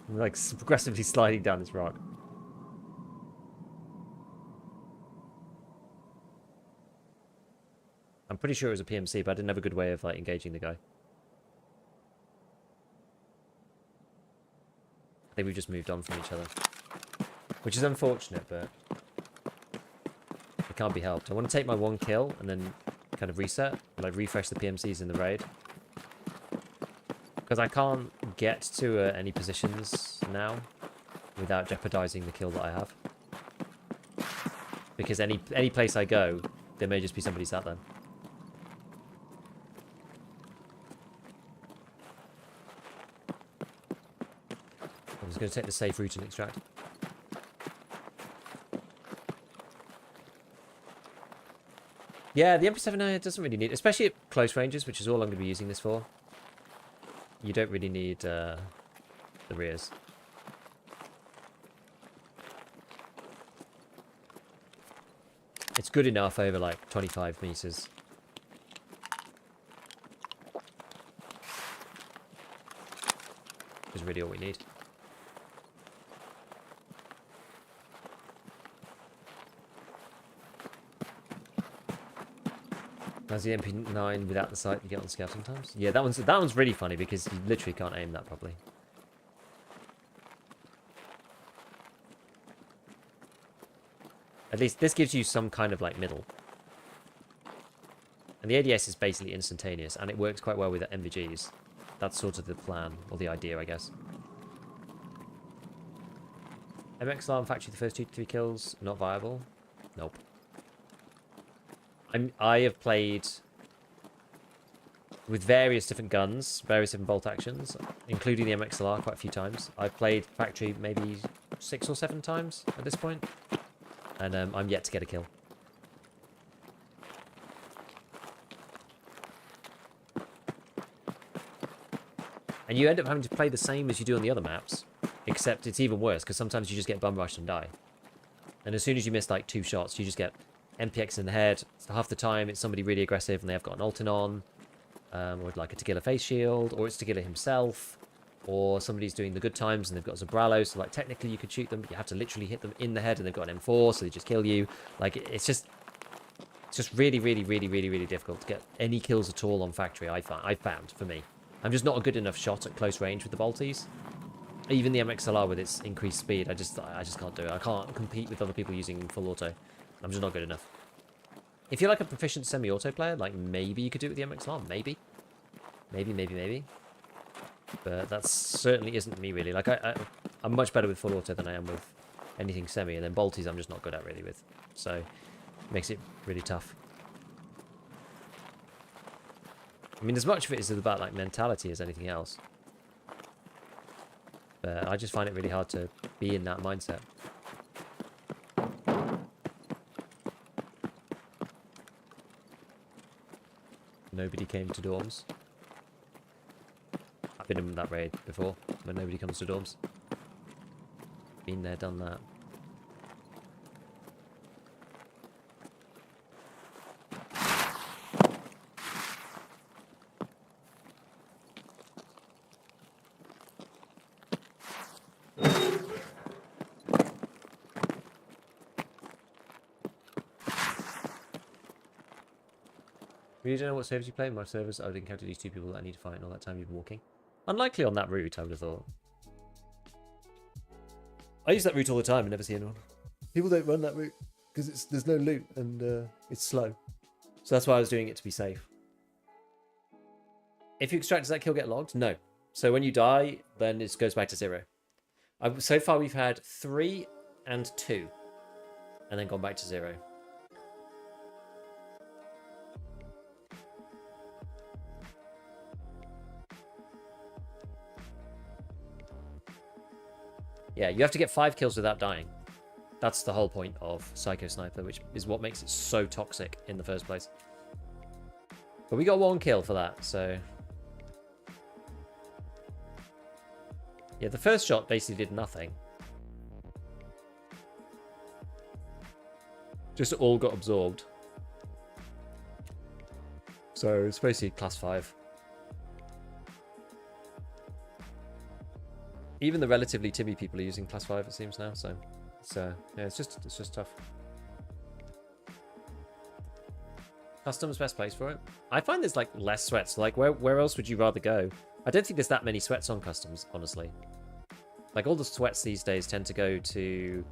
I'm like progressively sliding down this rock. I'm pretty sure it was a PMC, but I didn't have a good way of like engaging the guy. I think we've just moved on from each other, which is unfortunate, but it can't be helped. I want to take my one kill and then kind of reset, like refresh the PMCs in the raid, because I can't get to any positions now without jeopardizing the kill that I have. Because any place I go, there may just be somebody sat there. I'm just going to take the safe route and extract. Yeah, the MP7 doesn't really need, especially at close ranges, which is all I'm going to be using this for. You don't really need the rears. It's good enough over like 25 meters. Is really all we need. As the MP9 without the sight you get on scout sometimes. Yeah, that one's really funny because you literally can't aim that properly. At least this gives you some kind of like middle. And the ADS is basically instantaneous, and it works quite well with the MVGs. That's sort of the plan, or the idea, I guess. MX Alarm Factory, the first 2 to 3 kills, not viable? Nope. I have played with various different guns, various different bolt actions, including the MXLR quite a few times. I've played Factory maybe 6 or 7 times at this point, and I'm yet to get a kill. And you end up having to play the same as you do on the other maps, except it's even worse, because sometimes you just get bum rushed and die. And as soon as you miss like 2 shots, you just get MPX in the head. So half the time it's somebody really aggressive and they have got an Alton on, or like a Tequila face shield, or it's Tequila himself, or somebody's doing the good times and they've got Zabralo, so like technically you could shoot them, but you have to literally hit them in the head and they've got an M4, so they just kill you. Like, it's just really, really, really, really, really difficult to get any kills at all on Factory, I found, for me. I'm just not a good enough shot at close range with the bolties. Even the MXLR with its increased speed, I just can't do it. I can't compete with other people using full auto. I'm just not good enough. If you're like a proficient semi-auto player, like maybe you could do it with the MXLR, maybe. Maybe. But that certainly isn't me, really. Like, I'm much better with full auto than I am with anything semi, and then bolties I'm just not good at, really, with. So, it makes it really tough. I mean, as much of it is about, like, mentality as anything else. But I just find it really hard to be in that mindset. Nobody came to dorms. I've been in that raid before, when nobody comes to dorms. Been there, done that. You don't know what servers you play? My servers, I would encounter these two people that I need to fight and all that time you've been walking. Unlikely on that route, I would have thought. I use that route all the time and never see anyone. People don't run that route because there's no loot and it's slow. So that's why I was doing it to be safe. If you extract, does that kill get logged? No. So when you die, then it goes back to 0. So far we've had 3 and 2. And then gone back to 0. Yeah, you have to get 5 kills without dying. That's the whole point of Psycho Sniper, which is what makes it so toxic in the first place. But we got 1 kill for that, so... Yeah, the first shot basically did nothing. Just all got absorbed. So it's basically class 5. Even the relatively timmy people are using class 5, it seems now. So yeah, it's just tough. Custom's best place for it. I find there's like less sweats. Like where else would you rather go? I don't think there's that many sweats on customs, honestly. Like all the sweats these days tend to go to,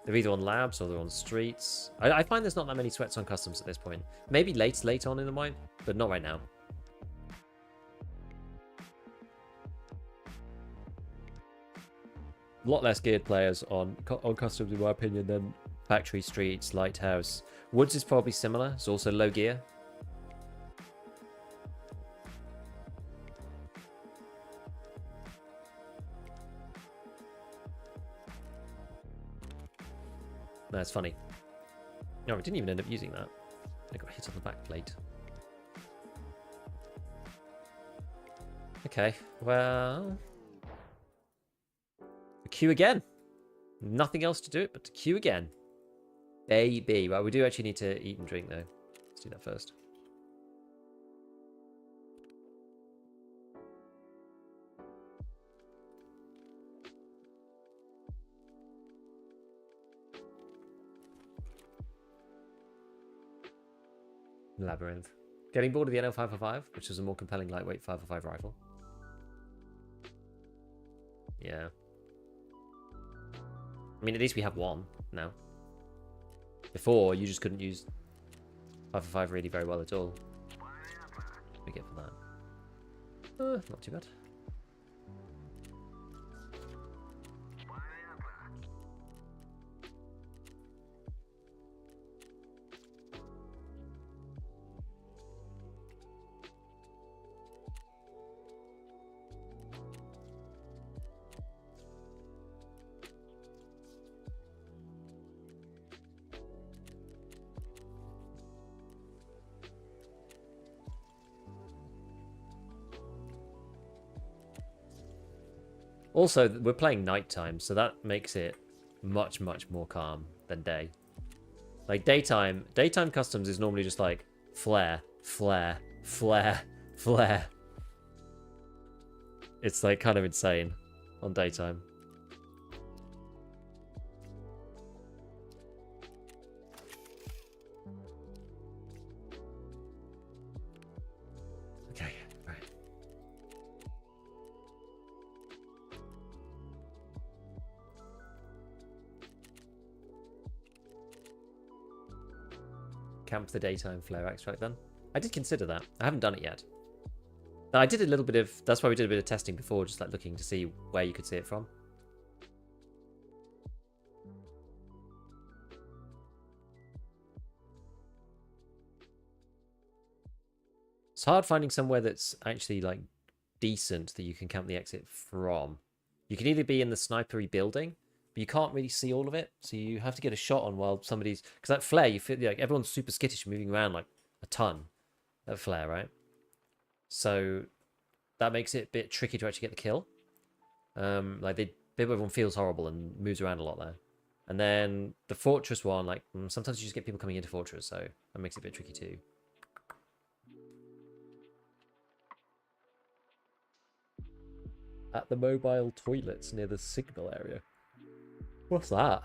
they're either on labs or they're on streets. I find there's not that many sweats on customs at this point. Maybe late on in the mine, but not right now. A lot less geared players on customs, in my opinion, than factory, streets, lighthouse. Woods is probably similar. It's also low gear. No, it's funny. No, I didn't even end up using that. I got hit on the back plate. Okay, well... The queue again. Nothing else to do it but to queue again. Baby. Right, we do actually need to eat and drink, though. Let's do that first. Labyrinth. Getting bored of the NL555, which is a more compelling lightweight 555 rifle. Yeah. I mean, at least we have one now. Before, you just couldn't use 555 really very well at all. What do we get for that? Not too bad. Also, we're playing nighttime, so that makes it much, much more calm than day. Like daytime customs is normally just like flare, flare, flare, flare. It's like kind of insane on daytime. Okay, right. Camp the daytime flare extract then. I did consider that. I haven't done it yet. I did a little bit of, that's why we did a bit of testing before, just like looking to see where you could see it from. It's hard finding somewhere that's actually like decent that you can camp the exit from. You can either be in the snipery building, but you can't really see all of it, so you have to get a shot on while somebody's, because that flare, you feel like everyone's super skittish, moving around like a ton. That flare, right? So that makes it a bit tricky to actually get the kill. Like everyone feels horrible and moves around a lot there. And then the fortress one, like sometimes you just get people coming into fortress, so that makes it a bit tricky too. At the mobile toilets near the signal area. What's that?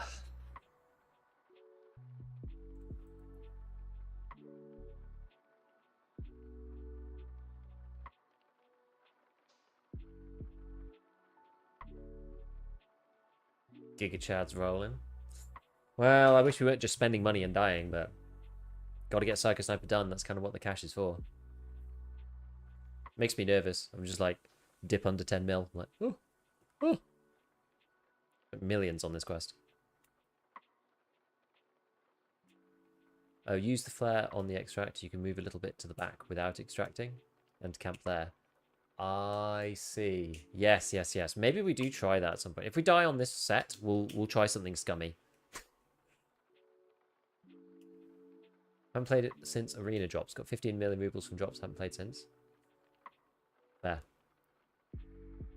Giga Chad's rolling. Well, I wish we weren't just spending money and dying, but got to get Psycho Sniper done. That's kind of what the cash is for. Makes me nervous. I'm just like, dip under 10 mil. I'm like, oh. Millions on this quest. Oh, use the flare on the extractor. You can move a little bit to the back without extracting and camp there. I see. Yes. Maybe we do try that at some point. If we die on this set, we'll try something scummy. Haven't played it since Arena drops. Got 15 million rubles from drops. Haven't played since. There.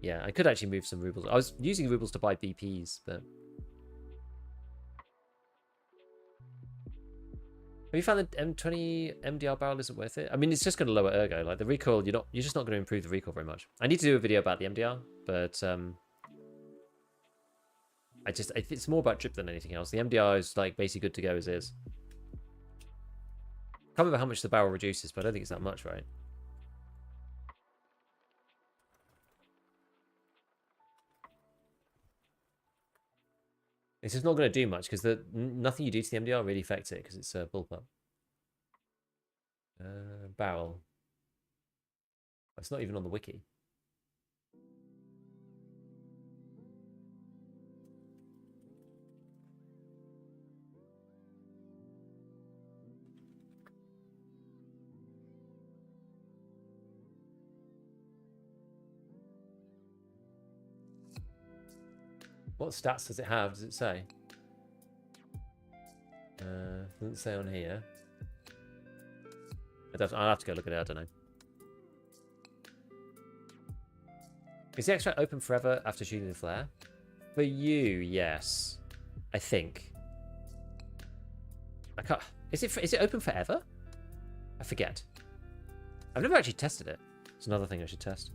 Yeah, I could actually move some rubles. I was using rubles to buy BPs, but... Have you found the M20 MDR barrel isn't worth it? I mean, it's just going to lower ergo. Like the recoil, you're just not going to improve the recoil very much. I need to do a video about the MDR, but it's more about drip than anything else. The MDR is like basically good to go as is. Can't remember how much the barrel reduces, but I don't think it's that much, right? It's just not going to do much because nothing you do to the MDR really affects it because it's a bullpup. Barrel. It's not even on the wiki. What stats does it have? Does it say? Doesn't say on here. I'll have to go look at it. I don't know. Is the extract open forever after shooting the flare? For you, yes. I think. I can't. Is it open forever? I forget. I've never actually tested it. It's another thing I should test.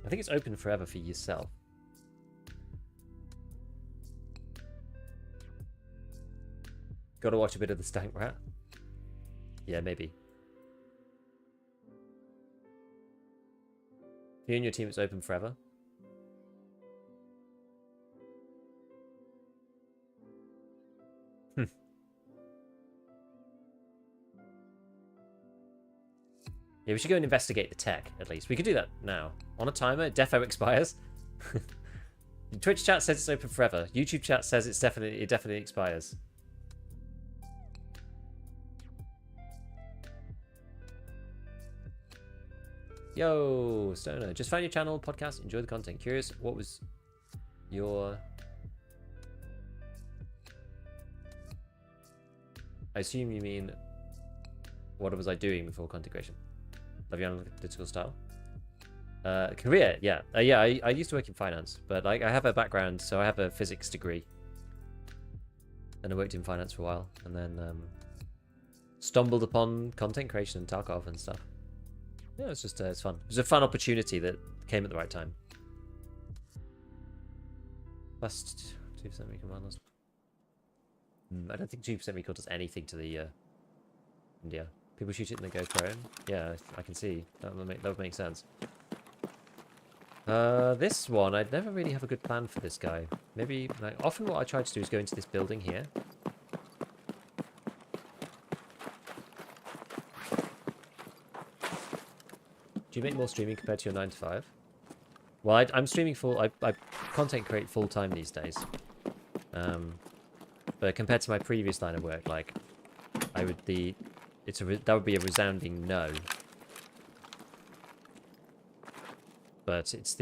I think it's open forever for yourself. Gotta watch a bit of the Stank Rat. Yeah, maybe. If you and your team, it's open forever. Yeah, we should go and investigate the tech, at least. We could do that now. On a timer, defo expires. Twitch chat says it's open forever. YouTube chat says it definitely expires. Yo, Stoner. Just found your channel, podcast, enjoy the content. Curious, what was your... I assume you mean, what was I doing before content creation? Love your analytical style. Career, yeah. I used to work in finance, but like I have a background, so I have a physics degree. And I worked in finance for a while, and then stumbled upon content creation and Tarkov and stuff. Yeah, it's just it's fun. It was a fun opportunity that came at the right time. Plus 2% recall last. I don't think 2% recall does anything to the India. People shoot it and they go prone. Yeah, I can see. That would make sense. This one, I'd never really have a good plan for this guy. Maybe, like, often what I try to do is go into this building here. Do you make more streaming compared to your 9 to 5? Well, I'm streaming full. I content create full time these days. But compared to my previous line of work, like, that would be a resounding no. But it's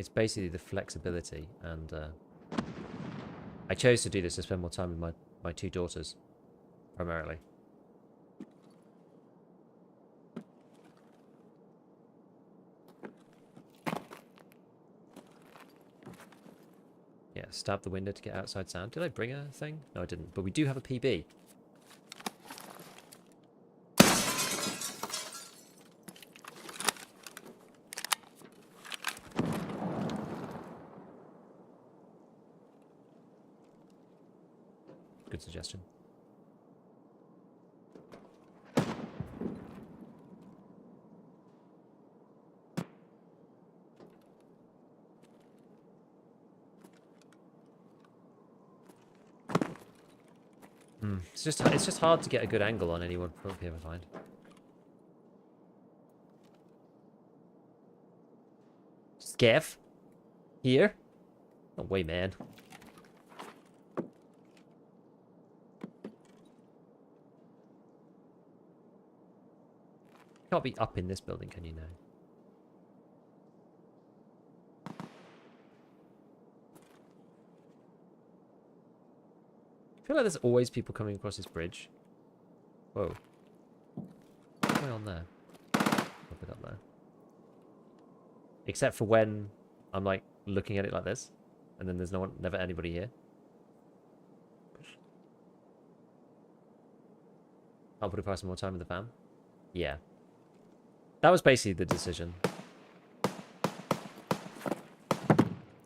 basically the flexibility, and I chose to do this to spend more time with my two daughters, primarily. Yeah, stab the window to get outside sound. Did I bring a thing? No, I didn't. But we do have a PB. good suggestion. It's just hard to get a good angle on anyone up here, I find. Scav? Here? No way, man. Can't be up in this building, can you now? I feel like there's always people coming across this bridge. Whoa. What's going on there? A bit up there. Except for when I'm like looking at it like this, and then there's never anybody here. I'll put a price more time with the fam. Yeah. That was basically the decision.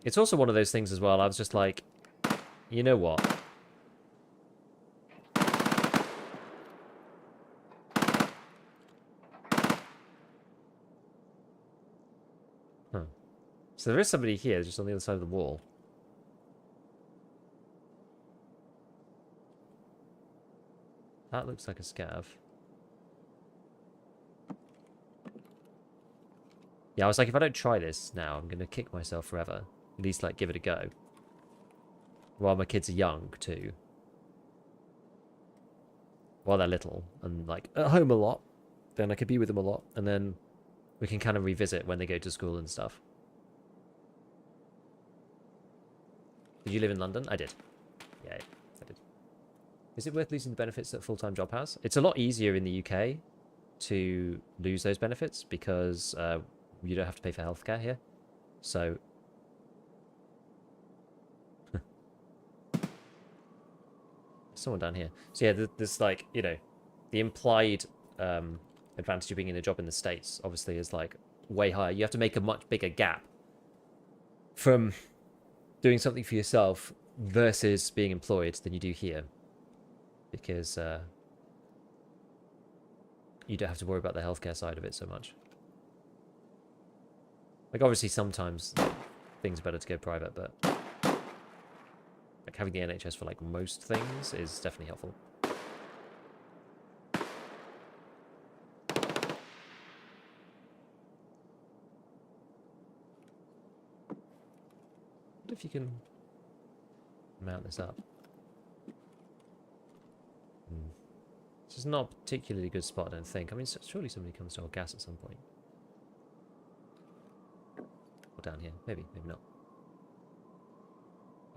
It's also one of those things as well. I was just like, you know what? Huh. So there is somebody here, just on the other side of the wall. That looks like a scav. Yeah, I was like, if I don't try this now, I'm going to kick myself forever. At least, like, give it a go. While my kids are young, too. While they're little. And, like, at home a lot. Then I could be with them a lot. And then we can kind of revisit when they go to school and stuff. Did you live in London? I did. Yeah, I did. Is it worth losing the benefits that a full-time job has? It's a lot easier in the UK to lose those benefits because you don't have to pay for healthcare here. So... someone down here. So yeah, there's like, you know, the implied advantage of being in a job in the States obviously is like way higher. You have to make a much bigger gap from doing something for yourself versus being employed than you do here. Because you don't have to worry about the healthcare side of it so much. Like, obviously, sometimes things are better to go private, but like having the NHS for like most things is definitely helpful. What if you can mount this up? This is not a particularly good spot, I don't think. I mean, surely somebody comes to our gas at some point. Or down here. Maybe, maybe not.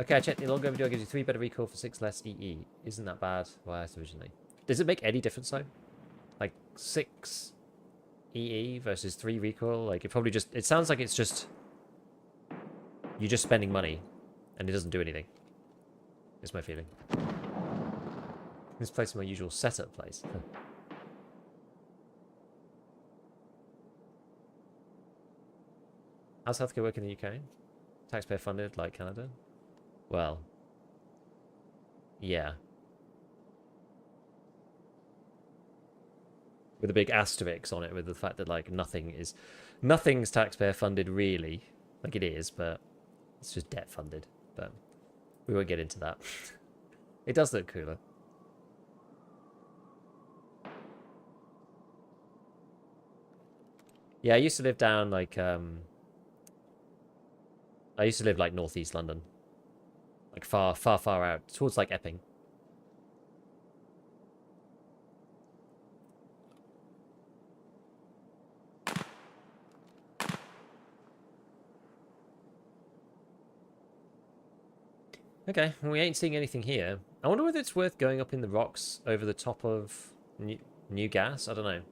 Okay, I checked the longer video gives you 3 better recoil for 6 less EE. Isn't that bad? Well, that's originally. Does it make any difference, though? Like, 6 EE versus 3 recoil? Like, it probably just... It sounds like it's just... You're just spending money, and it doesn't do anything. Is my feeling. This place is my usual setup place. How's healthcare work in the UK? Taxpayer funded, like Canada? Well, yeah. With a big asterisk on it, with the fact that like nothing's taxpayer funded really. Like it is, but it's just debt funded. But we won't get into that. It does look cooler. Yeah, I used to live down like I used to live like northeast London. Like far out towards like Epping. Okay, well, we ain't seeing anything here. I wonder whether it's worth going up in the rocks over the top of new gas. I don't know.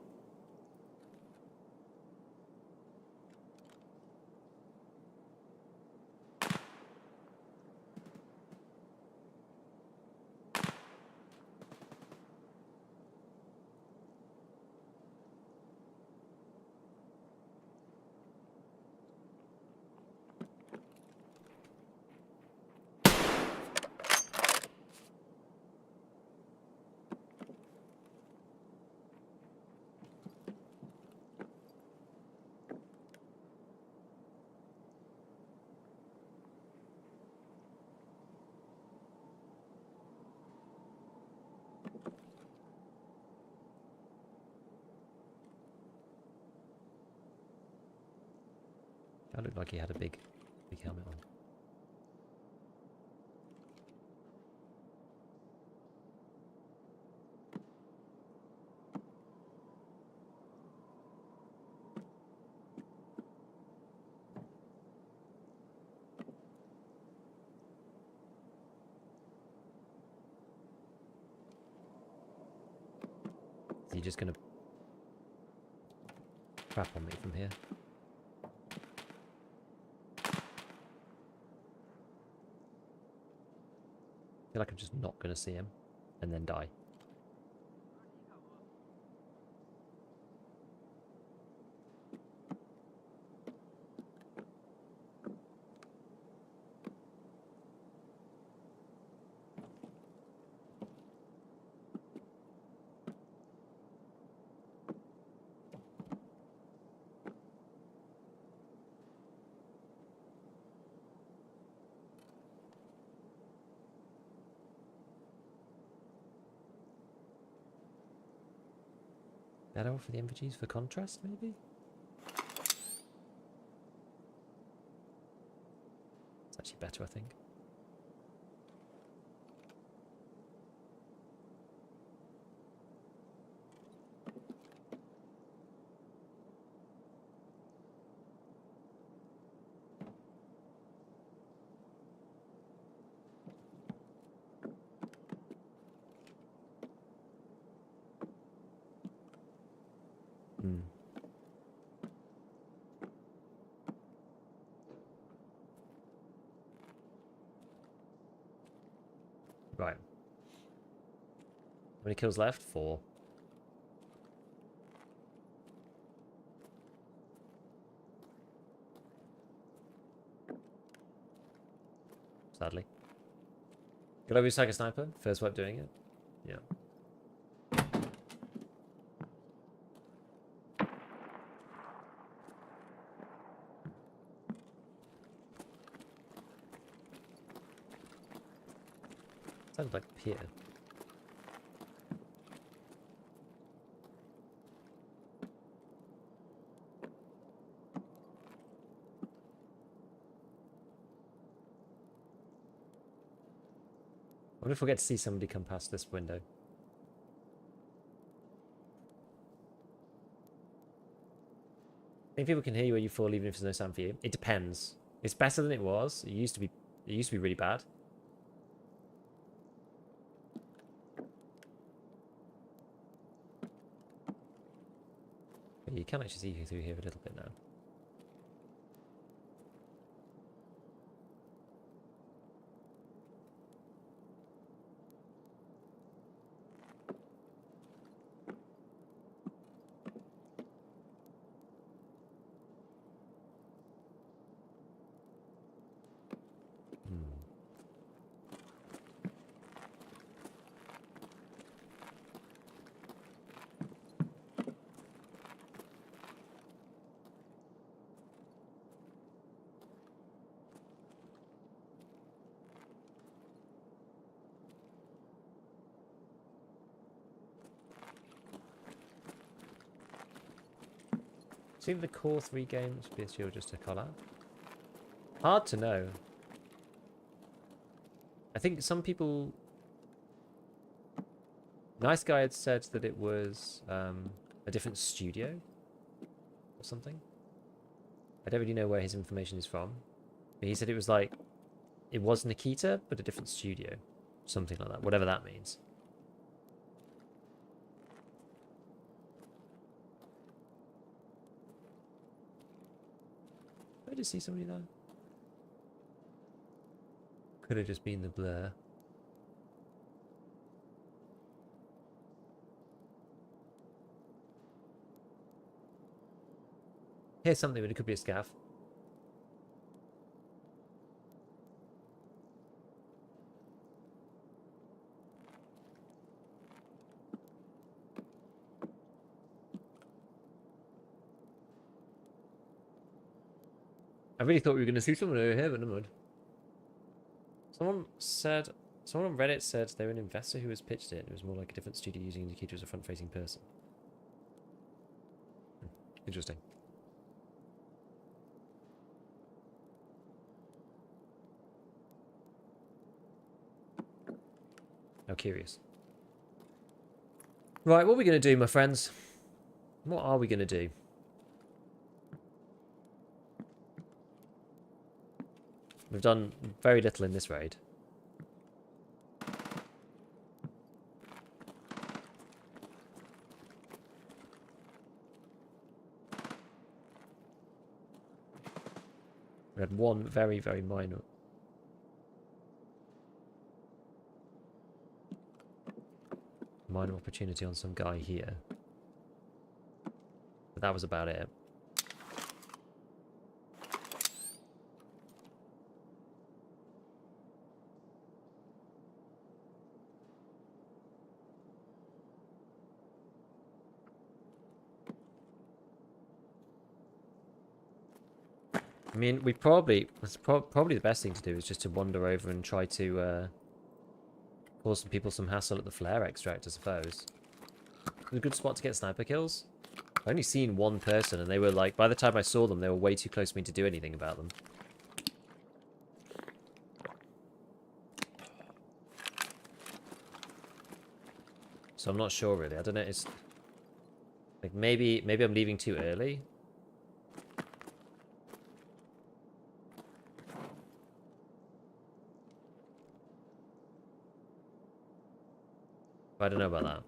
That looked like he had a big helmet on. Is he just gonna crap on me from here? I feel like I'm just not gonna see him and then die. Better for the MVGs for contrast, maybe? It's actually better, I think. Hmm. Right. How many kills left? 4. Sadly. Could I be like a sniper? First wipe doing it? Yeah. Sounds like Pier. I wonder if we'll get to see somebody come past this window. I think people can hear you when you fall even if there's no sound for you. It depends. It's better than it was. It used to be really bad. But you can actually see you through here a little bit now. Seem the core 3 games BSG or just a collab? Hard to know. I think some people... Nice Guy had said that it was a different studio or something. I don't really know where his information is from. But he said it was like... It was Nikita, but a different studio. Something like that. Whatever that means. I just see somebody there. Could have just been the blur. Here's something, but it could be a scav. I really thought we were going to see someone over here, but no mind. Someone on Reddit said they were an investor who was pitched it. It was more like a different studio using Nikita as a front-facing person. Interesting. How curious. Right, what are we going to do, my friends? What are we going to do? We've done very little in this raid. We had one very, very minor opportunity on some guy here. But that was about it. I mean, we probably... probably the best thing to do is just to wander over and try to cause some people some hassle at the flare extract, I suppose. It's a good spot to get sniper kills. I've only seen one person, and they were like... By the time I saw them, they were way too close to me to do anything about them. So I'm not sure, really. I don't know. It's... like, maybe I'm leaving too early. I don't know about that.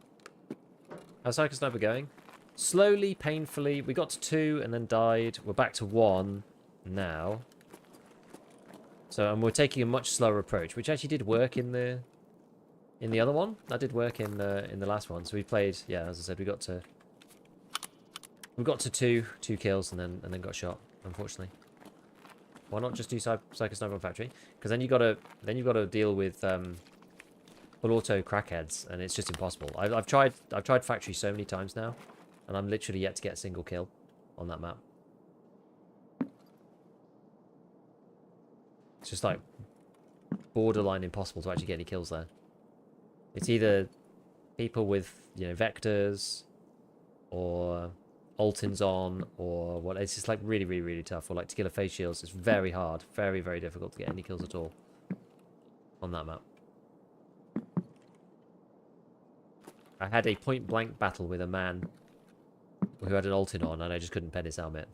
How's Psycho Sniper going? Slowly, painfully. We got to 2 and then died. We're back to 1 now. So, and we're taking a much slower approach, which actually did work in the other one. That did work in the last one. So we played, yeah, as I said, we got to 2 kills and then got shot, unfortunately. Why not just do Psycho Sniper on Factory? Because then you've got to deal with full auto crackheads, and it's just impossible. I've tried Factory so many times now, and I'm literally yet to get a single kill on that map. It's just like borderline impossible to actually get any kills there. It's either people with, you know, vectors or Altins on, or what. It's just like really, really, really tough. Or like to kill a face shields. It's very hard, very, very difficult to get any kills at all on that map. I had a point blank battle with a man who had an Altin on, and I just couldn't pen his helmet.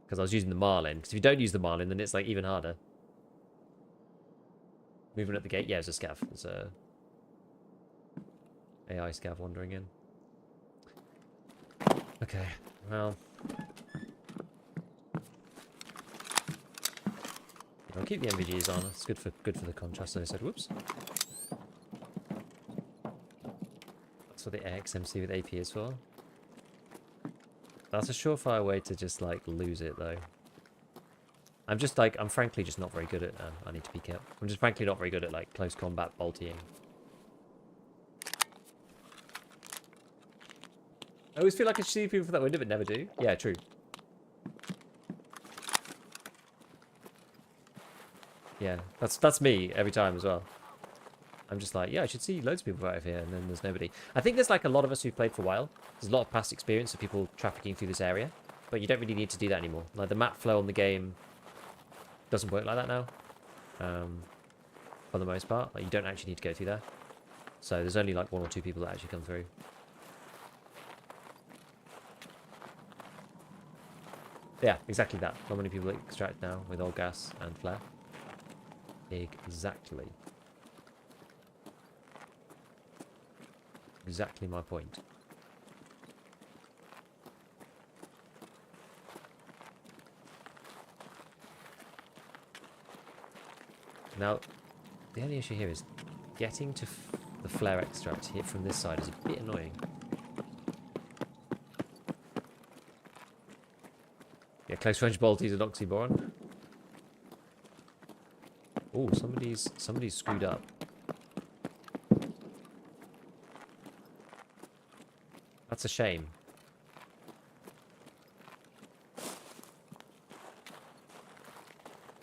Because I was using the Marlin. Because if you don't use the Marlin, then it's like even harder. Moving at the gate. Yeah, it's a scav. It's a AI scav wandering in. Okay, well. I'll keep the MVGs on. It's good for the contrast. I said, whoops. That's what the AXMC with AP is for. That's a surefire way to just like lose it, though. I'm frankly just not very good at. I need to peek up. I'm just frankly not very good at like close combat boltying. I always feel like I should see people for that window, but never do. Yeah, true. Yeah, that's me every time as well. I'm just like, yeah, I should see loads of people out of here, and then there's nobody. I think there's like a lot of us who've played for a while. There's a lot of past experience of people trafficking through this area, but you don't really need to do that anymore. Like the map flow on the game doesn't work like that now, for the most part. Like you don't actually need to go through there. So there's only like 1 or 2 people that actually come through. Yeah, exactly that. Not many people extract now with old gas and flare. Exactly. Exactly my point. Now, the only issue here is getting to the flare extract here from this side is a bit annoying. Yeah, close range bolties and oxymoron. Oh, somebody's screwed up. That's a shame.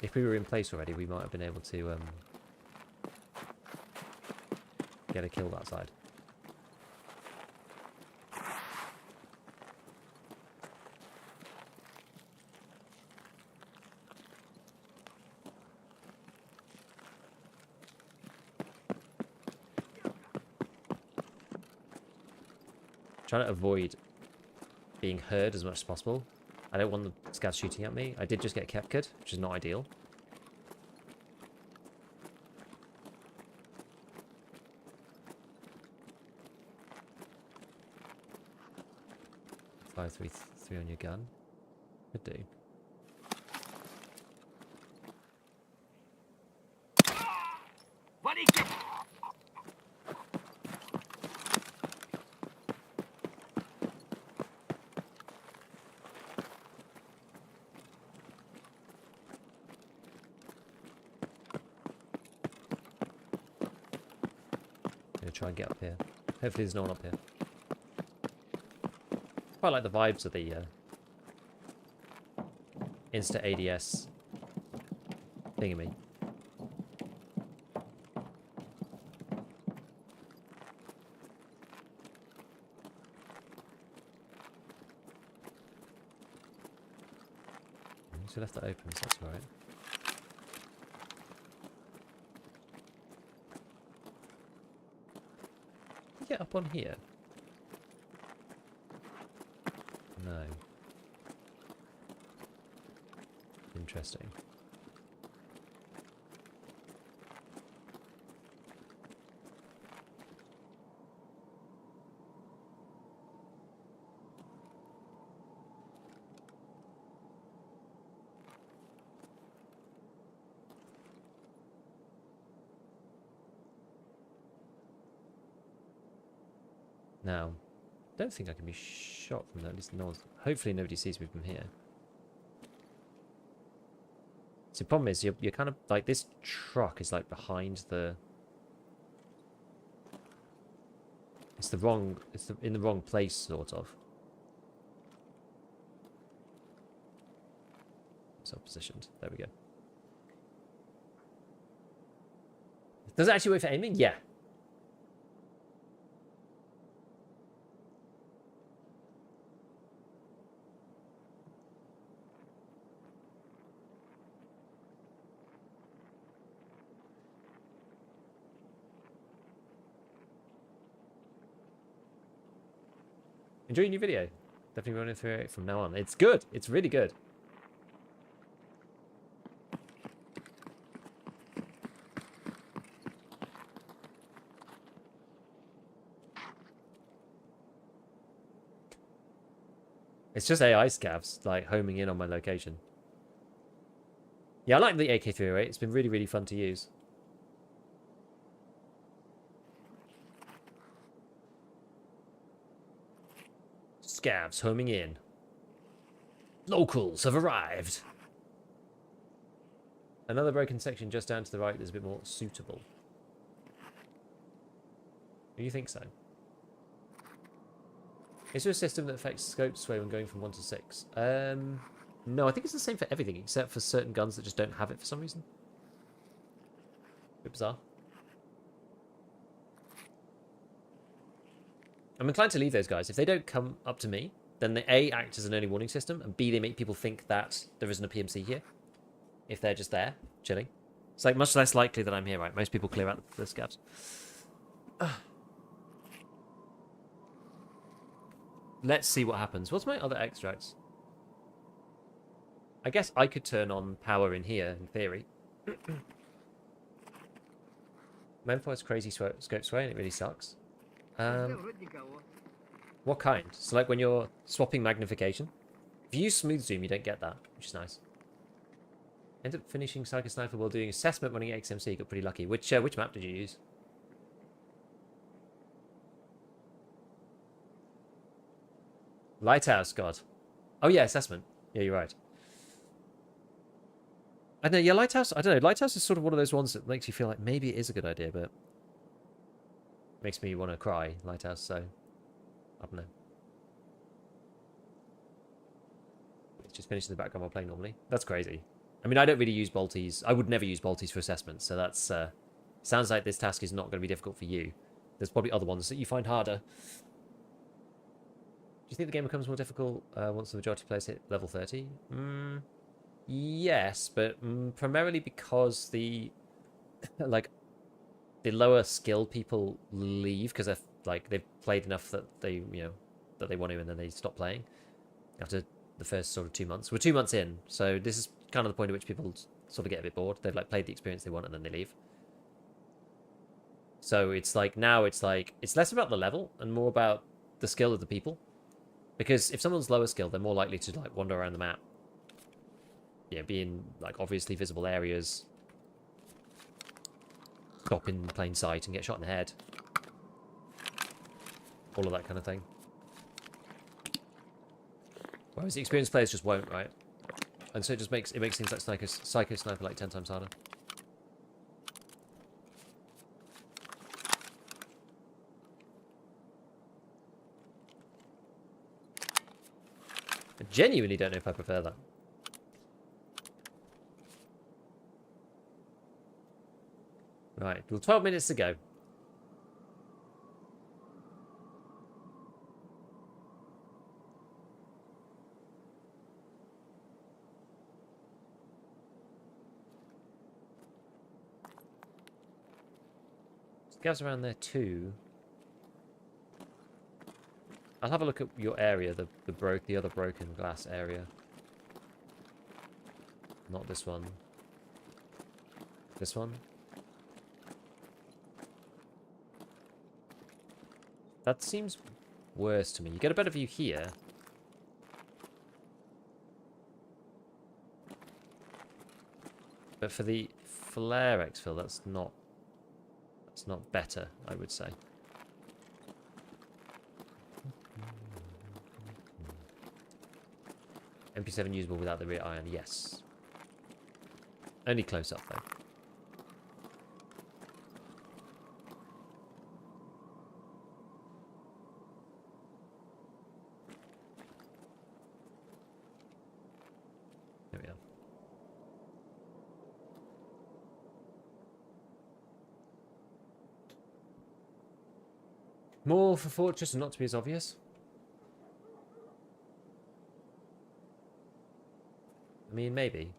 If we were in place already, we might have been able to get a kill that side. trying to avoid being heard as much as possible. I don't want the scouts shooting at me. I did just get captured, which is not ideal. Five, three on your gun. Could do. Try and get up here. Hopefully there's no one up here. Quite like the vibes of the Insta ADS thingy. So left that open, so that's alright. Get up on here? No. Interesting. Now, I don't think I can be shot from there. At least no. Hopefully nobody sees me from here. So the problem is you're kind of like, this truck is like behind the. It's in the wrong place, sort of. So positioned. There we go. Does it actually work for aiming? Yeah. Enjoy your new video. Definitely running through it from now on. It's good. It's really good. It's just AI scavs, like, homing in on my location. Yeah, I like the AK-308. It's been really, really fun to use. Scavs homing in. Locals have arrived. Another broken section just down to the right that's a bit more suitable. Do you think so? Is there a system that affects scope sway when going from 1 to 6? No, I think it's the same for everything except for certain guns that just don't have it for some reason. A bit bizarre. I'm inclined to leave those guys. If they don't come up to me, then they A, act as an early warning system, and B, they make people think that there isn't a PMC here. If they're just there, chilling. It's like much less likely that I'm here, right? Most people clear out the scavs. Let's see what happens. What's my other extracts? I guess I could turn on power in here, in theory. Memphis crazy scope sway, and it really sucks. What kind? So like when you're swapping magnification? If you use smooth zoom, you don't get that, which is nice. Ended up finishing Psycho Sniper while doing assessment running XMC. Got pretty lucky. Which map did you use? Lighthouse, God. Oh yeah, assessment. Yeah, you're right. I don't know, yeah, Lighthouse, I don't know. Lighthouse is sort of one of those ones that makes you feel like maybe it is a good idea, but makes me want to cry, Lighthouse, so I don't know. It's just finished in the background while playing normally. That's crazy. I mean, I don't really use bolties. I would never use bolties for assessments, so that's sounds like this task is not going to be difficult for you. There's probably other ones that you find harder. Do you think the game becomes more difficult once the majority of players hit level 30? Yes, but primarily because the lower skill people leave because they've played enough that they that they want to, and then they stop playing after the first sort of 2 months. We're 2 months in, so this is kind of the point at which people sort of get a bit bored. They've like played the experience they want, and then they leave. So it's like now it's less about the level and more about the skill of the people. Because if someone's lower skill, they're more likely to like wander around the map. Yeah, be in like obviously visible areas. Stop in plain sight and get shot in the head. All of that kind of thing. Whereas the experienced players just won't, right? And so it just makes things like Psycho Sniper like 10 times harder. I genuinely don't know if I prefer that. Right, well, 12 minutes to go. Scavs around there too. I'll have a look at your area, the other broken glass area. Not this one. This one. That seems worse to me. You get a better view here. But for the flare exfil, that's not better, I would say. MP7 usable without the rear iron, yes. Only close up though. There we are. More for Fortress and not to be as obvious. I mean, maybe.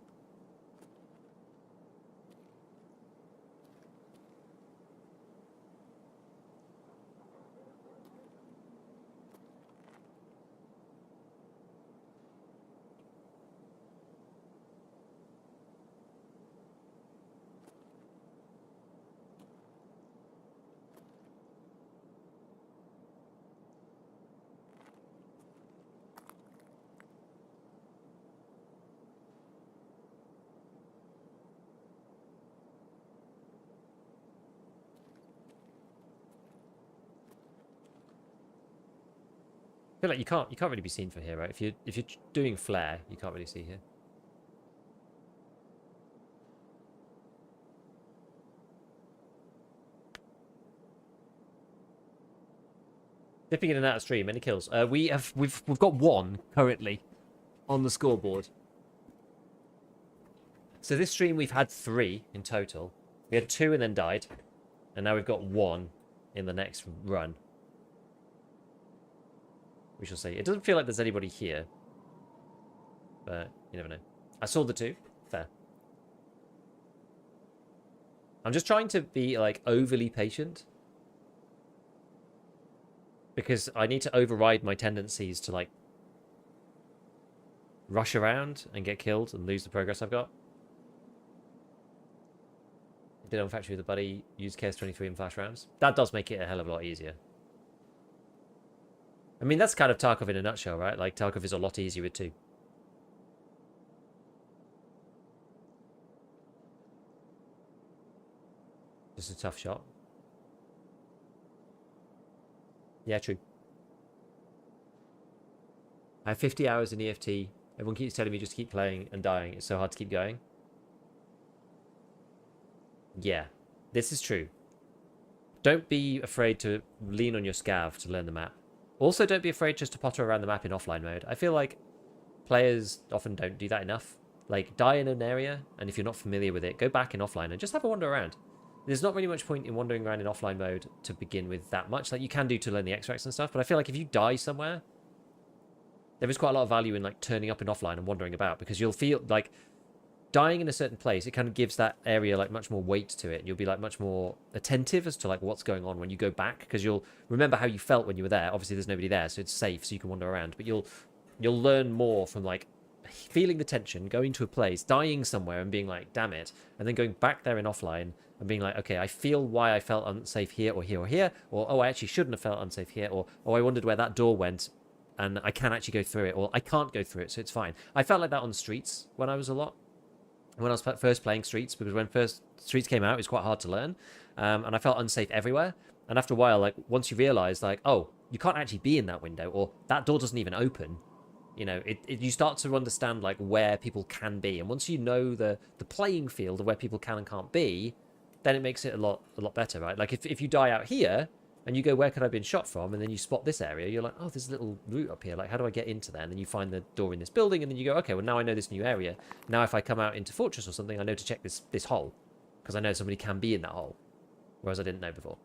I feel like you can't really be seen from here, right? If you're doing flare, you can't really see here. Dipping in and out of stream. Any kills? We've got one currently on the scoreboard. So this stream we've had 3 in total. We had 2 and then died, and now we've got 1 in the next run. We shall see. It doesn't feel like there's anybody here, but you never know. I saw the 2. Fair. I'm just trying to be like overly patient because I need to override my tendencies to like rush around and get killed and lose the progress I've got. Did on factory with a buddy, use KS23 and flash rounds. That does make it a hell of a lot easier. I mean, that's kind of Tarkov in a nutshell, right? Like, Tarkov is a lot easier with 2. Just a tough shot. Yeah, true. I have 50 hours in EFT. Everyone keeps telling me just keep playing and dying. It's so hard to keep going. Yeah, this is true. Don't be afraid to lean on your scav to learn the map. Also, don't be afraid just to potter around the map in offline mode. I feel like players often don't do that enough. Like, die in an area, and if you're not familiar with it, go back in offline and just have a wander around. There's not really much point in wandering around in offline mode to begin with that much. Like, you can do to learn the extracts and stuff, but I feel like if you die somewhere, there is quite a lot of value in, like, turning up in offline and wandering about, because you'll feel, like, dying in a certain place, it kind of gives that area like much more weight to it. And you'll be like much more attentive as to like what's going on when you go back, because you'll remember how you felt when you were there. Obviously, there's nobody there, so it's safe, so you can wander around. But you'll learn more from like feeling the tension, going to a place, dying somewhere, and being like, damn it, and then going back there in offline and being like, okay, I feel why I felt unsafe here or here or here, or oh, I actually shouldn't have felt unsafe here, or oh, I wondered where that door went, and I can actually go through it, or I can't go through it, so it's fine. I felt like that on Streets when I was first playing Streets, because when first Streets came out, it was quite hard to learn, and I felt unsafe everywhere. And after a while, like once you realise, like, oh, you can't actually be in that window, or that door doesn't even open. You know, you start to understand like where people can be, and once you know the playing field of where people can and can't be, then it makes it a lot better, right? Like if you die out here and you go, where could I have been shot from, and then you spot this area, you're like, oh, there's a little route up here. Like, how do I get into there? And then you find the door in this building, and then you go, okay, well now I know this new area. Now if I come out into Fortress or something, I know to check this hole, because I know somebody can be in that hole, whereas I didn't know before.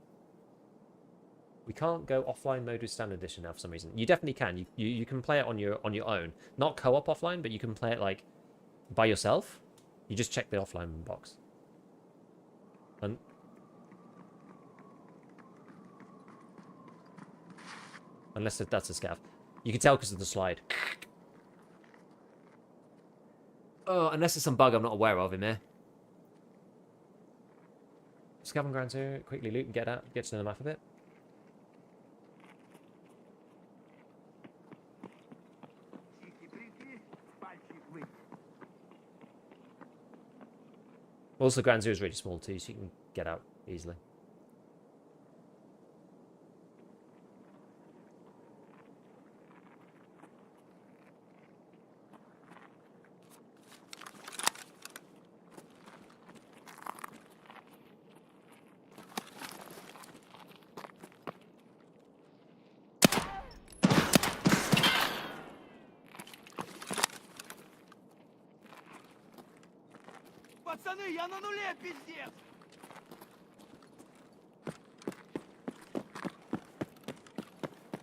We can't go offline mode with standard edition now for some reason. You definitely can. You can play it on your own. Not co-op offline, but you can play it like by yourself. You just check the offline box. And unless that's a scav. You can tell because of the slide. Oh, unless there's some bug I'm not aware of in there. Scav on ground 2, quickly loot and get to know the map a bit. Also, ground 0 is really small too, so you can get out easily. Пацаны, я на нуле, пиздец!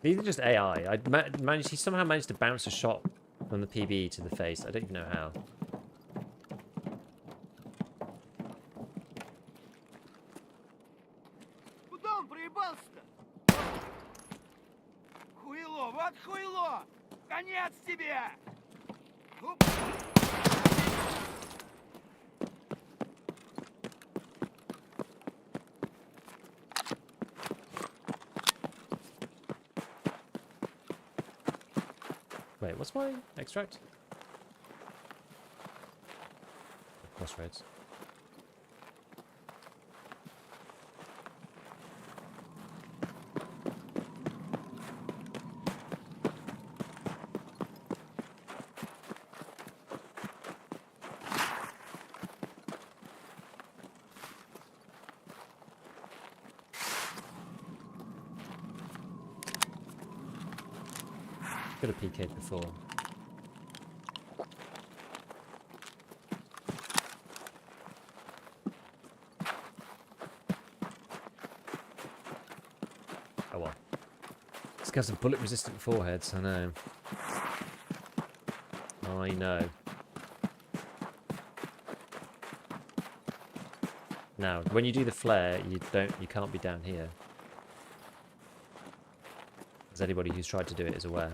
These are just AI. He somehow managed to bounce a shot from the PB to the face. I don't even know how. Куда он проебался-то? Хуйло, вот хуйло! Конец тебе! Wait, what's my extract? Crossroads. Could have PK'd before. Oh well. This guy's some bullet resistant foreheads, I know. I know. Now, when you do the flare, you can't be down here. As anybody who's tried to do it is aware.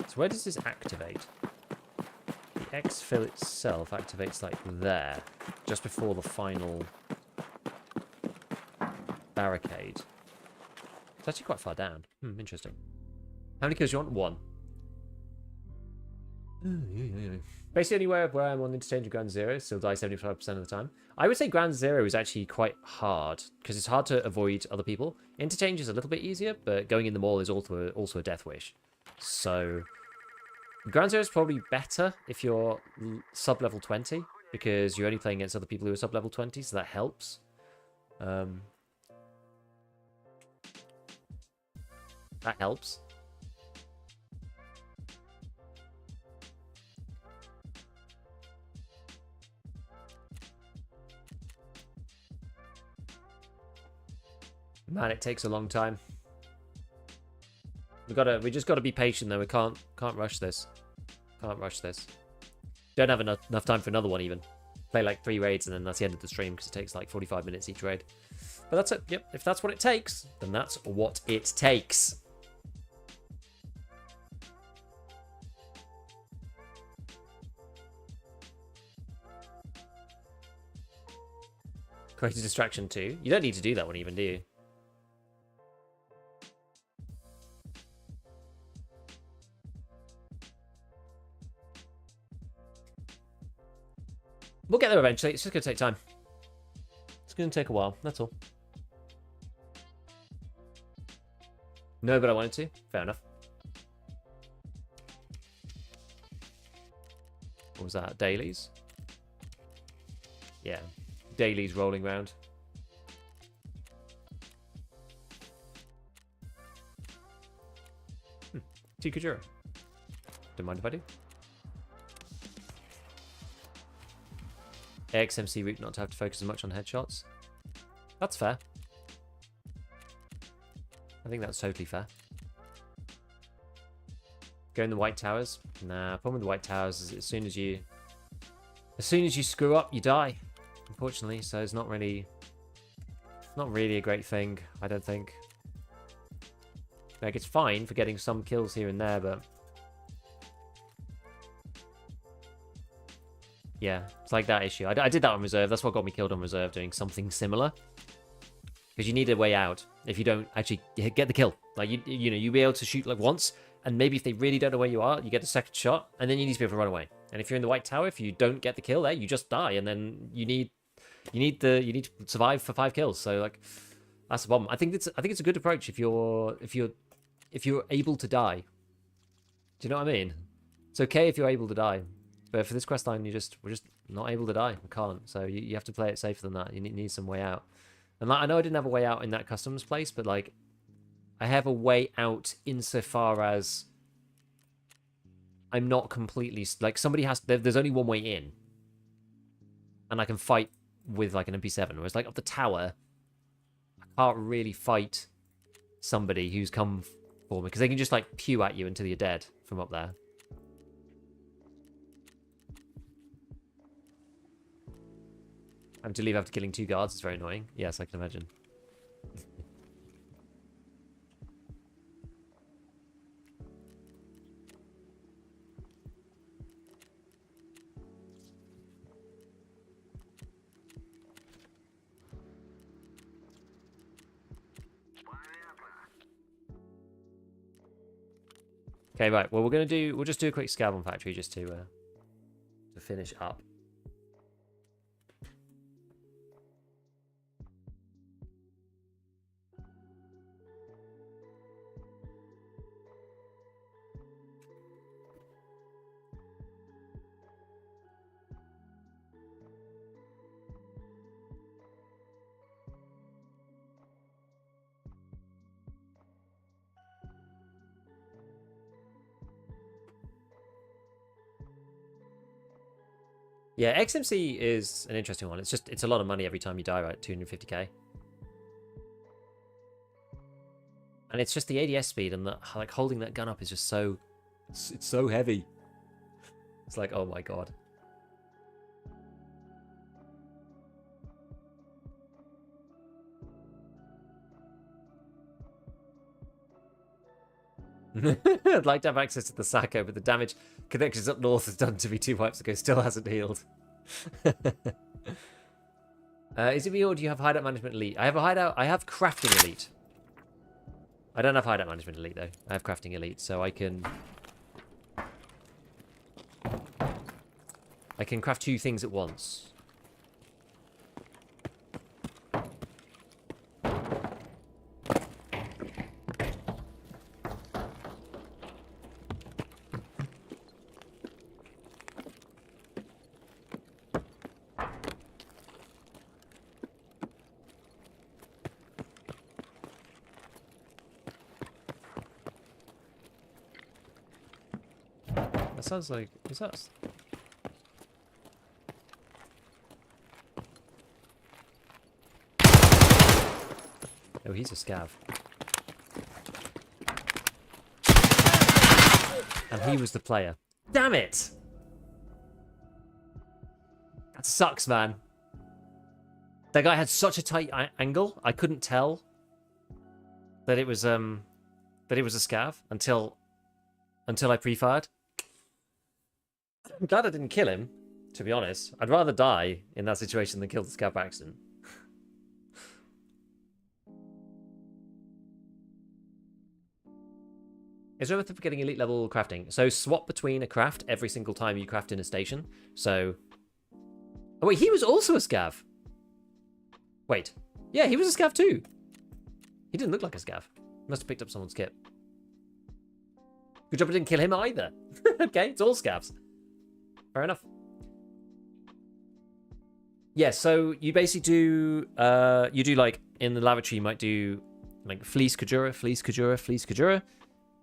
So where does this activate? The exfil itself activates like there, just before the final barricade. It's actually quite far down. Interesting. How many kills do you want? 1. Basically anywhere where I'm on interchange of ground 0, still die 75% of the time. I would say ground 0 is actually quite hard, because it's hard to avoid other people. Interchange is a little bit easier, but going in the mall is also a death wish. So ground 0 is probably better if you're sub-level 20, because you're only playing against other people who are sub-level 20, so that helps. That helps. Man, it takes a long time. We just gotta be patient though. We can't rush this. Can't rush this. Don't have enough time for another one even. Play like 3 raids and then that's the end of the stream because it takes like 45 minutes each raid. But that's it. Yep. If that's what it takes, then that's what it takes. Create a distraction too. You don't need to do that one even, do you? We'll get there eventually. It's just going to take time. It's going to take a while. That's all. No, but I wanted to. Fair enough. What was that? Dailies? Yeah. Dailies rolling round. Tikajura. Don't mind if I do. XMC route not to have to focus as much on headshots. That's fair. I think that's totally fair. Go in the White Towers. Nah, problem with the White Towers is as soon as you screw up, you die. Unfortunately, so it's not really a great thing, I don't think. Like, it's fine for getting some kills here and there, but yeah, it's like that issue. I did that on reserve. That's what got me killed on reserve, doing something similar. Because you need a way out if you don't actually get the kill. Like, you know, you'll be able to shoot like once, and maybe if they really don't know where you are, you get a second shot, and then you need to be able to run away. And if you're in the White Tower, if you don't get the kill there, you just die, and then you need to survive for 5 kills. So like, that's the problem. I think it's a good approach if you're able to die. Do you know what I mean? It's okay if you're able to die. But for this quest line, we're just not able to die. We can't. So you have to play it safer than that. You need some way out. And like, I know I didn't have a way out in that customs place, but like, I have a way out insofar as I'm not completely like somebody has. There's only one way in, and I can fight with like an MP7. Whereas like up the tower, I can't really fight somebody who's come for me because they can just like pew at you until you're dead from up there. Having to leave after killing 2 guards is very annoying. Yes, I can imagine. Okay, right. Well, we'll just do a quick scav on factory just to finish up. Yeah, XMC is an interesting one. It's a lot of money every time you die, right? 250k. And it's just the ADS speed and the like holding that gun up is just so it's so heavy. It's like, oh my god. I'd like to have access to the Sacco, but the damage connections up north is done to me 2 wipes ago. Still hasn't healed. Is it me or do you have hideout management elite? I have a hideout. I have crafting elite. I don't have hideout management elite though. I have crafting elite, so I can craft 2 things at once. Sounds like is that Oh, he's a scav. And he was the player. Damn it! That sucks, man. That guy had such a tight angle, I couldn't tell that it was a scav until I pre-fired. I'm glad I didn't kill him, to be honest. I'd rather die in that situation than kill the scav by accident. Is there a method for getting elite level crafting? So swap between a craft every single time you craft in a station. So... Oh wait, he was also a scav. Wait. Yeah, he was a scav too. He didn't look like a scav. Must have picked up someone's kit. Good job I didn't kill him either. Okay, it's all scavs. Fair enough. Yeah, so you basically do... you do like, in the lavatory you might do like Fleece Kajura, Fleece Kajura, Fleece Kajura.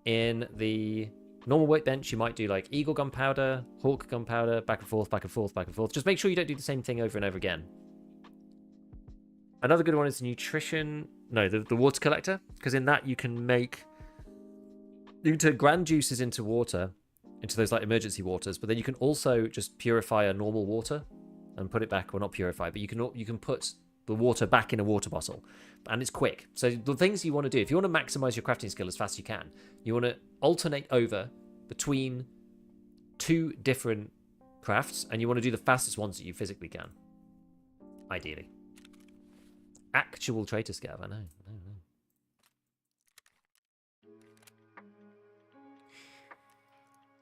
In the normal workbench, you might do like Eagle Gunpowder, Hawk Gunpowder, back and forth, back and forth, back and forth. Just make sure you don't do the same thing over and over again. Another good one is the nutrition... No, the water collector. Because in that you can make... You can turn grand juices into water. Into those like emergency waters. But then you can also just purify a normal water. And put it back. Well, not purify, but you can put the water back in a water bottle. And it's quick. So the things you want to do, if you want to maximize your crafting skill as fast as you can, you want to alternate over between 2 different crafts, and you want to do the fastest ones that you physically can. Ideally. Actual traitor scav, I know.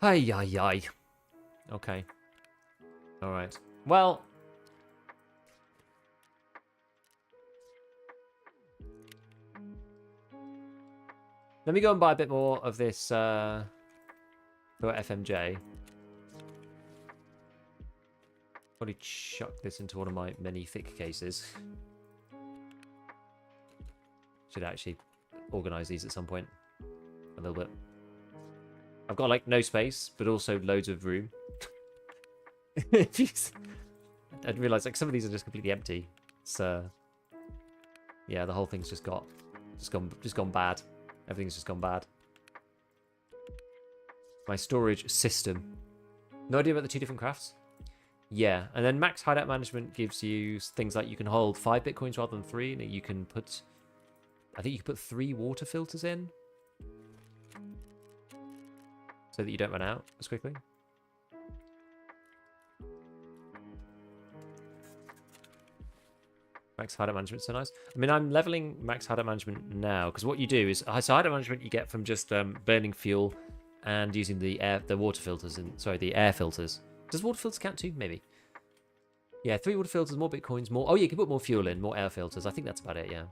Ay, ay, ay. Okay. Alright. Well... Let me go and buy a bit more of this for FMJ. Probably chuck this into one of my many thick cases. Should actually organise these at some point. A little bit. I've got like no space, but also loads of room. I didn't realise like some of these are just completely empty. So yeah, the whole thing's just gone bad. Everything's just gone bad. My storage system. No idea about the 2 different crafts? Yeah, and then max hideout management gives you things like you can hold 5 bitcoins rather than 3, and you can put... I think you can put 3 water filters in. So that you don't run out as quickly. Max hideout management, so nice. I mean, I'm leveling max hideout management now, because what you do is, so hideout management you get from just burning fuel and using the water filters, the air filters. Does water filters count too? Maybe. Yeah, 3 water filters, more bitcoins, more... Oh, yeah, you can put more fuel in, more air filters. I think that's about it, yeah.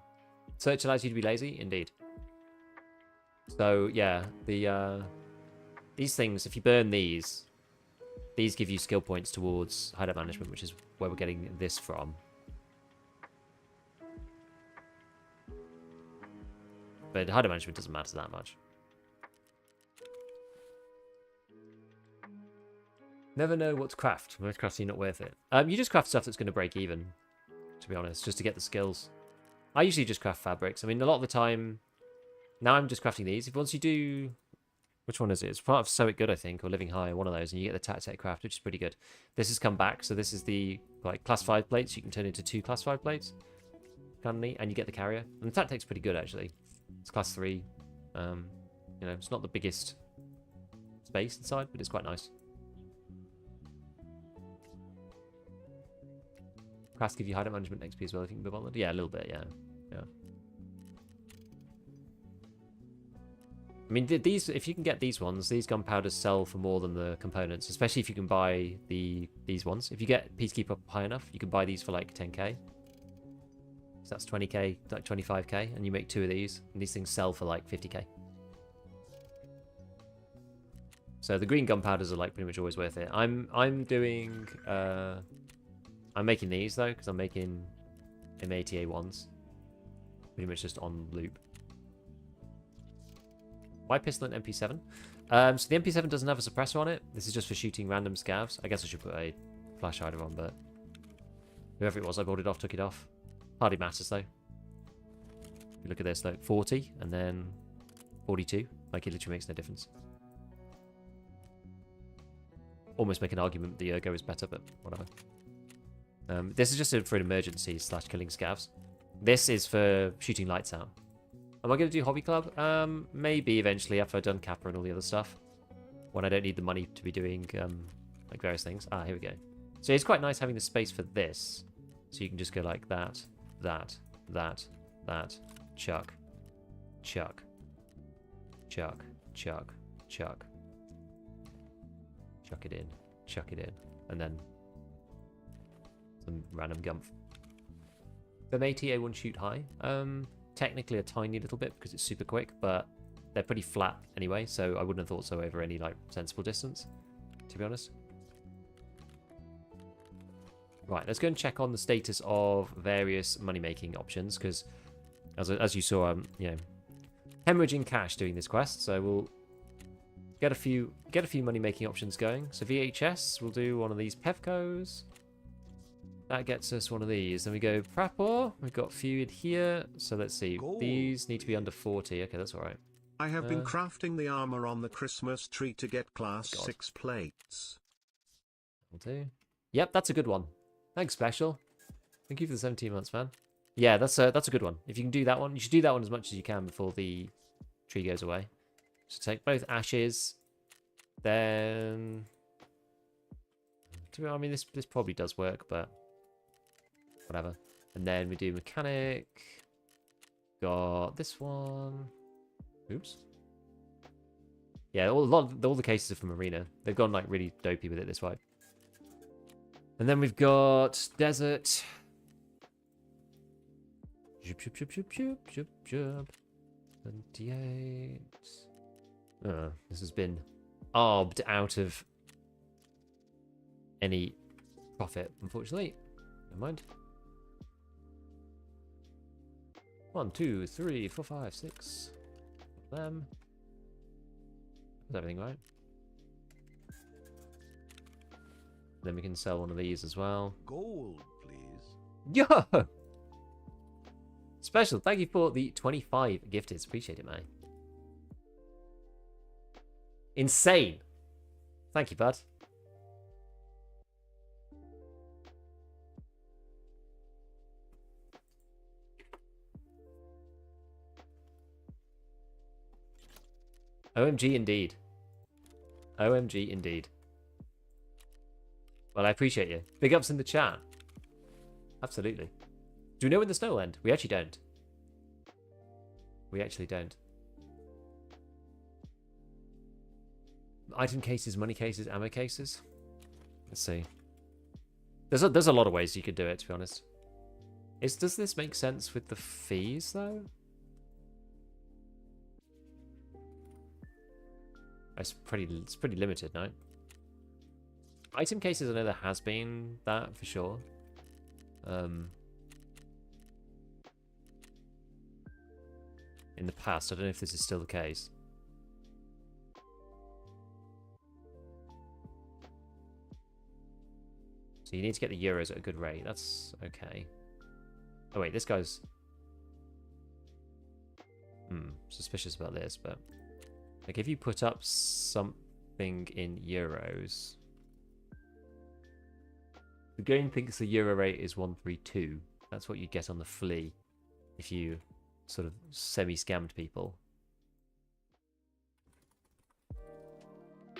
Search allows you to be lazy? Indeed. So, yeah, these things, if you burn these give you skill points towards hideout management, which is where we're getting this from. But hideout management doesn't matter that much. Never know what to craft. Most crafts are not worth it. You just craft stuff that's going to break even, to be honest, just to get the skills. I usually just craft fabrics. I mean, a lot of the time... Now I'm just crafting these. Once you do... Which one is it? It's part of Stoic Good, I think, or Living High, one of those, and you get the Tactec craft, which is pretty good. This has come back, so this is the like class 5 plates. You can turn into 2 class 5 plates. Kind of neat, and you get the carrier. And the Tactec's pretty good, actually. It's class 3. You know, it's not the biggest space inside, but it's quite nice. Crafts give you hideout management XP as well, if you can be bothered. Yeah, a little bit, yeah. Yeah. I mean, these, if you can get these ones, these gunpowders sell for more than the components, especially if you can buy these ones. If you get Peacekeeper high enough, you can buy these for like 10k. So that's 20k, like 25k, and you make 2 of these, and these things sell for like 50k. So the green gunpowders are like pretty much always worth it. I'm doing, I'm making these though, because I'm making M80A ones. Pretty much just on loop. Why pistol and MP7? So the MP7 doesn't have a suppressor on it. This is just for shooting random scavs. I guess I should put a flash hider on, but whoever it was I bought it off took it off. Hardly matters though. To you look at this, like 40 and then 42. Like, it literally makes no difference. Almost make an argument the Ergo is better, but whatever. This is just for an emergency / killing scavs. This is for shooting lights out. Am I going to do Hobby Club? Maybe eventually after I've done Kappa and all the other stuff. When I don't need the money to be doing like various things. Ah, here we go. So it's quite nice having the space for this. So you can just go like that, that, that, that, chuck, chuck, chuck, chuck, chuck. Chuck it in, and then some random gumph. The ATA1 shoot high. Technically a tiny little bit because it's super quick, but they're pretty flat anyway, so I wouldn't have thought so over any like sensible distance, to be honest. Right, let's go and check on the status of various money-making options, because as you saw, I'm hemorrhaging cash doing this quest, so we'll get a few money-making options going. So VHS, we'll do one of these Pevcos. That gets us one of these. Then we go Prapor. We've got a few in here. So let's see. Gold. These need to be under 40. Okay, that's all right. I have been crafting the armor on the Christmas tree to get class 6 plates. Will do. Yep, that's a good one. Thanks, Special. Thank you for the 17 months, man. Yeah, that's a good one. If you can do that one, you should do that one as much as you can before the tree goes away. So take both ashes. Then, I mean, this probably does work, but whatever. And then we do mechanic. Got this one. Oops. Yeah, all the cases are from Arena. They've gone like really dopey with it this way. And then we've got desert. 28. This has been arbed out of any profit, unfortunately. Never mind. 1, 2, 3, 4, 5, 6. Them. Is everything right? Then we can sell one of these as well. Gold, please. Yo! Special, thank you for the 25 gifted. Appreciate it, man. Insane. Thank you, bud. OMG indeed. OMG indeed. Well, I appreciate you. Big ups in the chat. Absolutely. Do we know when the snow will end? We actually don't. We actually don't. Item cases, money cases, ammo cases. Let's see. There's a lot of ways you could do it, to be honest. Does this make sense with the fees, though? It's pretty limited, no? Item cases, I know there has been that for sure. In the past, I don't know if this is still the case. So you need to get the euros at a good rate. That's okay. Oh wait, this guy's suspicious about this, but like if you put up something in euros, the game thinks the euro rate is 132. That's what you get on the flea if you sort of semi-scammed people.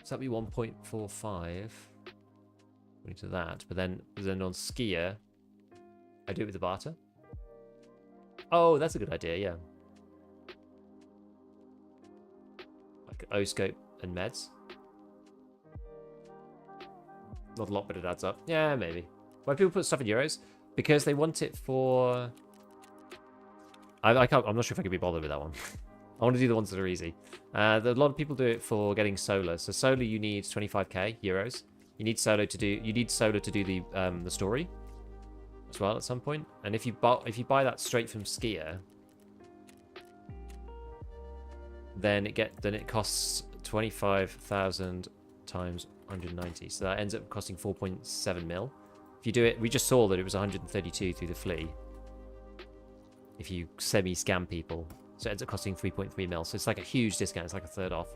So that'd be 1.45 to that, but then on Skier, I do it with the barter. Oh, that's a good idea, yeah. Like O-scope and meds. Not a lot, but it adds up. Yeah, maybe. Why people put stuff in euros? Because they want it for... I can't. I'm not sure if I can be bothered with that one. I want to do the ones that are easy. A lot of people do it for getting solar. So solar, you need 25k euros. You need solar to do the story as well at some point. And if you buy that straight from Skier, then it costs 25,000 times 190. So that ends up costing 4.7 mil. If you do it, we just saw that it was 132 through the flea. if you semi-scam people. So it ends up costing 3.3 mil. So it's like a huge discount. It's like a third off.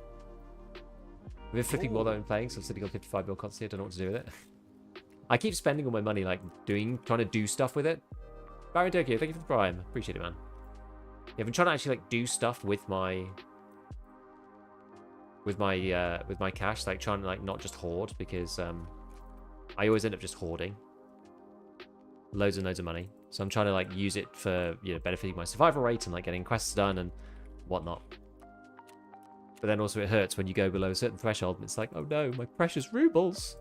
I've been flipping more than I'm playing, so I'm sitting on 55 mil constantly. I don't know what to do with it. I keep spending all my money like trying to do stuff with it. Baron Tokyo, thank you for the prime. Appreciate it, man. Yeah, I've been trying to actually like do stuff with my cash, like trying to like not just hoard, because I always end up just hoarding loads and loads of money. So I'm trying to like use it for, you know, benefiting my survival rate and like getting quests done and whatnot. But then also it hurts when you go below a certain threshold and it's like, oh no, my precious rubles.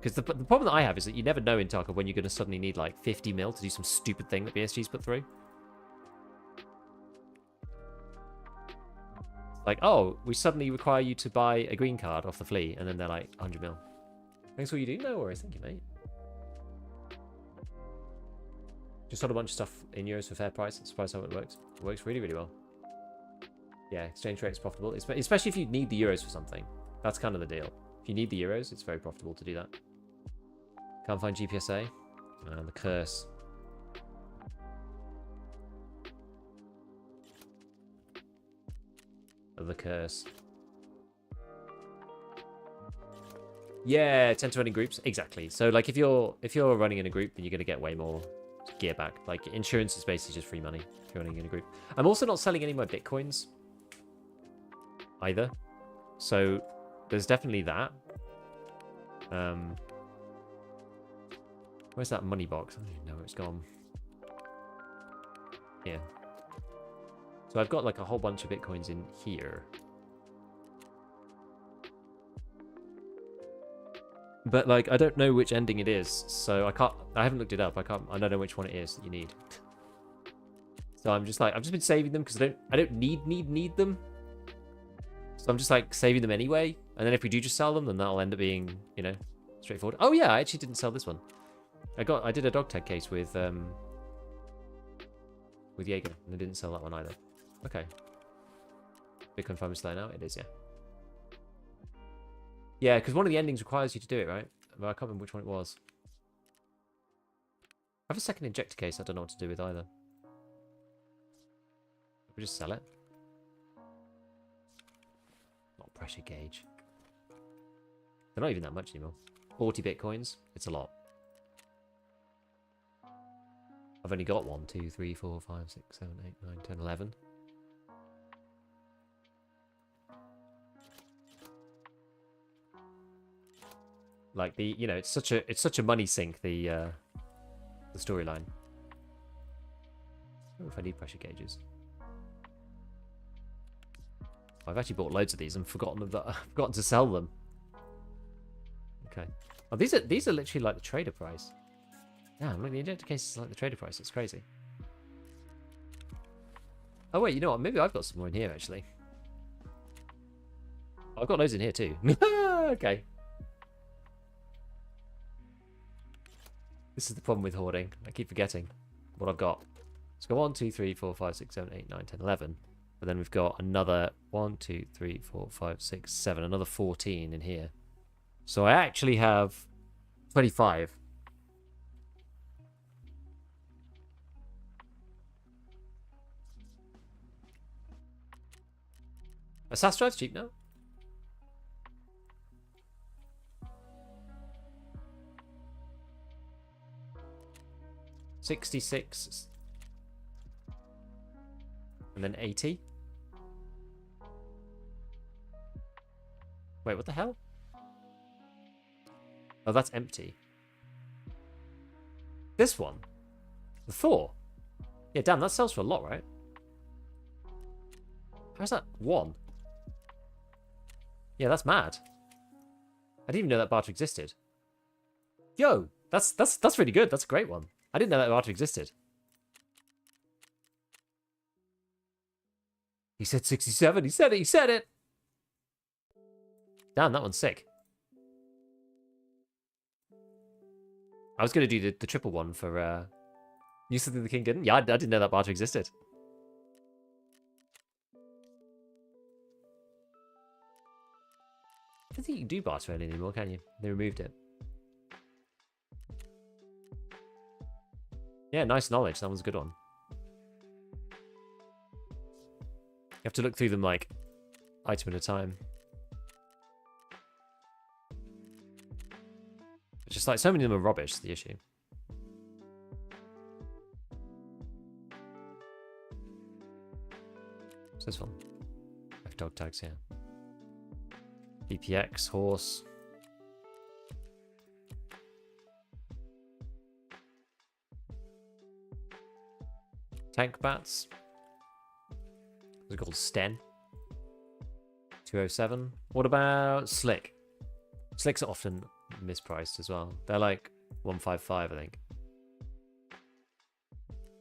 Because the problem that I have is that you never know in Tarkov when you're going to suddenly need like 50 mil to do some stupid thing that BSG's put through. Like, oh, we suddenly require you to buy a green card off the flea, and then they're like, 100 mil. Thanks for what you do. No worries. Thank you, mate. Just sold a bunch of stuff in euros for fair price. I'm surprised how it works. It works really, really well. Yeah, exchange rate is profitable, especially if you need the euros for something. That's kind of the deal. If you need the euros, it's very profitable to do that. Can't find GPSA. The curse. The curse. Yeah, 10 to 20 groups. Exactly. So like if you're running in a group, then you're gonna get way more gear back. Like insurance is basically just free money if you're running in a group. I'm also not selling any of my bitcoins either. So there's definitely that. Where's that money box? I don't even know where it's gone. Yeah. So I've got like a whole bunch of bitcoins in here. But like I don't know which ending it is, so I haven't looked it up. I don't know which one it is that you need. So I'm just like, I've just been saving them because I don't need them. So I'm just like saving them anyway. And then if we do just sell them, then that'll end up being, you know, straightforward. Oh yeah, I actually didn't sell this one. I did a dog tag case with Jaeger, and I didn't sell that one either. Okay. Bitcoin farm is there now? It is, yeah. Yeah, because one of the endings requires you to do it, right? But I can't remember which one it was. I have a second injector case I don't know what to do with either. We just sell it. Not a pressure gauge. They're not even that much anymore. 40 bitcoins. It's a lot. I've only got 1, 2, 3, 4, 5, 6, 7, 8, 9, 10, 11. Like the, you know, it's such a money sink, the storyline. I don't know if I need pressure gauges. I've actually bought loads of these and forgotten to sell them. Okay. Oh, these are literally like the trader price. Damn, look, the injector case is like the trader price. It's crazy. Oh wait, you know what? Maybe I've got some more in here actually. I've got loads in here too. Okay. This is the problem with hoarding. I keep forgetting what I've got. Let's go 1, 2, 3, 4, 5, 6, 7, 8, 9, 10, 11. But then we've got another 1, 2, 3, 4, 5, 6, 7. Another 14 in here. So I actually have 25. A SAS drive's cheap now. $66. And then 80. Wait, what the hell? Oh, that's empty. This one? The Thor? Yeah, damn, that sells for a lot, right? How's that 1? Yeah, that's mad. I didn't even know that barter existed. Yo, that's really good. That's a great one. I didn't know that barter existed. He said 67. He said it. He said it. Damn, that one's sick. I was going to do the triple one for... You said the king didn't? Yeah, I didn't know that barter existed. I don't think you can do barter anymore, can you? They removed it. Yeah, nice knowledge. That was a good one. have to look through them like item at a time. It's just like so many of them are rubbish, is the issue. What's this one? Dog tags here. BPX, horse. Tank bats. They're called Sten. 207. What about Slick? Slicks are often mispriced as well. They're like 155, I think.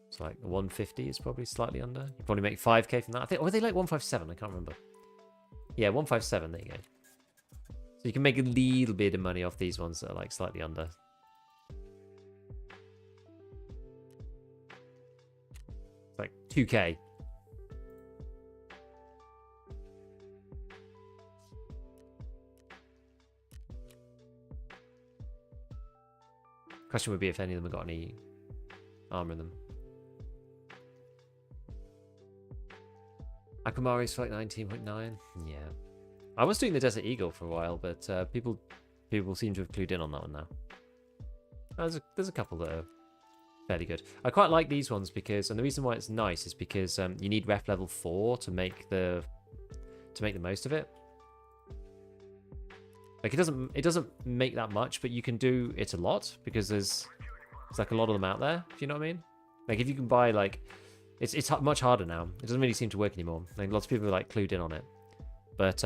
It's like 150 is probably slightly under. You probably make 5k from that. I think, or were they like 157? I can't remember. Yeah, 157. There you go. So you can make a little bit of money off these ones that are like slightly under. It's like 2k. Question would be if any of them have got any armor in them. Aquamari's for like 19.9. Yeah. I was doing the Desert Eagle for a while, but people seem to have clued in on that one now. There's a couple that are fairly good. I quite like these ones because, and the reason why it's nice is because you need ref level 4 to make the most of it. Like it doesn't make that much, but you can do it a lot because there's like a lot of them out there. If you know what I mean? Like if you can buy like, it's much harder now. It doesn't really seem to work anymore. Like lots of people are like clued in on it, but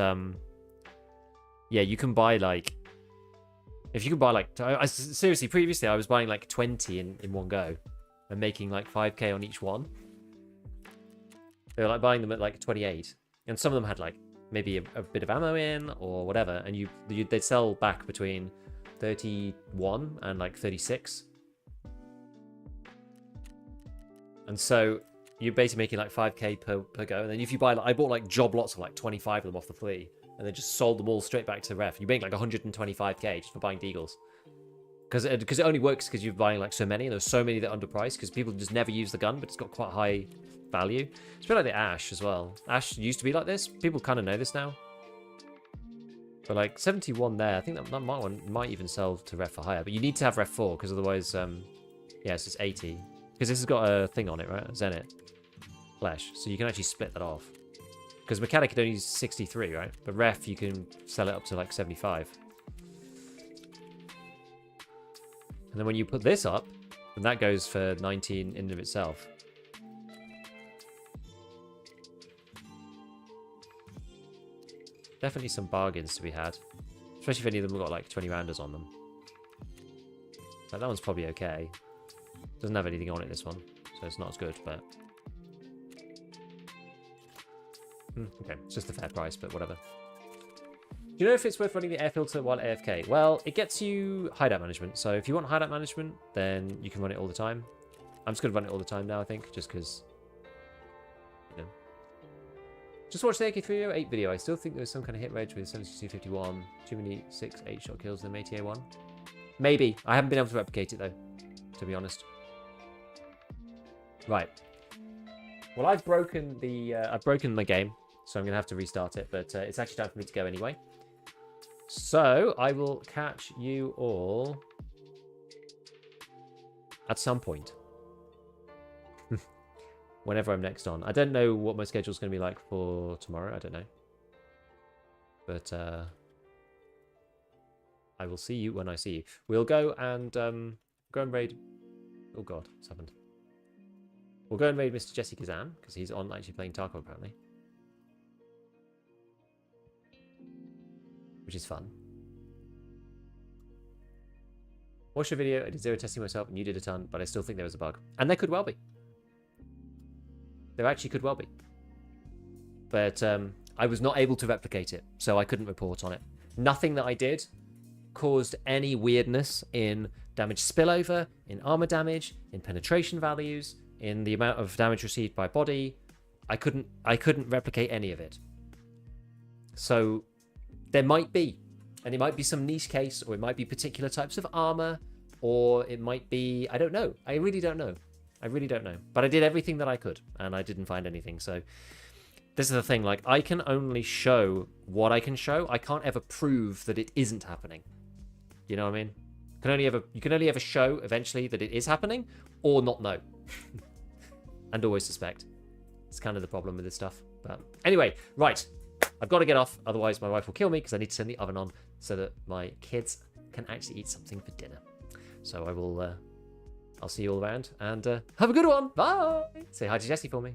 yeah, you can buy like, if you can buy like, seriously, previously I was buying like 20 in one go and making like 5k on each one. They were like buying them at like 28, and some of them had like maybe a bit of ammo in or whatever, and they'd sell back between 31 and like 36. And so you're basically making like 5k per go. And then if you buy, like, I bought like job lots of like 25 of them off the flea, and then just sold them all straight back to ref. You make like 125k just for buying deagles. Because it only works because you're buying like so many, and there's so many that are underpriced because people just never use the gun, but it's got quite high value. It's a bit like the Ash as well. Ash used to be like this. People kind of know this now. But like 71 there, I think that one might even sell to ref for higher. But you need to have ref 4 because otherwise, yes, it's 80. Because this has got a thing on it, right? Zenit. Flesh. So you can actually split that off. Because mechanic can only use 63, right? But ref, you can sell it up to like 75. And then when you put this up, then that goes for 19 in and of itself. Definitely some bargains to be had. Especially if any of them have got like 20 rounders on them. Like, that one's probably okay. Doesn't have anything on it, this one. So it's not as good, but... okay, it's just a fair price, but whatever. Do you know if it's worth running the air filter while AFK? Well, it gets you hideout management. So if you want hideout management, then you can run it all the time. I'm just going to run it all the time now, I think, just because... You know. Just watched the AK308 video. I still think there was some kind of hit reg with 7251. Too many 6, 8-shot kills in the ATA1. Maybe. I haven't been able to replicate it, though, to be honest. Right. Well, I've broken my game, so I'm going to have to restart it, but it's actually time for me to go anyway. So, I will catch you all at some point. Whenever I'm next on. I don't know what my schedule's going to be like for tomorrow. I don't know. But I will see you when I see you. We'll go and raid... Oh god, what's happened? We'll go and raid Mr. Jesse Kazan, because he's on actually playing Tarkov apparently. Which is fun. Watched your video, I did 0 testing myself, and you did a ton, but I still think there was a bug. And there could well be. There actually could well be. But I was not able to replicate it, so I couldn't report on it. Nothing that I did caused any weirdness in damage spillover, in armor damage, in penetration values, in the amount of damage received by body. I couldn't replicate any of it. So there might be, and it might be some niche case, or it might be particular types of armor, or it might be, I don't know. I really don't know. I really don't know. But I did everything that I could, and I didn't find anything. So this is the thing. Like, I can only show what I can show. I can't ever prove that it isn't happening. You know what I mean? You can only ever show eventually that it is happening, or not know, and always suspect. It's kind of the problem with this stuff. But anyway, right. I've got to get off, otherwise my wife will kill me because I need to turn the oven on so that my kids can actually eat something for dinner. So I'll see you all around, and have a good one. Bye. Say hi to Jesse for me.